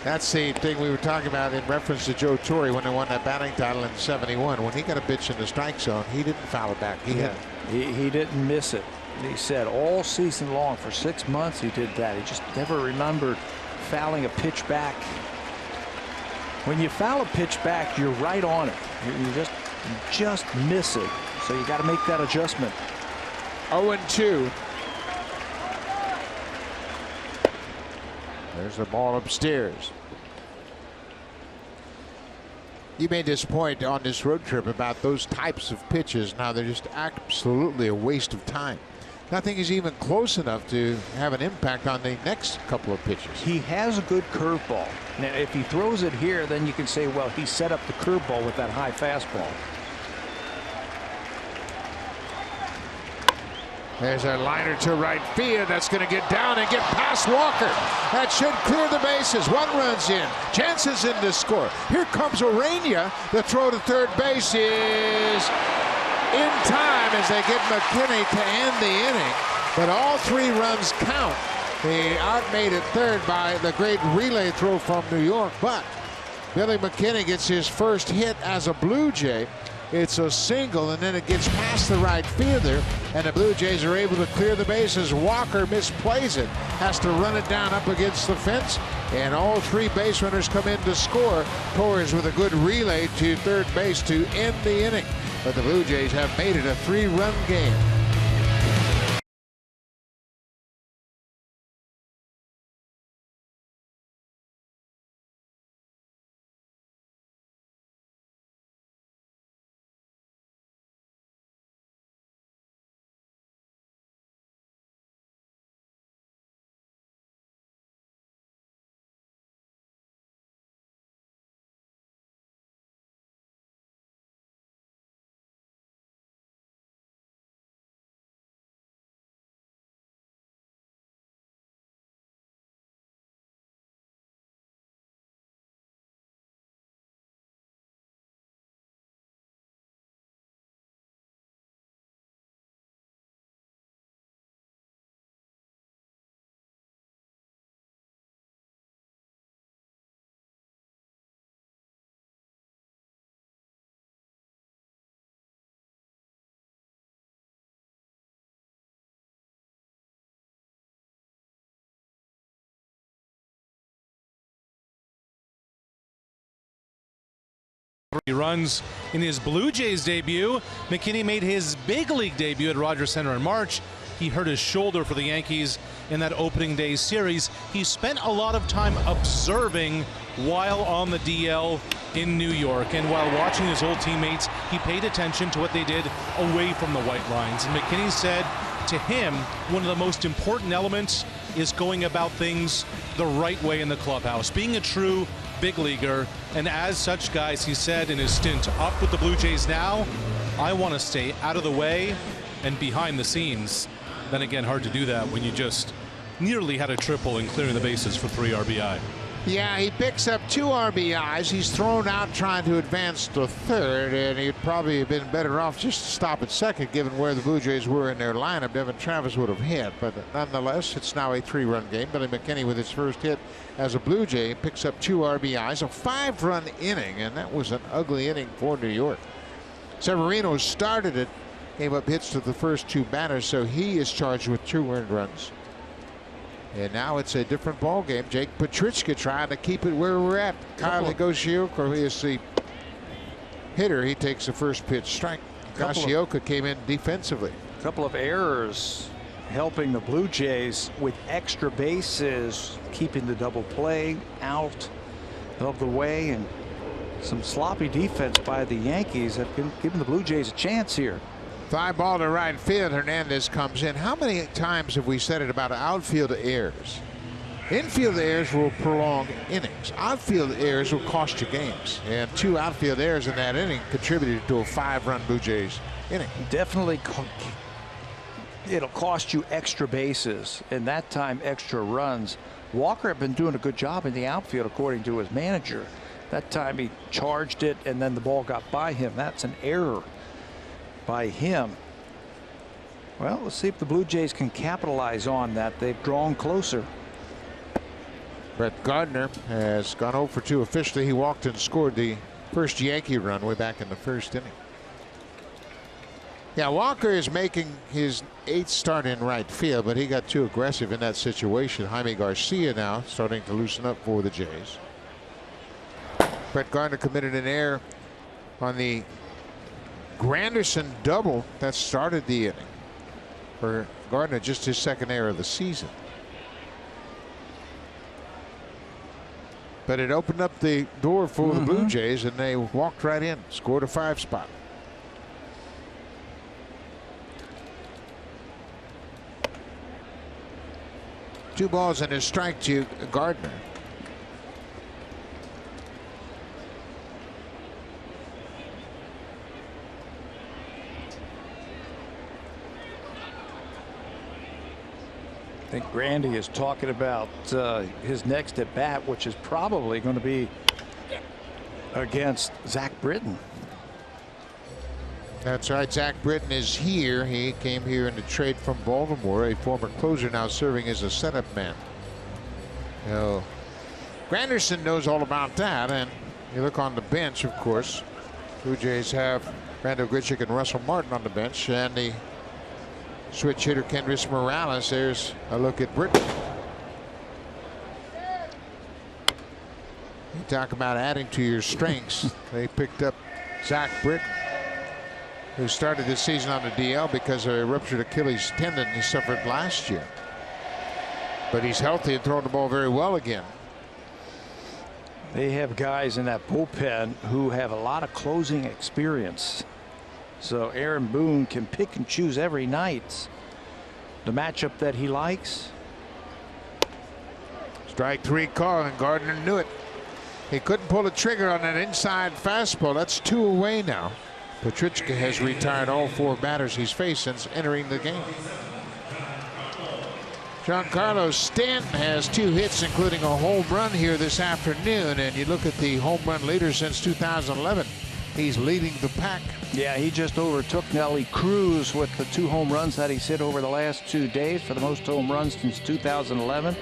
S1: That's the thing we were talking about in reference to Joe Torre when they won that batting title in '71. When he got a pitch in the strike zone, he didn't foul it back. He hit it.
S2: He didn't miss it. He said all season long for 6 months he did that. He just never remembered fouling a pitch back. When you foul a pitch back, you're right on it. You just miss it. So you got to make that adjustment.
S1: 0-2. There's the ball upstairs. You may disappoint on this road trip about those types of pitches. Now they're just absolutely a waste of time. Nothing is even close enough to have an impact on the next couple of pitches.
S2: He has a good curveball. Now if he throws it here, then you can say, well, he set up the curveball with that high fastball.
S1: There's a liner to right field. That's going to get down and get past Walker. That should clear the bases. One run's in. Chances in to score. Here comes Urania. The throw to third base is in time as they get McKinney to end the inning. But all 3 runs count. He outmade at third by the great relay throw from New York. But Billy McKinney gets his first hit as a Blue Jay. It's a single, and then it gets past the right fielder, and the Blue Jays are able to clear the bases. Walker misplays it, has to run it down up against the fence, and all 3 base runners come in to score. Torres with a good relay to third base to end the inning. But the Blue Jays have made it a 3-run game.
S4: He runs in his Blue Jays debut. McKinney made his big league debut at Rogers Center in March. He hurt his shoulder for the Yankees in that opening day series. He spent a lot of time observing while on the DL in New York, and while watching his old teammates, he paid attention to what they did away from the white lines. And McKinney said to him, one of the most important elements is going about things the right way in the clubhouse, being a true big leaguer. And as such, guys, he said in his stint up with the Blue Jays now, I want to stay out of the way and behind the scenes. Then again, hard to do that when you just nearly had a triple in clearing the bases for 3 RBI.
S1: Yeah, he picks up 2 RBIs. He's thrown out trying to advance to third, and he'd probably have been better off just to stop at second, given where the Blue Jays were in their lineup. Devin Travis would have hit, but nonetheless, it's now a 3-run game. Billy McKinney with his first hit as a Blue Jay picks up 2 RBIs, a 5-run inning, and that was an ugly inning for New York. Severino started it gave up hits to the first 2 batters, so he is charged with 2 earned runs. And now it's a different ball game. Jake Petrichka trying to keep it where we're at. Kyle Higashioka is the hitter. He takes the first pitch strike. Higashioka came in defensively.
S2: A couple of errors helping the Blue Jays with extra bases, keeping the double play out of the way, and some sloppy defense by the Yankees have given the Blue Jays a chance here.
S1: Fly ball to right field. Hernandez comes in. How many times have we said it about outfield errors? Infield errors will prolong innings. Outfield errors will cost you games. And 2 outfield errors in that inning contributed to a 5-run Blue Jays inning.
S2: Definitely, it'll cost you extra bases, and that time extra runs. Walker had been doing a good job in the outfield, according to his manager. That time he charged it, and then the ball got by him. That's an error by him. Well, let's see if the Blue Jays can capitalize on that. They've drawn closer.
S1: Brett Gardner has gone 0 for 2 officially. He walked and scored the first Yankee run way back in the first inning. Yeah, Walker is making his 8th start in right field, but he got too aggressive in that situation. Jaime Garcia now starting to loosen up for the Jays. Brett Gardner committed an error on the Granderson double that started the inning. For Gardner, just his 2nd error of the season. But it opened up the door for the Blue Jays, and they walked right in, scored a 5 spot. Two balls and a strike to Gardner.
S2: I think Grandy is talking about his next at bat, which is probably going to be against Zach Britton.
S1: That's right. Zach Britton is here. He came here in the trade from Baltimore, a former closer now serving as a setup man. So Granderson knows all about that, and you look on the bench, of course. Blue Jays have Brando Grichuk and Russell Martin on the bench, and the switch hitter Kendrys Morales. There's a look at Britton. You talk about adding to your strengths. They picked up Zach Britton, who started this season on the DL because of a ruptured Achilles tendon he suffered last year. But he's healthy and throwing the ball very well again.
S2: They have guys in that bullpen who have a lot of closing experience. So Aaron Boone can pick and choose every night the matchup that he likes.
S1: Strike 3 call, and Gardner knew it. He couldn't pull the trigger on that inside fastball. That's 2 away now. Petrichka has retired all 4 batters he's faced since entering the game. Giancarlo Stanton has 2 hits, including a home run here this afternoon. And you look at the home run leader since 2011. He's leading the pack.
S2: Yeah, he just overtook Nelly Cruz with the 2 home runs that he's hit over the last 2 days for the most home runs since 2011.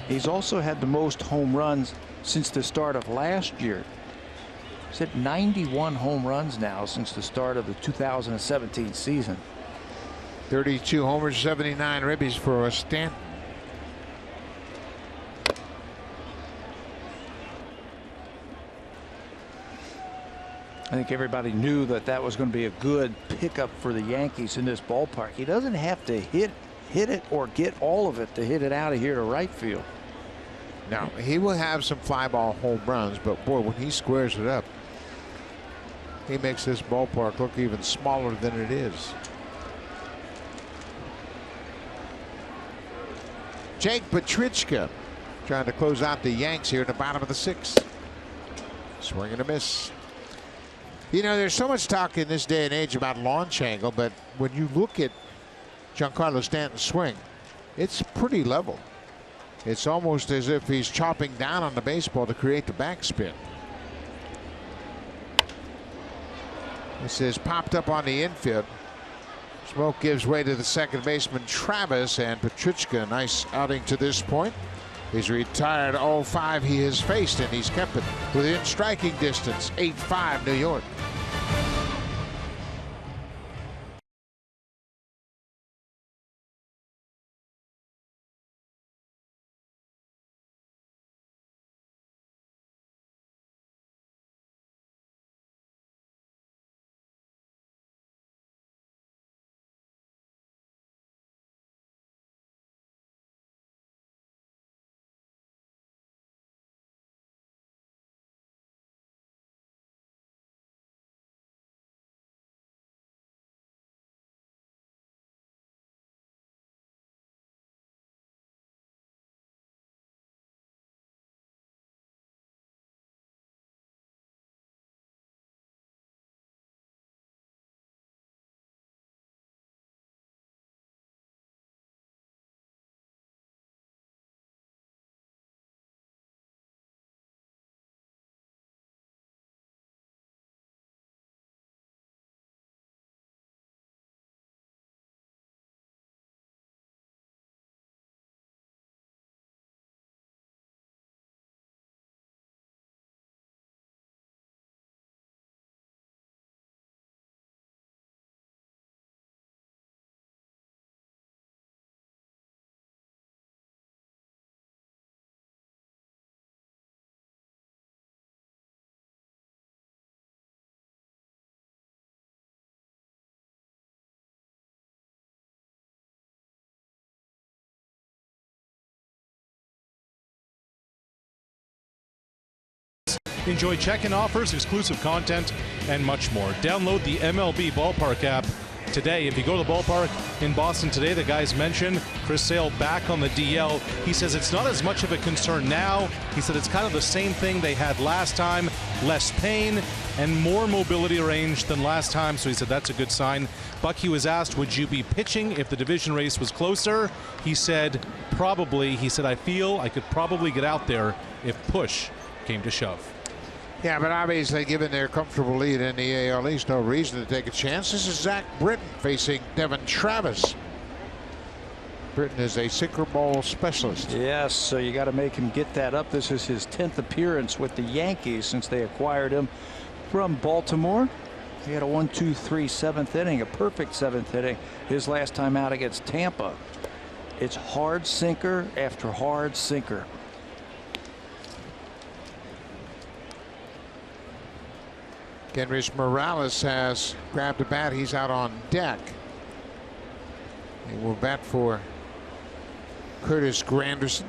S2: He's also had the most home runs since the start of last year. He's hit 91 home runs now since the start of the 2017 season.
S1: 32 homers, 79 ribbies for Stanton.
S2: I think everybody knew that that was going to be a good pickup for the Yankees in this ballpark. He doesn't have to hit it or get all of it to hit it out of here to right field.
S1: Now, he will have some fly ball home runs, but boy, when he squares it up, he makes this ballpark look even smaller than it is. Jake Petrichka trying to close out the Yanks here in the bottom of the 6th. Swing and a miss. You know, there's so much talk in this day and age about launch angle, but when you look at Giancarlo Stanton's swing, it's pretty level. It's almost as if he's chopping down on the baseball to create the backspin. This is popped up on the infield. Smoke gives way to the second baseman Travis, and Petrichka, nice outing to this point. He's retired all 5 he has faced, and he's kept it within striking distance. 8-5 New York.
S4: Enjoy check-in offers, exclusive content, and much more. Download the MLB Ballpark app today. If you go to the ballpark in Boston today, the guys mentioned Chris Sale back on the DL. He says it's not as much of a concern now. He said it's kind of the same thing they had last time, less pain and more mobility range than last time. So he said that's a good sign. Bucky was asked, would you be pitching if the division race was closer? He said, probably. He said, I feel I could probably get out there if push came to shove.
S1: Yeah, but obviously, given their comfortable lead in the AL East, no reason to take a chance. This is Zach Britton facing Devin Travis. Britton is a sinker ball specialist.
S2: Yes, so you got to make him get that up. This is his 10th appearance with the Yankees since they acquired him from Baltimore. He had a 1-2-3 7th inning, a perfect 7th inning his last time out against Tampa. It's hard sinker after hard sinker.
S1: Kenrich Morales has grabbed a bat. He's out on deck. He will bat for Curtis Granderson.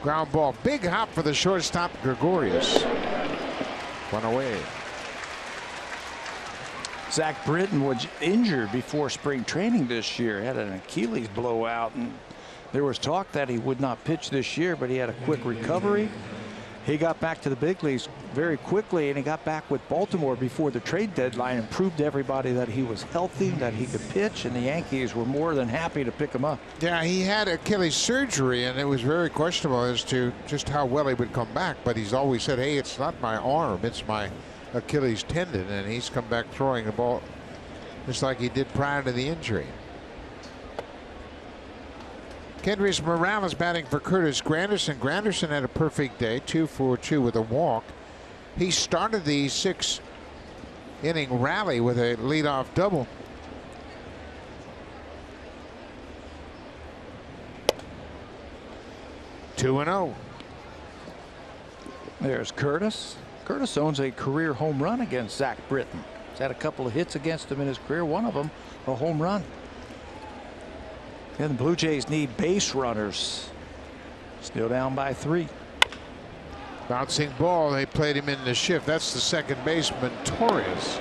S1: Ground ball. Big hop for the shortstop, Gregorius. One away.
S2: Zach Britton was injured before spring training this year. Had an Achilles blowout, and there was talk that he would not pitch this year, but he had a quick recovery. He got back to the big leagues very quickly, and he got back with Baltimore before the trade deadline and proved to everybody that he was healthy, that he could pitch, and the Yankees were more than happy to pick him up.
S1: Yeah, he had Achilles surgery, and it was very questionable as to just how well he would come back. But he's always said, hey, it's not my arm, it's my Achilles tendon, and he's come back throwing the ball just like he did prior to the injury. Kenrich Morales batting for Curtis Granderson. Granderson had a perfect day, 2 for 2 with a walk. He started the 6-inning rally with a leadoff double. Two and 0.
S2: There's Curtis. Curtis owns a career home run against Zach Britton. He's had a couple of hits against him in his career, one of them a home run. And the Blue Jays need base runners. Still down by 3.
S1: Bouncing ball. They played him in the shift. That's the second baseman, Torres.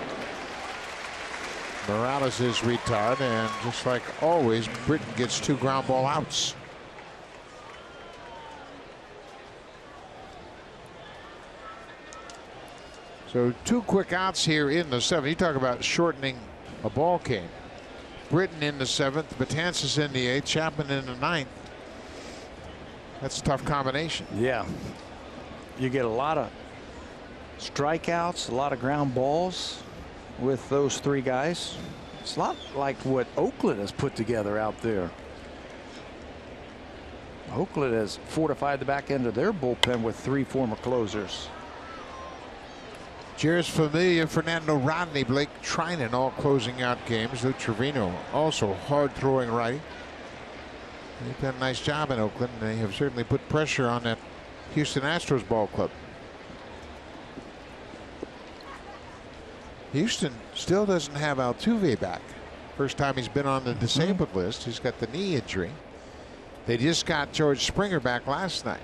S1: Morales is retired, and just like always, Britton gets 2 ground ball outs. So 2 quick outs here in the 7th. You talk about shortening a ball game. Britton in the 7th, Betances in the 8th, Chapman in the 9th. That's a tough combination.
S2: Yeah. You get a lot of strikeouts, a lot of ground balls with those 3 guys. It's a lot like what Oakland has put together out there. Oakland has fortified the back end of their bullpen with 3 former closers.
S1: Jerry's Familia, Fernando Rodney, Blake Trinan all closing out games. Lou Trevino also hard throwing righty. They've done a nice job in Oakland. They have certainly put pressure on that Houston Astros ball club. Houston still doesn't have Altuve back. First time he's been on the disabled list. He's got the knee injury. They just got George Springer back last night.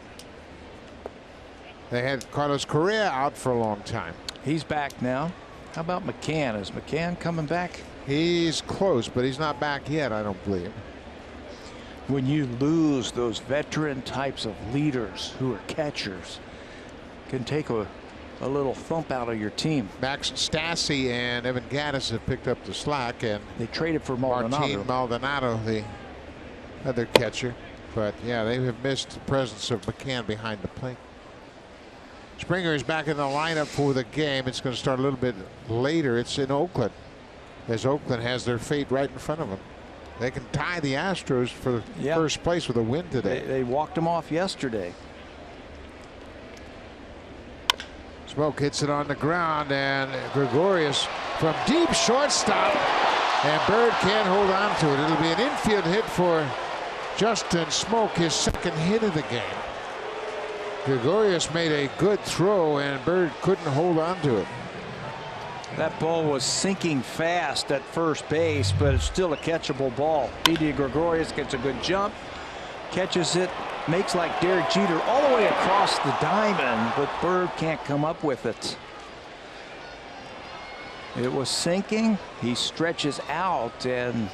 S1: They had Carlos Correa out for a long time.
S2: He's back now. How about McCann? Is McCann coming back?
S1: He's close, but he's not back yet, I don't believe.
S2: When you lose those veteran types of leaders who are catchers, can take a little thump out of your team.
S1: Max Stassi and Evan Gattis have picked up the slack, and
S2: they traded for Maldonado.
S1: Martin Maldonado, the other catcher. But yeah, they have missed the presence of McCann behind the plate. Springer is back in the lineup for the game. It's going to start a little bit later. It's in Oakland, as Oakland has their fate right in front of them. They can tie the Astros for first place with a win today.
S2: They walked them off yesterday.
S1: Smoke hits it on the ground, and Gregorius from deep shortstop, and Bird can't hold on to it. It'll be an infield hit for Justin Smoke, his second hit of the game. Gregorius made a good throw, and Bird couldn't hold on to it.
S2: That ball was sinking fast at first base, but it's still a catchable ball. Didi Gregorius gets a good jump, Catches it, makes like Derek Jeter all the way across the diamond, but Bird can't come up with it. It was sinking. He stretches out, and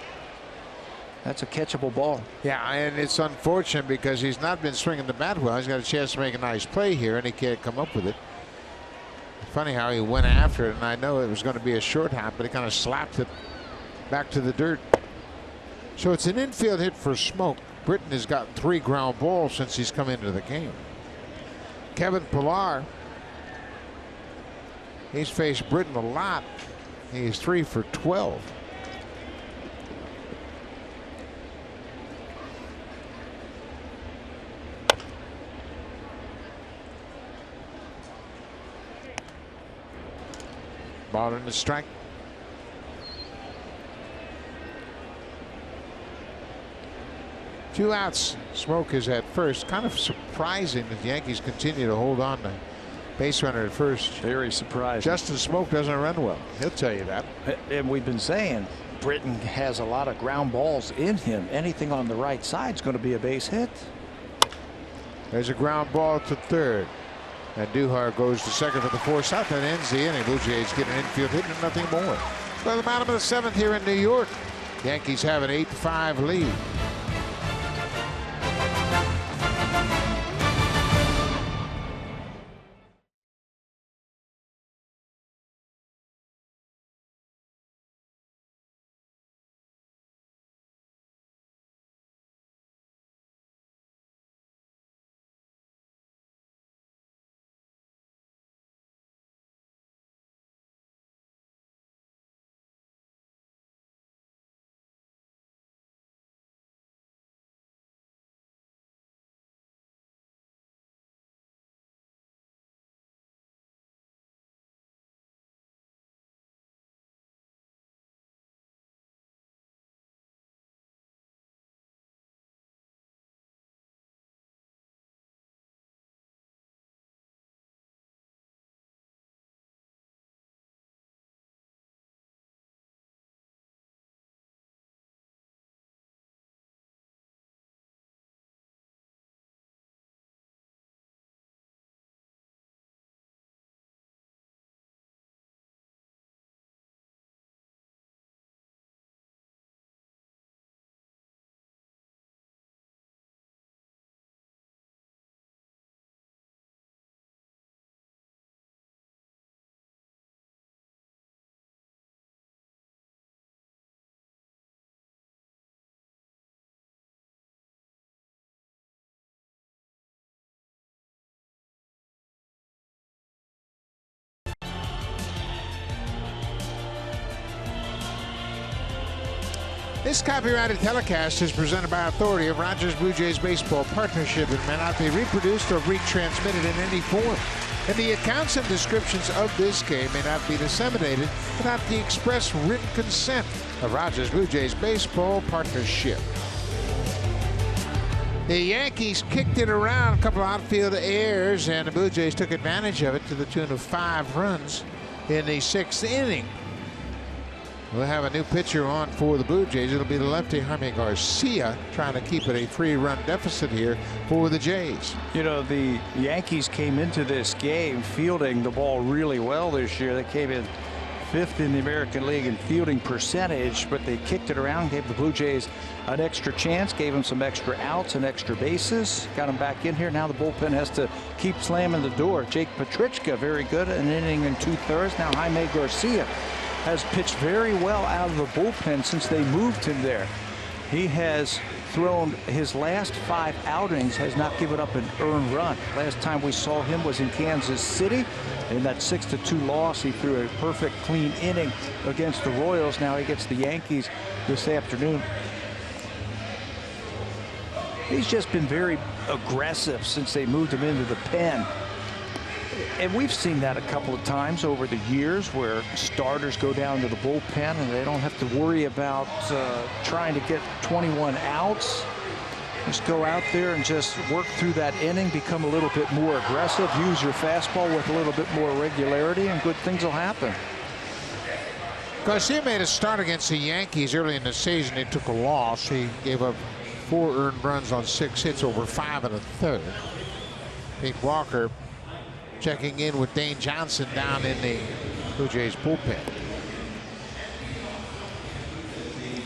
S2: that's a catchable ball.
S1: Yeah, and it's unfortunate because he's not been swinging the bat well. He's got a chance to make a nice play here, and he can't come up with it. Funny how he went after it, and I know it was going to be a short hop, but he kind of slapped it back to the dirt. So it's an infield hit for Smoke. Britton has gotten 3 ground balls since he's come into the game. Kevin Pillar, he's faced Britton a lot. He's 3 for 12. Ball in the strike. Two outs. Smoke is at first. Kind of surprising that the Yankees continue to hold on to base runner at first.
S2: Very surprising.
S1: Justin Smoke doesn't run well. He'll tell you that.
S2: And we've been saying Britton has a lot of ground balls in him. Anything on the right side is going to be a base hit.
S1: There's a ground ball to third. And Duhar goes to second for the force out. That ends the inning. Blue Jays get an infield hit and nothing more. So the bottom of the 7th here in New York. Yankees have an 8-5 lead. This copyrighted telecast is presented by authority of Rogers Blue Jays Baseball Partnership and may not be reproduced or retransmitted in any form. And the accounts and descriptions of this game may not be disseminated without the express written consent of Rogers Blue Jays Baseball Partnership. The Yankees kicked it around, a couple of outfield errors, and the Blue Jays took advantage of it to the tune of 5 runs in the 6th inning. We'll have a new pitcher on for the Blue Jays. It'll be the lefty Jaime Garcia, trying to keep it a 3-run deficit here for the Jays.
S2: You know, the Yankees came into this game fielding the ball really well this year. They came in 5th in the American League in fielding percentage, but they kicked it around, gave the Blue Jays an extra chance, gave them some extra outs and extra bases, got them back in here. Now the bullpen has to keep slamming the door. Jake Petrichka, very good, an inning and 2/3. Now Jaime Garcia has pitched very well out of the bullpen since they moved him there. He has thrown his last 5 outings, has not given up an earned run. Last time we saw him was in Kansas City. In that 6-2 loss, he threw a perfect clean inning against the Royals. Now he gets the Yankees this afternoon. He's just been very aggressive since they moved him into the pen. And we've seen that a couple of times over the years where starters go down to the bullpen and they don't have to worry about trying to get 21 outs. Just go out there and just work through that inning, become a little bit more aggressive, use your fastball with a little bit more regularity, and good things will happen.
S1: Garcia made a start against the Yankees early in the season. He took a loss. He gave up 4 earned runs on 6 hits over 5 1/3. Pete Walker checking in with Dane Johnson down in the Blue Jays bullpen.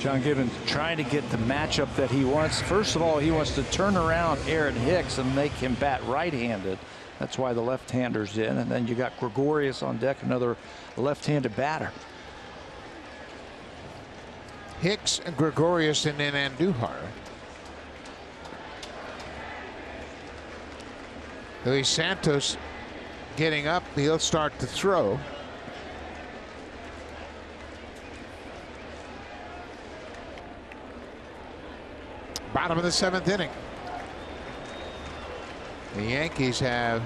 S2: John Gibbons trying to get the matchup that he wants. First of all, he wants to turn around Aaron Hicks and make him bat right-handed. That's why the left-hander's in. And then you got Gregorius on deck, another left-handed batter.
S1: Hicks, Gregorius, and then Andujar. Luis Santos getting up. He'll start to throw. Bottom of the 7th inning. The Yankees have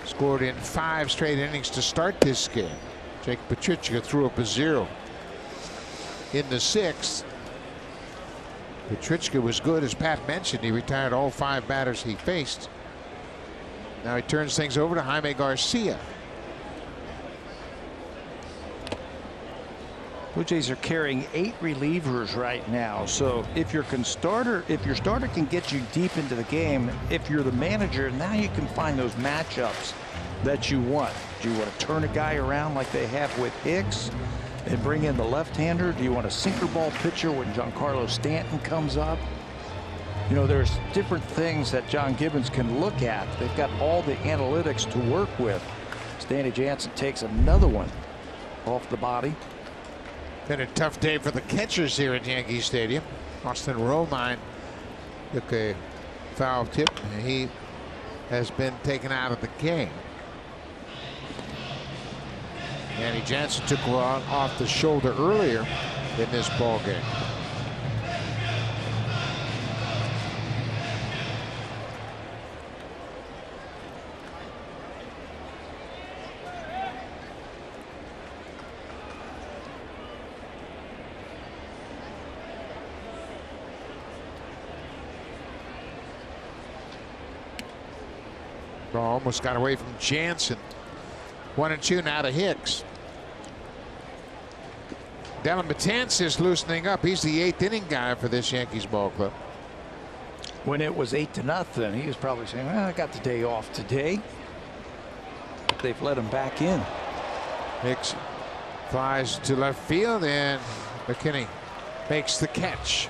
S1: scored in 5 straight innings to start this game. Jake Petrichka threw up a 0 in the 6th. Petrichka was good, as Pat mentioned. He retired all 5 batters he faced. Now he turns things over to Jaime Garcia.
S2: Blue Jays are carrying 8 relievers right now. So if your starter can get you deep into the game, if you're the manager, now you can find those matchups that you want. Do you want to turn a guy around like they have with Hicks and bring in the left-hander? Do you want a sinker ball pitcher when Giancarlo Stanton comes up? You know, there's different things that John Gibbons can look at. They've got all the analytics to work with. Stanley Jansen takes another one off the body.
S1: Been a tough day for the catchers here at Yankee Stadium. Austin Romine took a foul tip, and he has been taken out of the game. Danny Jansen took one off the shoulder earlier in this ball game. Almost got away from Jansen. 1-2 now to Hicks. Dellin Betances loosening up. He's the 8th inning guy for this Yankees ball club.
S2: When it was 8-0, he was probably saying, well, I got the day off today. They've let him back in.
S1: Hicks flies to left field, and McKinney makes the catch.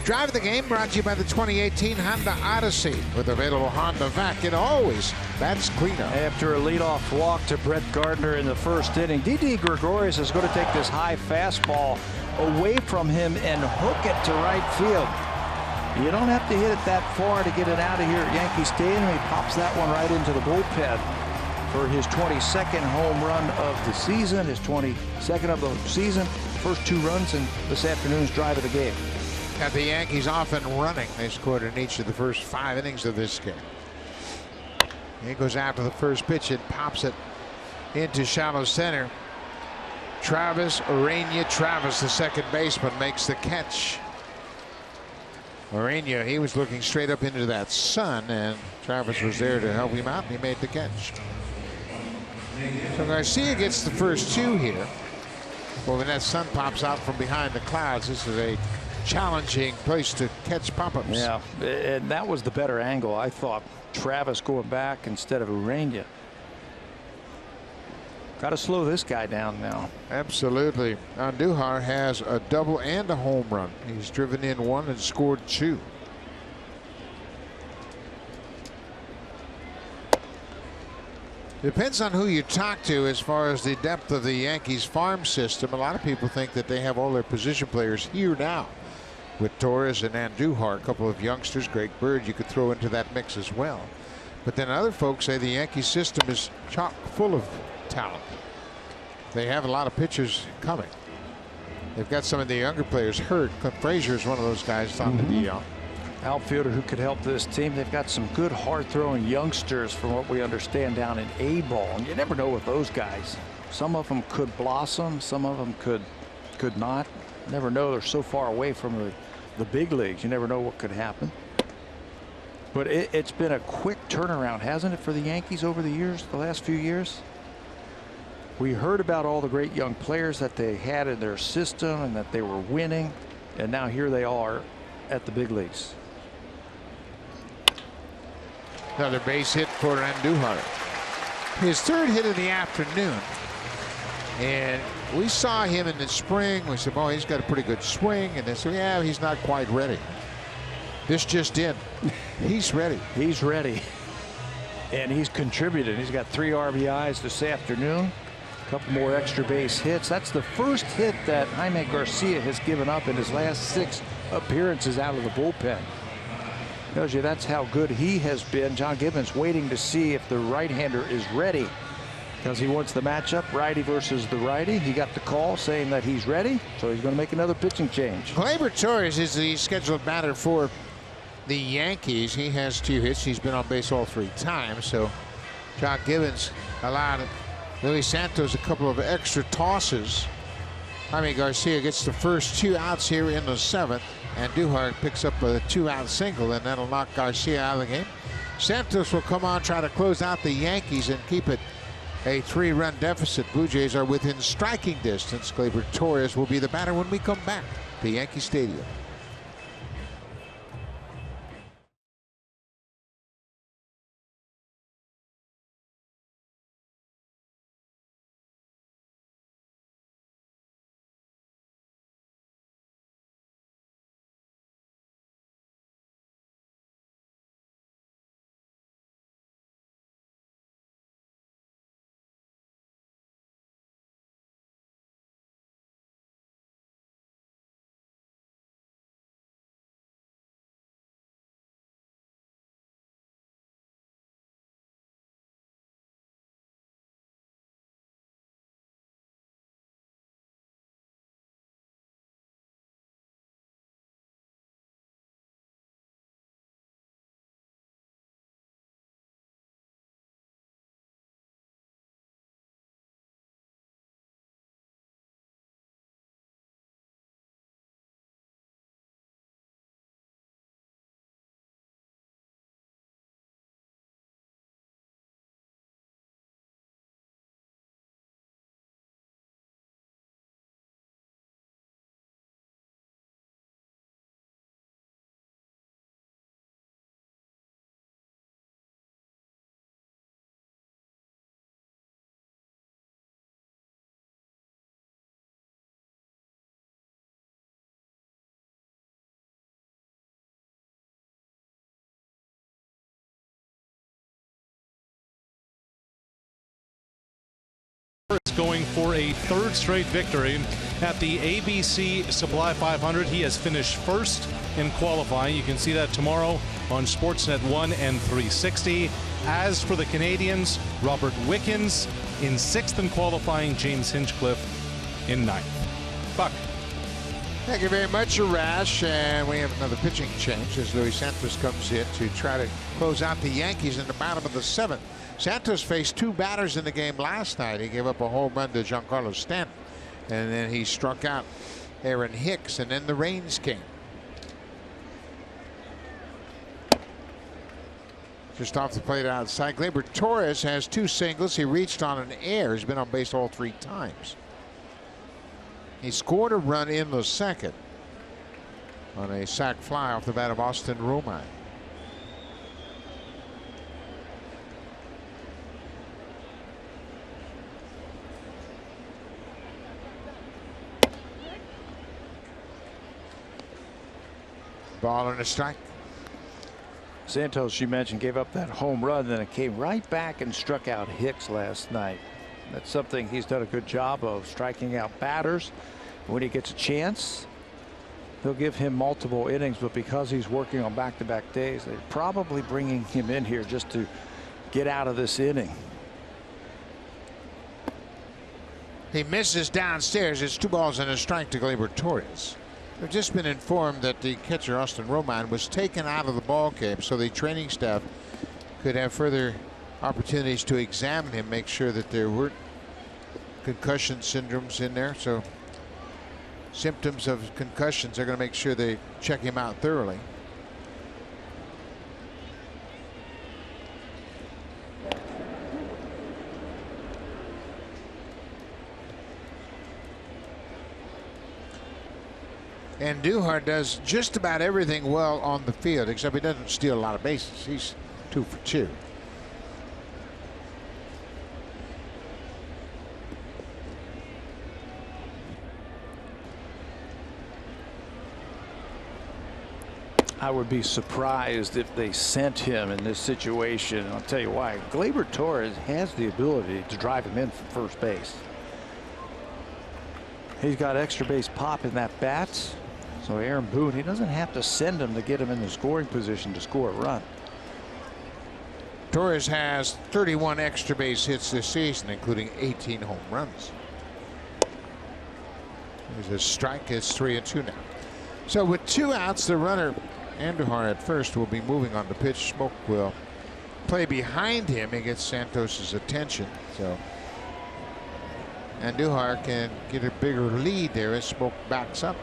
S1: Drive of the game brought to you by the 2018 Honda Odyssey. With available Honda Vac, and always bats cleanup.
S2: After a leadoff walk to Brett Gardner in the 1st inning, Didi Gregorius is going to take this high fastball away from him and hook it to right field. You don't have to hit it that far to get it out of here at Yankee Stadium. He pops that one right into the bullpen for his 22nd home run of the season, his 22nd of the season. First 2 runs in this afternoon's drive of the game.
S1: Got the Yankees off and running. They scored in each of the first 5 innings of this game. He goes after the first pitch and pops it into shallow center. Travis Travis, the second baseman, makes the catch. Urania, he was looking straight up into that sun, and Travis was there to help him out, and he made the catch. So Garcia gets the first 2 here. Well, when that sun pops out from behind the clouds, this is a challenging place to catch pop-ups.
S2: Yeah, and that was the better angle, I thought. Travis going back instead of Urania. Got to slow this guy down now.
S1: Absolutely. Andujar has a double and a home run. He's driven in 1 and scored 2. Depends on who you talk to as far as the depth of the Yankees farm system. A lot of people think that they have all their position players here now. With Torres and Andujar, a couple of youngsters, Greg Bird, you could throw into that mix as well. But then other folks say the Yankee system is chock full of talent. They have a lot of pitchers coming. They've got some of the younger players hurt. Clint Frazier is one of those guys on the DL.
S2: Outfielder who could help this team. They've got some good hard-throwing youngsters from what we understand down in A-ball. And you never know with those guys. Some of them could blossom. Some of them could not. Never know. They're so far away from the big leagues. You never know what could happen. But it's been a quick turnaround, hasn't it, for the Yankees over the years, the last few years? We heard about all the great young players that they had in their system and that they were winning. And now here they are at the big leagues.
S1: Another base hit for Andujar. His third hit of the afternoon. And we saw him in the spring. We said, oh, he's got a pretty good swing. And they said, yeah, he's not quite ready. This just in. He's ready.
S2: He's ready. And he's contributed. He's got 3 RBIs this afternoon. A couple more extra base hits. That's the first hit that Jaime Garcia has given up in his last 6 appearances out of the bullpen. Tells you that's how good he has been. John Gibbons waiting to see if the right-hander is ready, because he wants the matchup, righty versus the righty. He got the call saying that he's ready, so he's going to make another pitching change.
S1: Gleyber Torres is the scheduled batter for the Yankees. He has 2 hits. He's been on base all 3 times. So John Gibbons allowed Luis Santos a couple of extra tosses. Jaime Garcia gets the first 2 outs here in the 7th. And Andujar picks up a 2-out single, and that'll knock Garcia out of the game. Santos will come on, try to close out the Yankees and keep it a 3-run deficit. Blue Jays are within striking distance. Gleyber Torres will be the batter when we come back to Yankee Stadium.
S4: Going for a 3rd straight victory at the ABC Supply 500. He has finished 1st in qualifying. You can see that tomorrow on Sportsnet 1 and 360. As for the Canadians, Robert Wickens in 6th in qualifying, James Hinchcliffe in 9th. Buck.
S1: Thank you very much, Arash. And we have another pitching change as Luis Santos comes in to try to close out the Yankees in the bottom of the 7th. Santos faced 2 batters in the game last night. He gave up a home run to Giancarlo Stanton, and then he struck out Aaron Hicks, and then the rains came. Just off the plate outside. Gleyber Torres has 2 singles. He reached on an error. He's been on base all 3 times. He scored a run in the 2nd on a sac fly off the bat of Austin Romine. Ball and a strike.
S2: Santos, you mentioned, gave up that home run, then it came right back and struck out Hicks last night. That's something he's done a good job of, striking out batters. When he gets a chance, they'll give him multiple innings, but because he's working on back-to-back days, they're probably bringing him in here just to get out of this inning.
S1: He misses downstairs. It's 2 balls and a strike to Gleyber Torres. We've just been informed that the catcher, Austin Romine, was taken out of the ball game so the training staff could have further opportunities to examine him, make sure that there weren't concussion syndromes in there. So symptoms of concussions, they're going to make sure they check him out thoroughly. And Duhart does just about everything well on the field, except he doesn't steal a lot of bases. He's 2 for 2.
S2: I would be surprised if they sent him in this situation. I'll tell you why. Gleyber Torres has the ability to drive him in from first base. He's got extra base pop in that bat. So Aaron Boone, he doesn't have to send him to get him in the scoring position to score a run.
S1: Torres has 31 extra base hits this season, including 18 home runs. There's a strike. It's 3-2 now. So with 2 outs, the runner Andujar at first will be moving on the pitch. Smoke will play behind him and get Santos's attention. So Andujar can get a bigger lead there as Smoke backs up.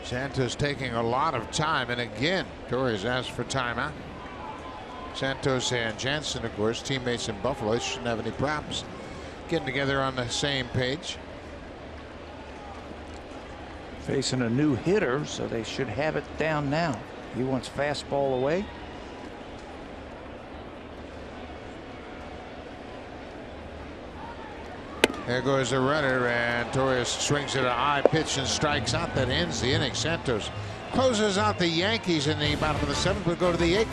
S1: Santos taking a lot of time, and again Torres asked for timeout. Santos and Jansen, of course, teammates in Buffalo, shouldn't have any problems getting together on the same page.
S2: Facing a new hitter, so they should have it down now. He wants fastball away.
S1: There goes the runner, and Torres swings at a high pitch and strikes out. That ends the inning. Santos closes out the Yankees in the bottom of the 7th. We'll go to the 8th.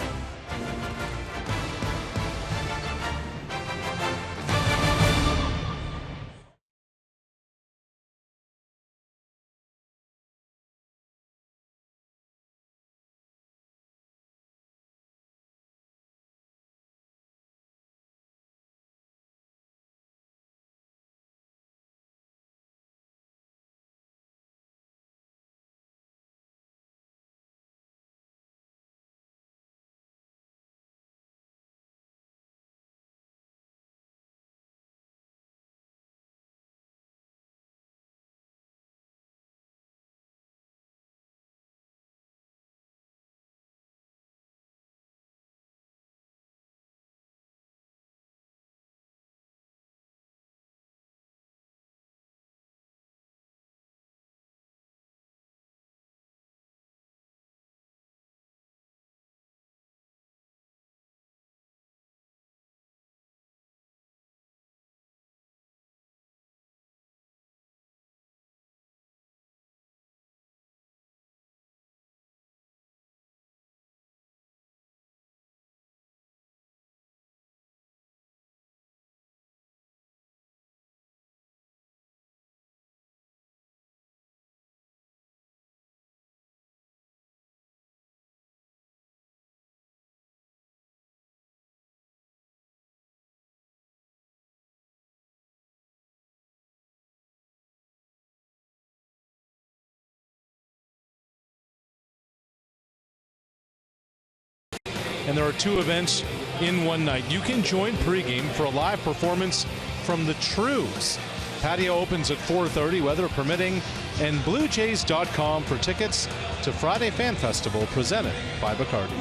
S4: And there are 2 events in one night. You can join pregame for a live performance from the Trues. Patio opens at 4:30, weather permitting, and BlueJays.com for tickets to Friday Fan Festival presented by Bacardi.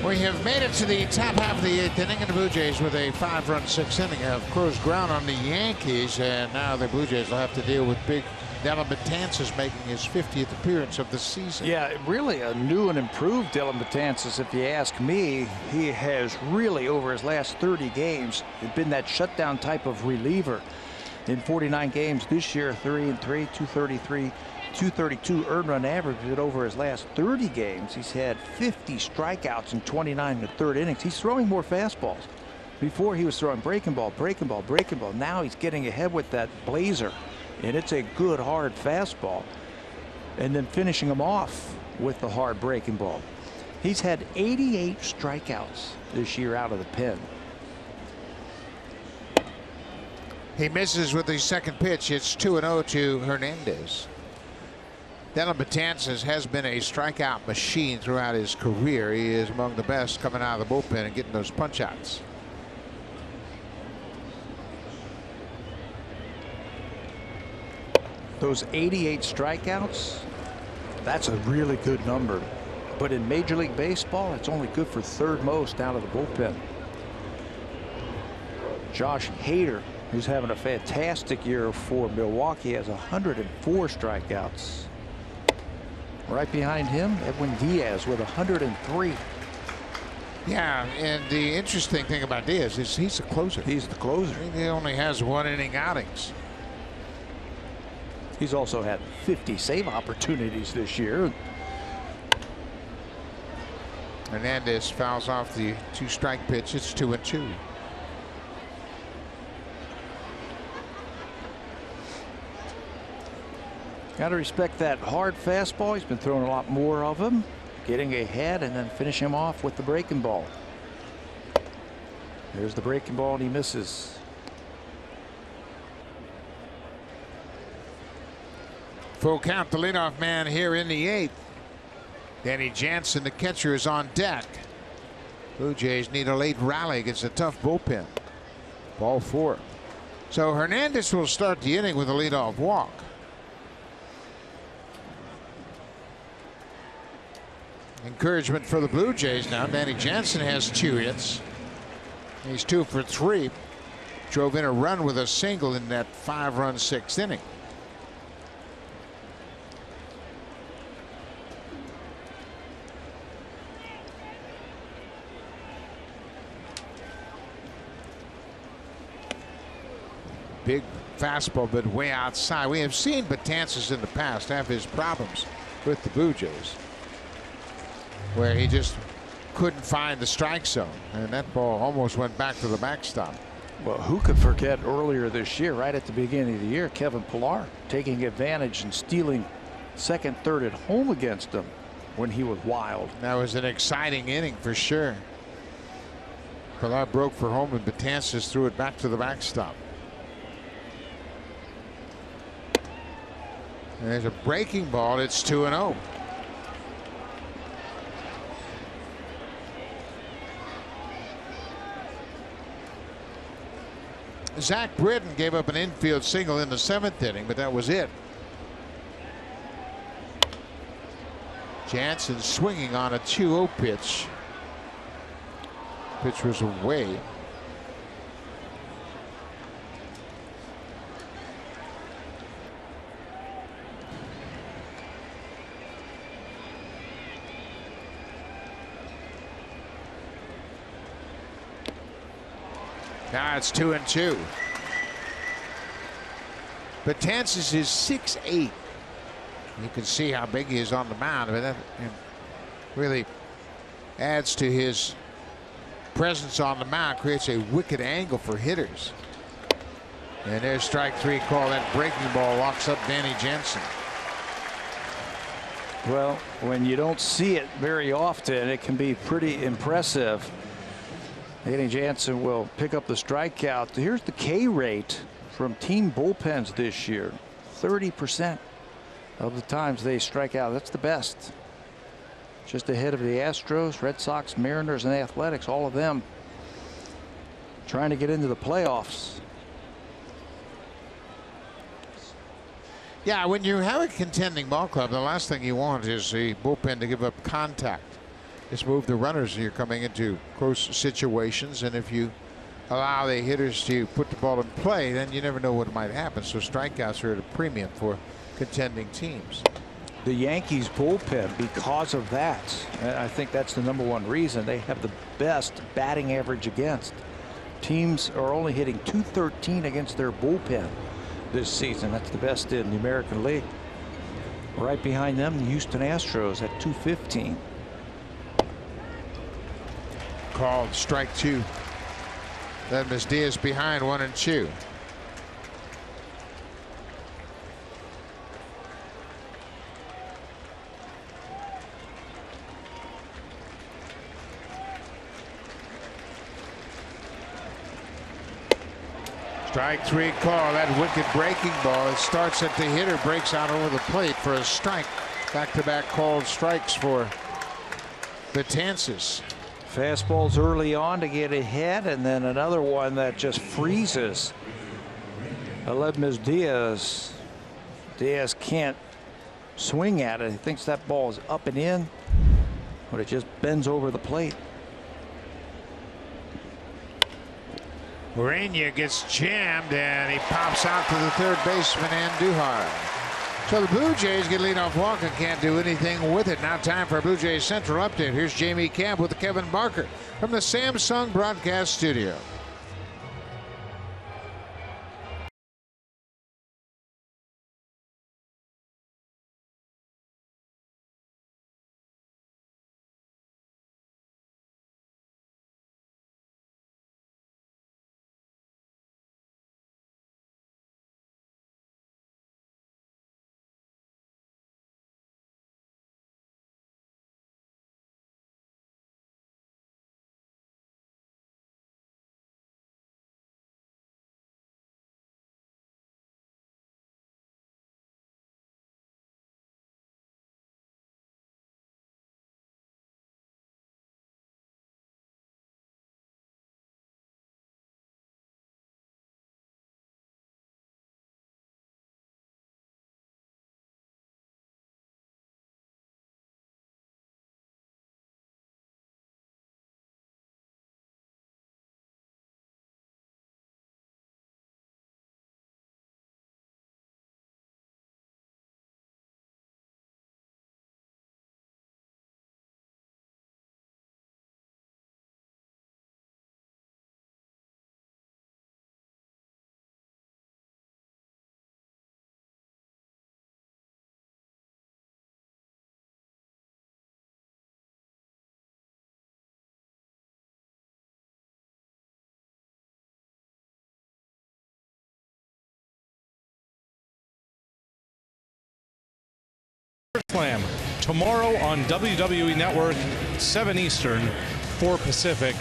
S1: We have made it to the top half of the 8th inning, and the Blue Jays with a 5-run 6th inning have closed ground on the Yankees, and now the Blue Jays will have to deal with big Dellin Betances making his 50th appearance of the season.
S2: Yeah, really a new and improved Dellin Betances, if you ask me. He has really, over his last 30 games, been that shutdown type of reliever. In 49 games this year, 3-3, 233, 232 earned run average. But over his last 30 games, he's had 50 strikeouts in 29 and 3rd innings. He's throwing more fastballs. Before he was throwing breaking ball, breaking ball, breaking ball. Now he's getting ahead with that blazer. And it's a good hard fastball, and then finishing him off with the hard breaking ball. He's had 88 strikeouts this year out of the pen.
S1: He misses with the second pitch. It's 2-0 to Hernandez. Dellin Betances has been a strikeout machine throughout his career. He is among the best coming out of the bullpen and getting those punch outs.
S2: Those 88 strikeouts, that's a really good number. But in Major League Baseball, it's only good for third most out of the bullpen. Josh Hader, who's having a fantastic year for Milwaukee, has 104 strikeouts. Right behind him, Edwin Diaz with 103.
S1: Yeah, and the interesting thing about Diaz is he's the closer.
S2: He's the closer.
S1: He only has 1 inning outings.
S2: He's also had 50 save opportunities this year.
S1: Hernandez fouls off the 2-strike pitch. It's 2-2.
S2: Got to respect that hard fastball. He's been throwing a lot more of them. Getting ahead and then finish him off with the breaking ball. There's the breaking ball and he misses.
S1: Full count, the leadoff man here in the 8th. Danny Jansen, the catcher, is on deck. Blue Jays need a late rally against a tough bullpen. Ball 4. So Hernandez will start the inning with a leadoff walk. Encouragement for the Blue Jays now. Danny Jansen has 2 hits. He's 2 for 3. Drove in a run with a single in that 5-run 6th inning. Big fastball, but way outside. We have seen Betances in the past have his problems with the Blue Jays, where he just couldn't find the strike zone, and that ball almost went back to the backstop.
S2: Well, who could forget earlier this year, right at the beginning of the year, Kevin Pillar taking advantage and stealing second, third at home against him when he was wild.
S1: That was an exciting inning for sure. Pillar broke for home and Betances threw it back to the backstop. And there's a breaking ball. It's 2-0. Zach Britton gave up an infield single in the 7th inning, but that was it. Jansen swinging on a 2-0 pitch. Pitch was away. Now it's 2-2. Betances is 6'8". You can see how big he is on the mound, but that really adds to his presence on the mound, creates a wicked angle for hitters. And there's strike 3 call. That breaking ball walks up Danny Jansen.
S2: Well, when you don't see it very often, it can be pretty impressive. Danny Jansen will pick up the strikeout. Here's the K rate from team bullpens this year. 30% of the times they strike out. That's the best. Just ahead of the Astros, Red Sox, Mariners, and Athletics. All of them trying to get into the playoffs.
S1: Yeah, when you have a contending ball club, the last thing you want is the bullpen to give up contact. Just move the runners and you're coming into close situations, and if you allow the hitters to put the ball in play, then you never know what might happen. So strikeouts are at a premium for contending teams.
S2: The Yankees bullpen, because of that, I think that's the #1 reason they have the best batting average against. Teams are only hitting .213 against their bullpen this season. That's the best in the American League. Right behind them, the Houston Astros at .215.
S1: Called strike 2. Then Miss Diaz behind 1-2. Strike 3 call. That wicked breaking ball. It starts at the hitter, breaks out over the plate for a strike. Back-to-back called strikes for Betances.
S2: Fastballs early on to get ahead, and then another one that just freezes. Aledmys Diaz Diaz can't swing at it. He thinks that ball is up and in, but it just bends over the plate.
S1: Urania gets jammed, and he pops out to the third baseman, Andujar. So the Blue Jays get leadoff walk and can't do anything with it. Now time for a Blue Jays Central update. Here's Jamie Camp with Kevin Barker from the Samsung Broadcast Studio.
S4: Slam tomorrow on WWE Network, 7 Eastern, 4 Pacific.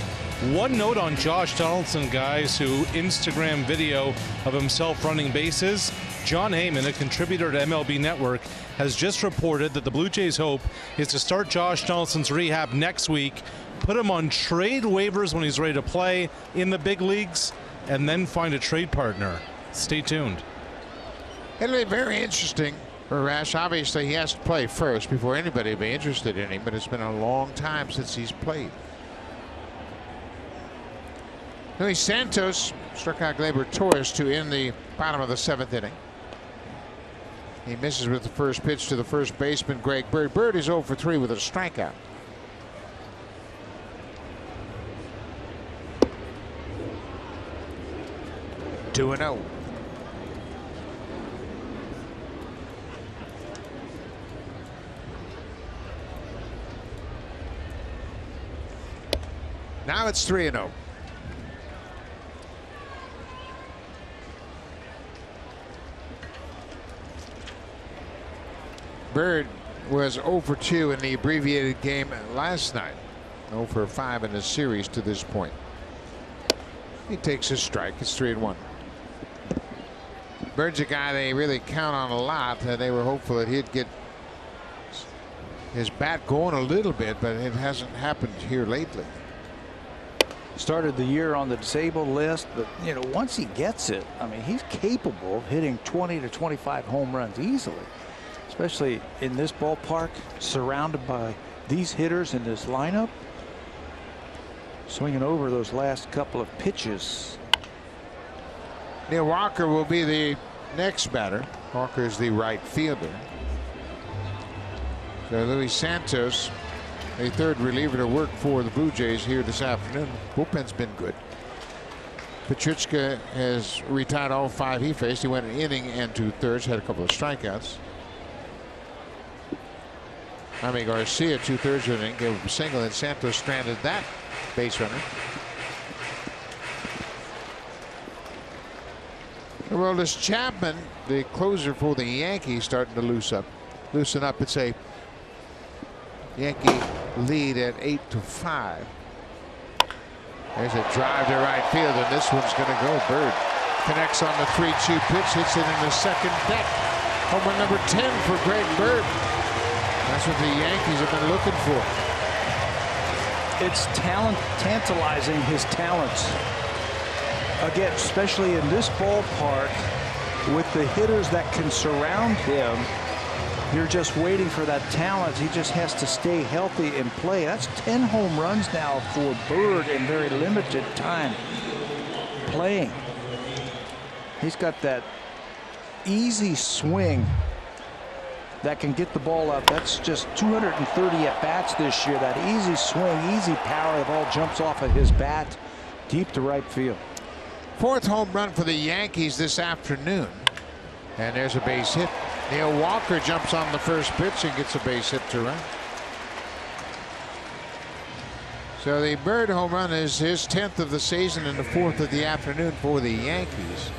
S4: One note on Josh Donaldson, guys, who Instagram video of himself running bases. John Heyman, a contributor to MLB Network, has just reported that the Blue Jays' hope is to start Josh Donaldson's rehab next week, put him on trade waivers when he's ready to play in the big leagues, and then find a trade partner. Stay tuned.
S1: It'll be very interesting for Rash. Obviously, he has to play first before anybody will be interested in him, but it's been a long time since he's played. Luis Santos struck out Gleyber Torres to end the bottom of the 7th inning. He misses with the first pitch to the first baseman, Greg Bird. Bird is 0 for 3 with a strikeout. Two and 0. Now it's 3 and 0. Bird was 0 for 2 in the abbreviated game last night. 0 for 5 in the series to this point. He takes his strike. It's 3 and 1. Bird's a guy they really count on a lot. They were hopeful that he'd get his bat going a little bit, but it hasn't happened here lately.
S2: Started the year on the disabled list, but you know, once he gets it, I mean, he's capable of hitting 20 to 25 home runs easily, especially in this ballpark, surrounded by these hitters in this lineup. Swinging over those last couple of pitches.
S1: Neil Walker will be the next batter. Walker is the right fielder. So Luis Santos, a third reliever to work for the Blue Jays here this afternoon. Bullpen's been good. Petrichka has retired all 5 he faced. He went an inning and 2/3, had a couple of strikeouts. Jaime Garcia, 2/3 of an inning, gave up a single, and Santos stranded that base runner. Well, this Chapman, the closer for the Yankees, starting to loosen up. It's a Yankee lead at 8-5. There's a drive to right field, and this one's going to go. Bird connects on the 3-2 pitch, hits it in the second deck. Home run number 10 for Greg Bird. That's what the Yankees have been looking for.
S2: It's tantalizing his talents. Again, especially in this ballpark, with the hitters that can surround him, you're just waiting for that talent. He just has to stay healthy and play. That's 10 home runs now for Bird in very limited time playing. He's got that easy swing that can get the ball up. That's just 230 at-bats this year. That easy swing, easy power. The ball jumps off of his bat deep to right field.
S1: 4th home run for the Yankees this afternoon. And there's a base hit. Neil Walker jumps on the first pitch and gets a base hit to right. So the Bird home run is his 10th of the season and the 4th of the afternoon for the Yankees.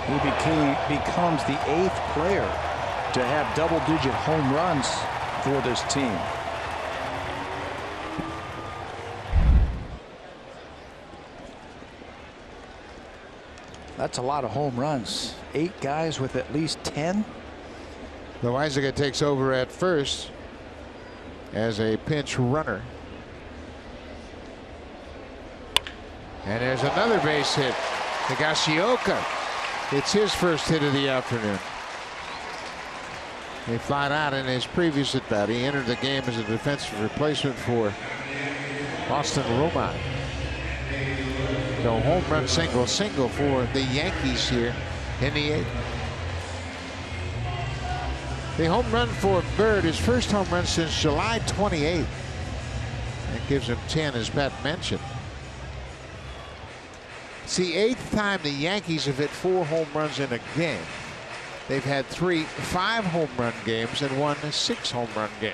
S2: He becomes the 8th player to have double-digit home runs for this team. That's a lot of home runs. 8 guys with at least 10.
S1: Loizaga takes over at first as a pinch runner. And there's another base hit. Higashioka. It's his first hit of the afternoon. He flied out in his previous at bat. He entered the game as a defensive replacement for Austin Romine. So home run single for the Yankees here in the 8th. The home run for Bird, his first home run since July 28th. That gives him 10, as Pat mentioned. It's the 8th time the Yankees have hit 4 home runs in a game. They've had 3 5 home run games and 1 6 home run game.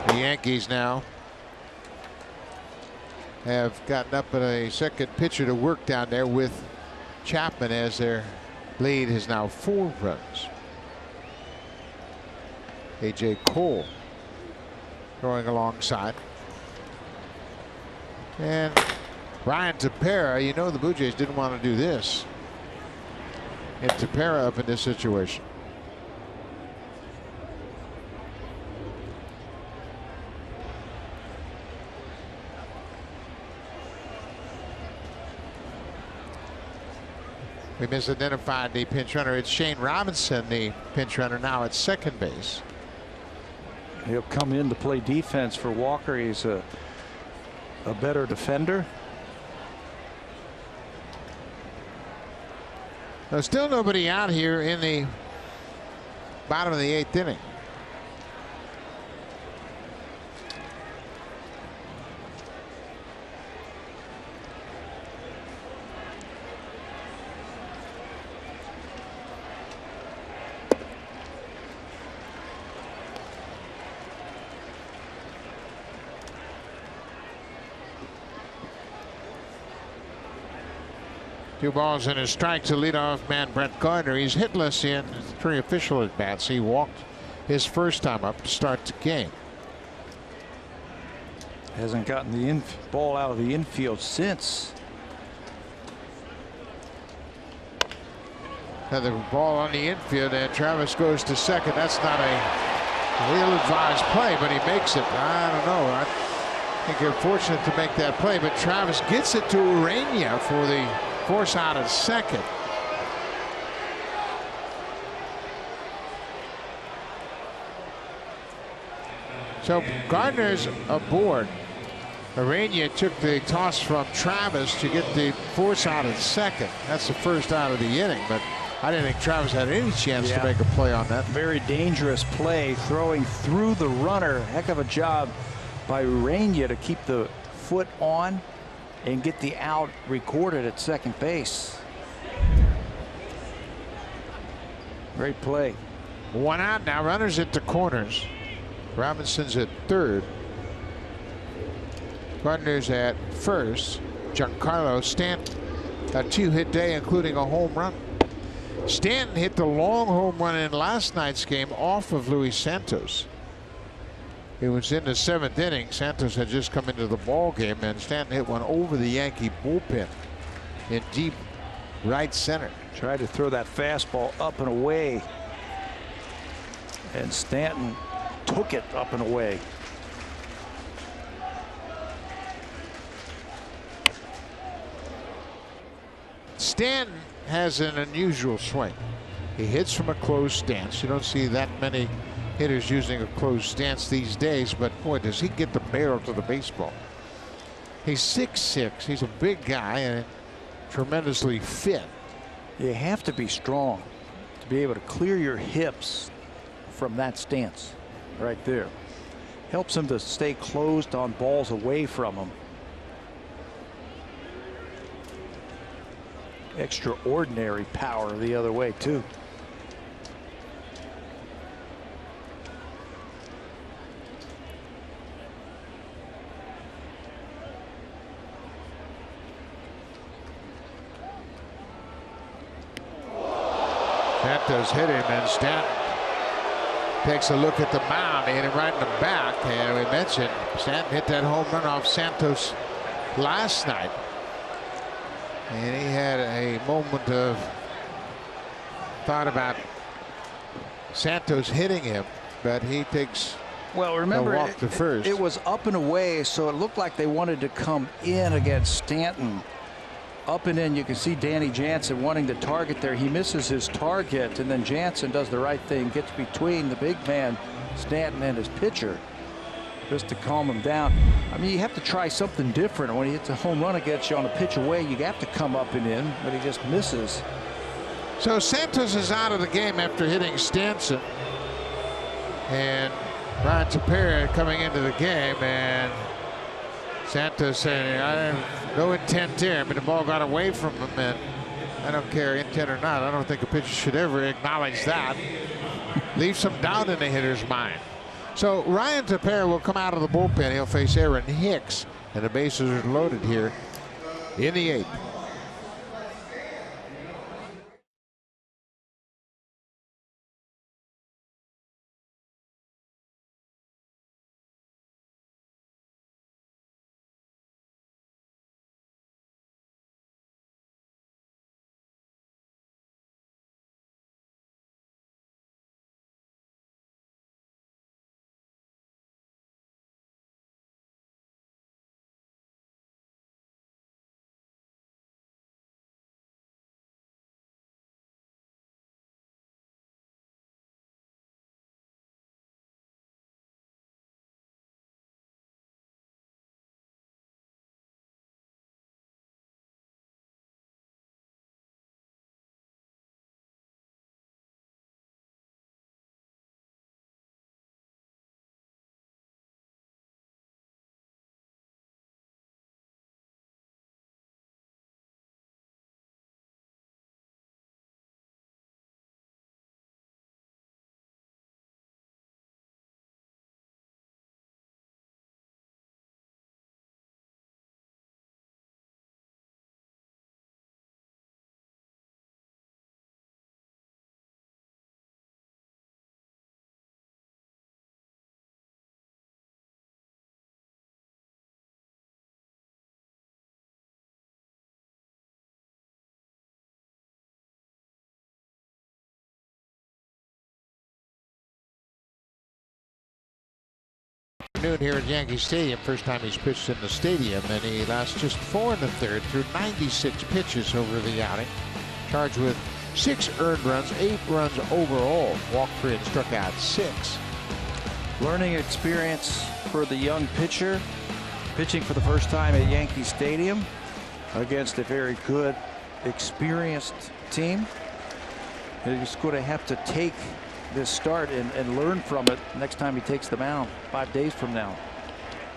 S1: The Yankees now have gotten up at a second pitcher to work down there with Chapman, as their lead is now 4 runs. A.J. Cole throwing alongside. And Ryan Tepera, you know the Blue Jays didn't want to do this. And Tepera up in this situation. We misidentified the pinch runner. It's Shane Robinson, the pinch runner, now at second base.
S2: He'll come in to play defense for Walker. He's a better defender.
S1: There's still nobody out here in the bottom of the 8th inning. Two balls and a strike to leadoff man Brett Gardner. He's hitless in 3 official at bats. He walked his first time up to start the game.
S2: Hasn't gotten the ball out of the infield since.
S1: Another ball on the infield, and Travis goes to second. That's not a ill-advised play, but he makes it. I don't know. I think they're fortunate to make that play, but Travis gets it to Urania for the force out at second. So Gardner's aboard. Urania took the toss from Travis to get the force out at second. That's the first out of the inning, but I didn't think Travis had any chance to make a play on that.
S2: Very dangerous play, throwing through the runner. Heck of a job by Urania to keep the foot on and get the out recorded at second base. Great play.
S1: 1 out now. Runners at the corners. Robinson's at third. Gardner's at first. Giancarlo Stanton, a 2-hit day, including a home run. Stanton hit the long home run in last night's game off of Luis Santos. It was in the 7th inning. Santos had just come into the ball game, and Stanton hit one over the Yankee bullpen in deep right center.
S2: Tried to throw that fastball up and away, and Stanton took it up and away.
S1: Stanton has an unusual swing. He hits from a closed stance. You don't see that many hitters using a closed stance these days, but boy, does he get the barrel to the baseball. He's 6'6". He's a big guy and tremendously fit.
S2: You have to be strong to be able to clear your hips from that stance right there. Helps him to stay closed on balls away from him. Extraordinary power the other way too.
S1: Santos hit him, and Stanton takes a look at the mound. He hit him right in the back. And we mentioned Stanton hit that home run off Santos last night. And he had a moment of thought about Santos hitting him, but he takes
S2: remember,
S1: a walk to first.
S2: It was up and away, so it looked like they wanted to come in against Stanton. Up and in, you can see Danny Jansen wanting to target there. He misses his target, and then Jansen does the right thing, gets between the big man, Stanton, and his pitcher, just to calm him down. I mean, you have to try something different. When he hits a home run against you on a pitch away, you have to come up and in, but he just misses.
S1: So Santos is out of the game after hitting Stanton. And Ryan Tepera coming into the game, and Santos saying, I have no intent here. I mean, the ball got away from him, and I don't care intent or not. I don't think a pitcher should ever acknowledge that. Leave some doubt in the hitter's mind. So Ryan Tepera will come out of the bullpen. He'll face Aaron Hicks, and the bases are loaded here in the 8th. Noon here at Yankee Stadium. First time he's pitched in the stadium, and he lasts just 4 1/3 through 96 pitches over the outing. Charged with 6 earned runs, 8 runs overall. Walked 3 and struck out 6.
S2: Learning experience for the young pitcher, pitching for the first time at Yankee Stadium against a very good, experienced team. He's going to have to take this start and learn from it next time he takes the mound 5 days from now.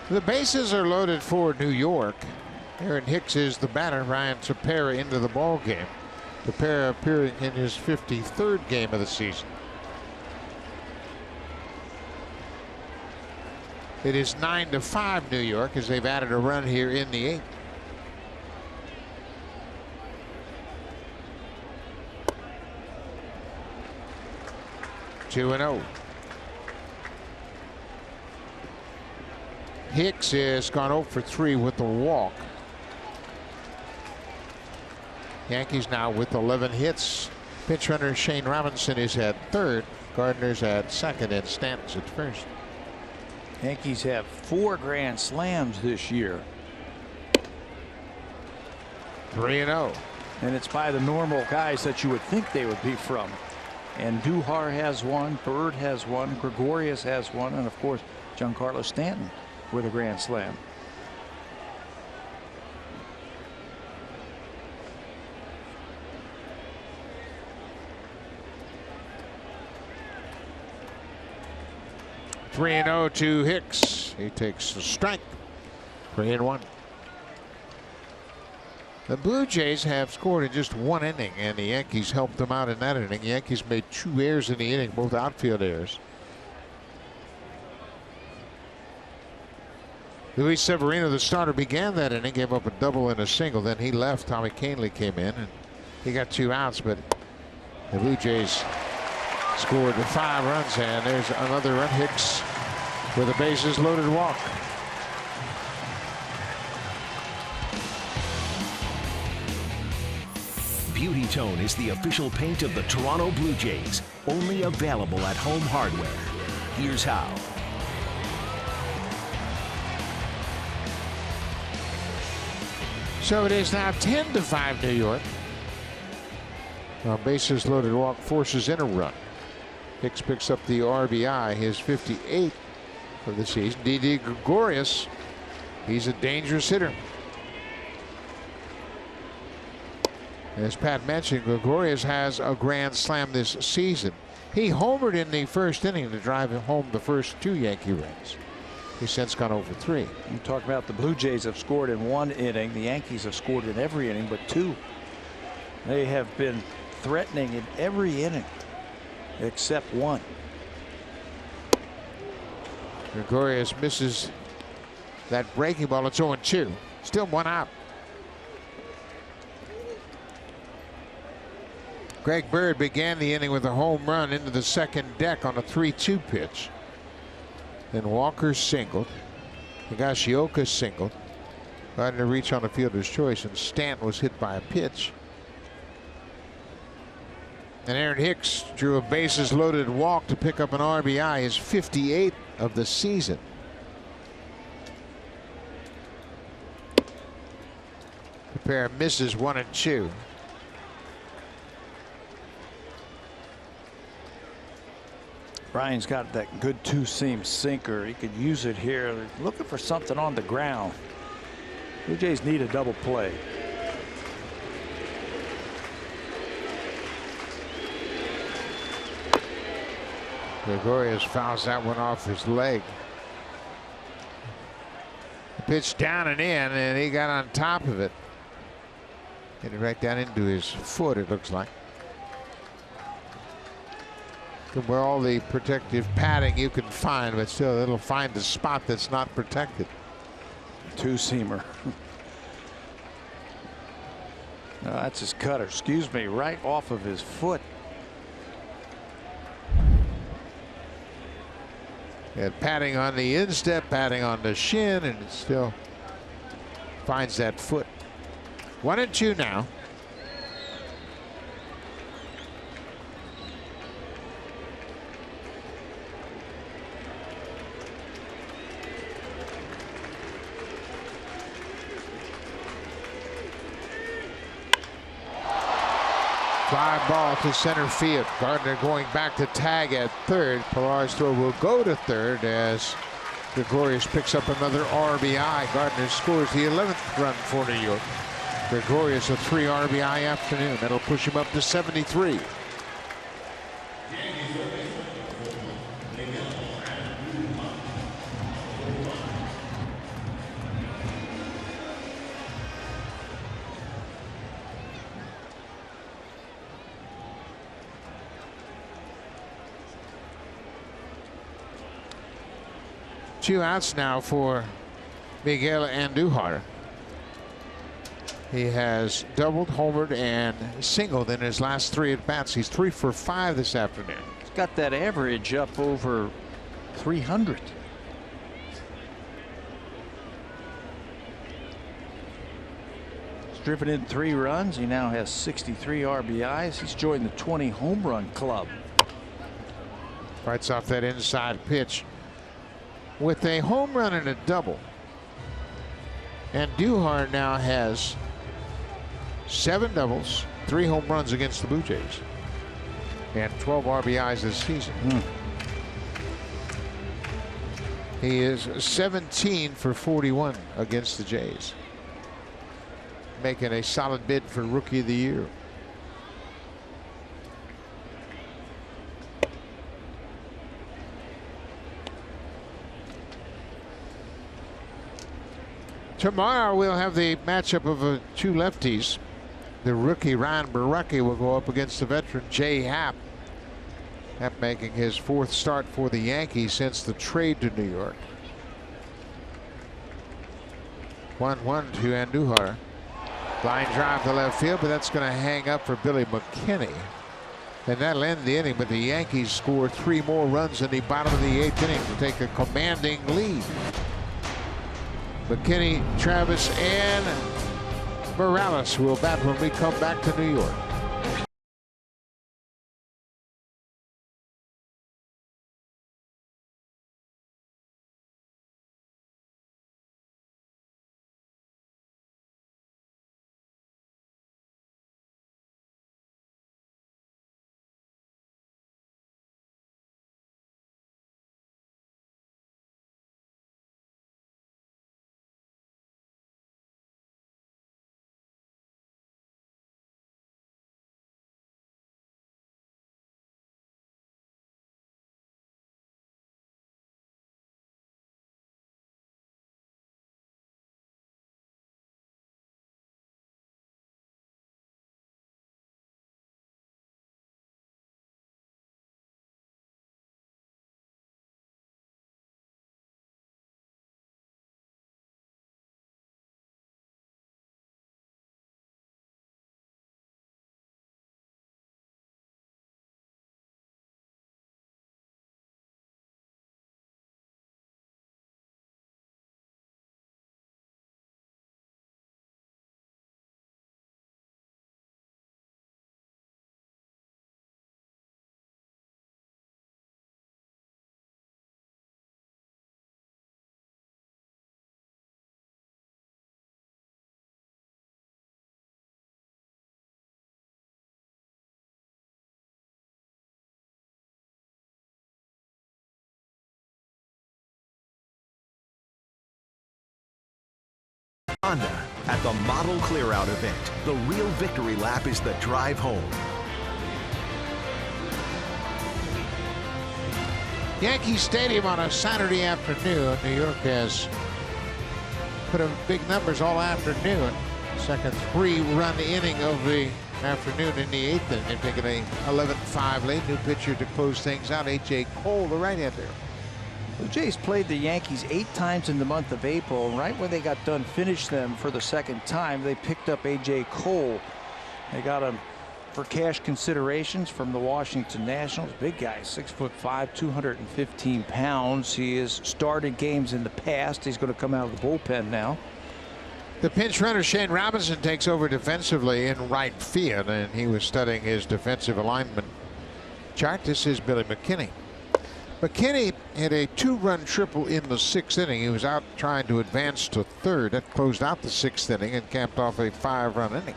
S1: The bases are loaded for New York. Aaron Hicks is the batter. Ryan Tepera into the ball game. Tepera appearing in his 53rd game of the season. It is 9-5 New York as they've added a run here in the 8th. (2-0). Hicks has gone 0 for 3 with the walk. Yankees now with 11 hits. Pinch runner Shane Robinson is at third. Gardner's at second, and Stanton's at first.
S2: Yankees have 4 grand slams this year.
S1: 3-0.
S2: And it's by the normal guys that you would think they would be from. And Duhar has one, Bird has one, Gregorius has one, and of course Giancarlo Stanton with a grand slam.
S1: Three and 0 to Hicks. He takes the strike. 3-1. The Blue Jays have scored in just one inning, and the Yankees helped them out in that inning. The Yankees made 2 errors in the inning, both outfield errors. Luis Severino, the starter, began that inning, gave up a double and a single. Then he left. Tommy Kahnle came in, and he got 2 outs. But the Blue Jays scored 5 runs, and there's another run. Hicks with a bases loaded walk.
S3: Beauty Tone is the official paint of the Toronto Blue Jays. Only available at Home Hardware. Here's how.
S1: So it is now 10-5 New York. Bases loaded walk forces in a run. Hicks picks up the RBI, his 58th of the season. Didi Gregorius, he's a dangerous hitter. As Pat mentioned, Gregorius has a grand slam this season. He homered in the first inning to drive home the first 2 Yankee runs. He's since gone over 3.
S2: You talk about the Blue Jays have scored in 1 inning. The Yankees have scored in every inning but 2. They have been threatening in every inning except 1.
S1: Gregorius misses that breaking ball. It's 0-2. Still 1 out. Greg Bird began the inning with a home run into the second deck on a 3-2 pitch. Then Walker singled. Higashioka singled. Tried to reach on the fielder's choice, and Stanton was hit by a pitch. And Aaron Hicks drew a bases loaded walk to pick up an RBI, his 58th of the season. The pair misses 1-2.
S2: Brian's got that good 2-seam sinker. He could use it here. They're looking for something on the ground. Blue Jays need a double play.
S1: Gregorius fouls that one off his leg. The pitch down and in, and he got on top of it. Hit it right down into his foot, it looks like. Where all the protective padding you can find, but still it'll find the spot that's not protected.
S2: 2-seamer. No, that's his cutter. Excuse me, right off of his foot.
S1: And padding on the instep, padding on the shin, and it still finds that foot. 1-2 now. Fly ball to center field. Gardner going back to tag at third. Pillar's throw will go to third as Gregorius picks up another RBI. Gardner scores the 11th run for New York. Gregorius a 3 RBI afternoon. That'll push him up to 73. Two outs now for Miguel Andujar. He has doubled, homered, and singled in his last 3 at bats. He's 3 for 5 this afternoon.
S2: He's got that average up over 300. He's driven in 3 runs. He now has 63 RBIs. He's joined the 20 home run club.
S1: Fights off that inside pitch with a home run and a double. And Duhar now has 7 doubles, 3 home runs against the Blue Jays, and 12 RBIs this season. He is 17 for 41 against the Jays, making a solid bid for Rookie of the Year. Tomorrow we'll have the matchup of 2 lefties. The rookie Ryan Baracki will go up against the veteran Jay Happ. Happ making his 4th start for the Yankees since the trade to New York. 1-1 to Andujar. Line drive to left field, but that's going to hang up for Billy McKinney. And that'll end the inning, but the Yankees score 3 more runs in the bottom of the 8th inning to take a commanding lead. McKinney, Travis, and Morales will bat when we come back to New York.
S3: Honda at the Model Clearout event. The real victory lap is the drive home.
S1: Yankee Stadium on a Saturday afternoon. New York has put up big numbers all afternoon. Second 3-run inning of the afternoon in the 8th inning. They've taken a 11-5 lead. New pitcher to close things out, A.J. Cole, the right-hander.
S2: The Jays played the Yankees 8 times in the month of April. Right when they got done, finished them for the 2nd time, they picked up A.J. Cole. They got him for cash considerations from the Washington Nationals. Big guy, 6'5", 215 pounds. He has started games in the past. He's going to come out of the bullpen now.
S1: The pinch runner Shane Robinson takes over defensively in right field, and he was studying his defensive alignment chart. This is Billy McKinney. McKinney had a 2-run triple in the 6th inning. He was out trying to advance to 3rd. That closed out the 6th inning and capped off a 5-run inning.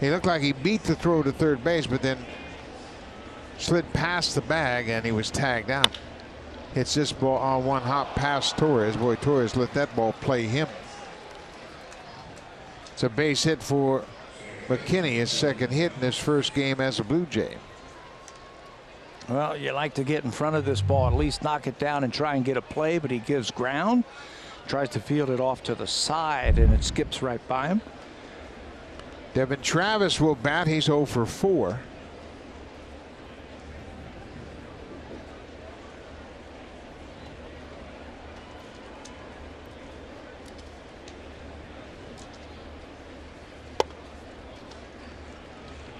S1: He looked like he beat the throw to 3rd base, but then slid past the bag and he was tagged out. Hits this ball on one hop past Torres. Boy, Torres let that ball play him. It's a base hit for McKinney, his 2nd hit in his 1st game as a Blue Jay.
S2: Well, you like to get in front of this ball, at least knock it down and try and get a play, but he gives ground, tries to field it off to the side, and it skips right by him.
S1: Devin Travis will bat. He's 0 for 4.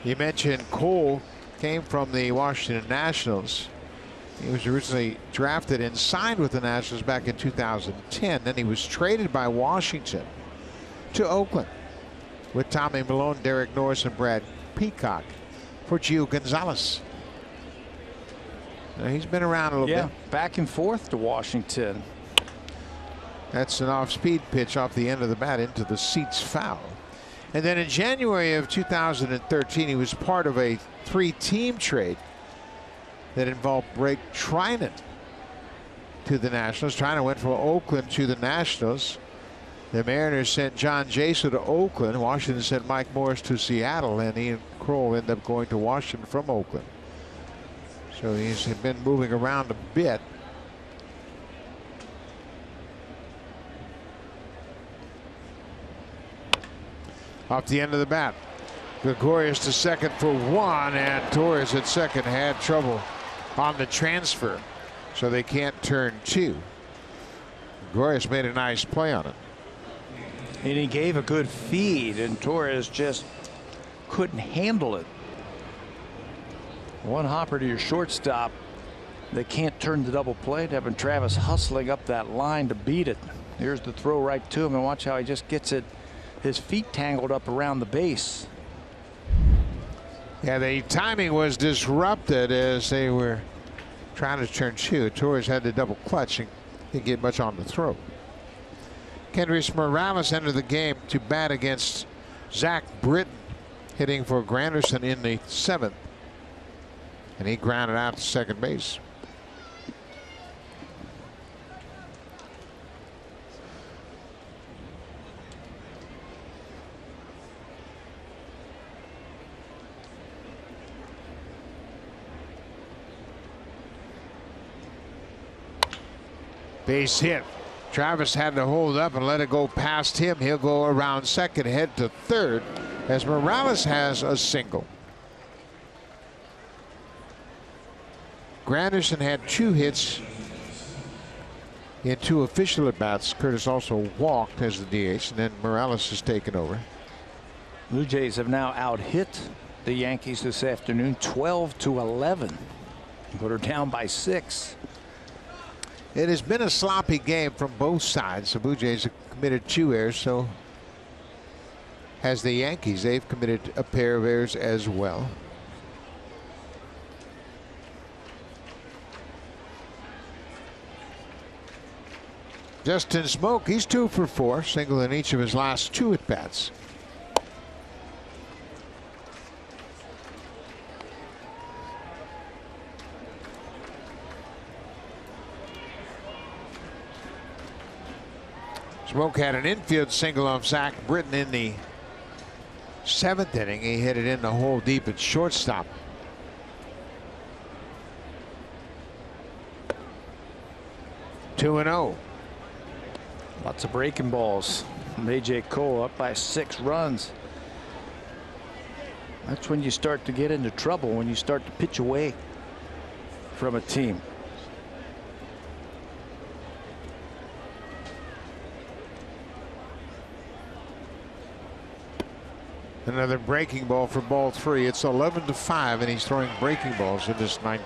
S1: You mentioned Cole came from the Washington Nationals. He was originally drafted and signed with the Nationals back in 2010. Then he was traded by Washington to Oakland with Tommy Malone, Derek Norris, and Brad Peacock for Gio Gonzalez. Now, he's been around a little bit.
S2: Back and forth to Washington.
S1: That's an off-speed pitch off the end of the bat into the seats foul. And then in January of 2013, he was part of a 3-team trade that involved Blake Trinan to the Nationals. Trinan went from Oakland to the Nationals. The Mariners sent John Jaso to Oakland. Washington sent Mike Morris to Seattle, and Ian Kroll ended up going to Washington from Oakland. So he's been moving around a bit. Off the end of the bat. Gregorius to second for 1, and Torres at second had trouble on the transfer, so they can't turn 2. Gregorius made a nice play on it.
S2: And he gave a good feed, and Torres just couldn't handle it. One hopper to your shortstop. They can't turn the double play. Devin Travis hustling up that line to beat it. Here's the throw right to him, and watch how he just gets it. His feet tangled up around the base.
S1: Yeah, the timing was disrupted as they were trying to turn 2. Torres had the double clutch and didn't get much on the throw. Kendrys Morales entered the game to bat against Zach Britton, hitting for Granderson in the 7th. And he grounded out to second base. Base hit. Travis had to hold up and let it go past him. He'll go around second, head to third, as Morales has a single. Granderson had 2 hits in 2 official at-bats. Curtis also walked as the DH, and then Morales has taken over.
S2: Blue Jays have now out-hit the Yankees this afternoon, 12-11. Put her down by 6.
S1: It has been a sloppy game from both sides. The Blue Jays have committed 2 errors, so has the Yankees. They've committed a pair of errors as well. Justin Smoke, he's 2 for 4, single in each of his last 2 at-bats. Smoke had an infield single off Zach Britton in the 7th inning. He hit it in the hole deep at shortstop. Two and 0.
S2: Lots of breaking balls. A.J. Cole up by 6 runs. That's when you start to get into trouble, when you start to pitch away from a team.
S1: Another breaking ball for ball 3. It's 11-5, and he's throwing breaking balls in this 9th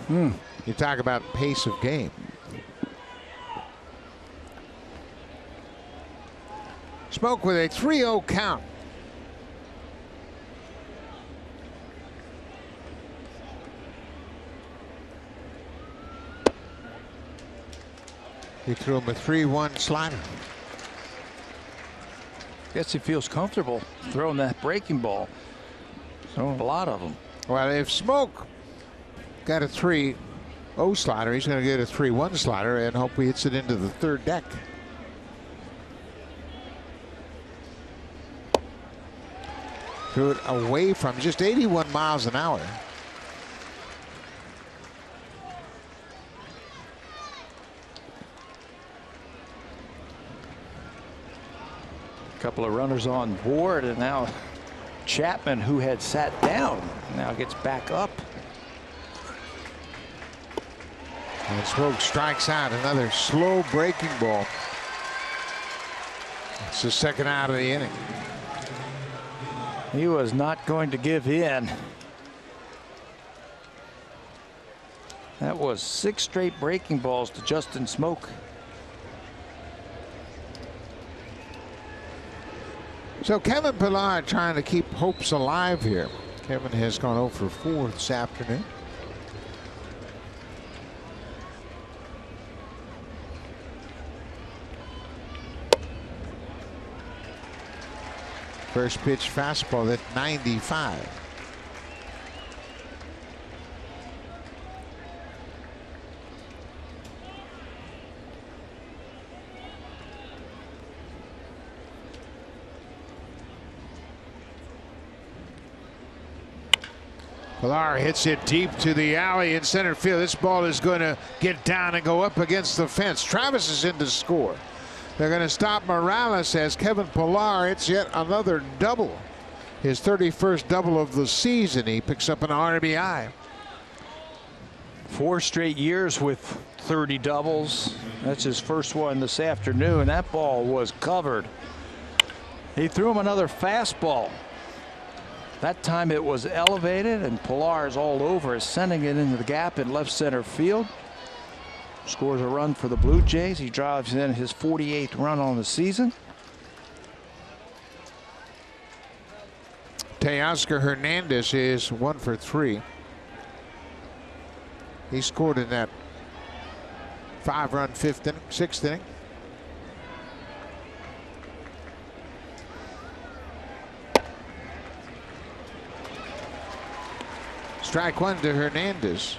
S1: inning. You talk about pace of game. Smoke with a 3-0 count. He threw him a 3-1 slider.
S2: Guess he feels comfortable throwing that breaking ball. Throwing a lot of them.
S1: Well, if Smoke got a 3-0 slider, he's going to get a 3-1 slider and hope he hits it into the 3rd deck. Threw it away from just 81 miles an hour.
S2: Couple of runners on board, and now Chapman, who had sat down, now gets back up.
S1: And Smoke strikes out. Another slow breaking ball. It's the 2nd out of the inning.
S2: He was not going to give in. That was 6 straight breaking balls to Justin Smoke.
S1: So Kevin Pillar trying to keep hopes alive here. Kevin has gone 0 for 4 this afternoon. First pitch fastball at 95. Pilar hits it deep to the alley in center field. This ball is going to get down and go up against the fence. Travis is in to score. They're going to stop Morales as Kevin Pilar hits yet another double. His 31st double of the season. He picks up an RBI.
S2: 4 straight years with 30 doubles. That's his first one this afternoon. That ball was covered. He threw him another fastball. That time it was elevated, and Pilar is all over it, sending it into the gap in left center field. Scores a run for the Blue Jays. He drives in his 48th run on the season.
S1: Teoscar Hernandez is 1 for 3. He scored in that 5-run 6th inning. Strike 1 to Hernandez.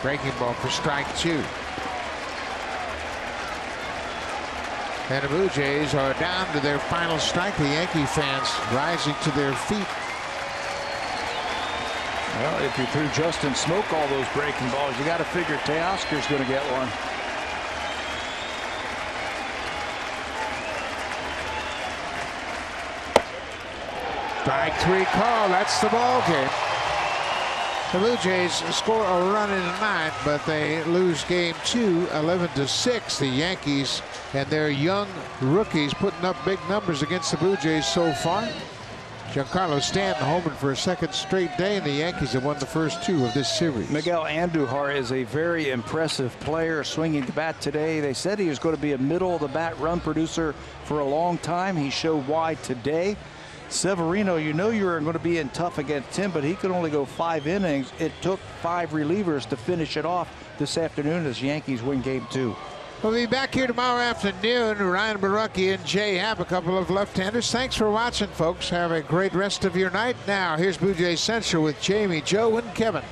S1: Breaking ball for strike 2. And the Blue Jays are down to their final strike. The Yankee fans rising to their feet.
S2: Well, if you threw Justin Smoke all those breaking balls, you got to figure Teoscar's going to get one.
S1: Strike 3 call. That's the ball game. The Blue Jays score a run in the ninth, but they lose game 2, 11-6. The Yankees and their young rookies putting up big numbers against the Blue Jays so far. Giancarlo Stanton homing for a second straight day, and the Yankees have won the first 2 of this series.
S2: Miguel Andujar is a very impressive player, swinging the bat today. They said he was going to be a middle-of-the-bat run producer for a long time. He showed why today. Severino, you know you're going to be in tough against him, but he could only go 5 innings. It took 5 relievers to finish it off this afternoon as Yankees win game 2.
S1: We'll be back here tomorrow afternoon. Ryan Barucki and Jay Happ, a couple of left-handers. Thanks for watching, folks. Have a great rest of your night. Now, here's Blue Jays Central with Jamie, Joe, and Kevin.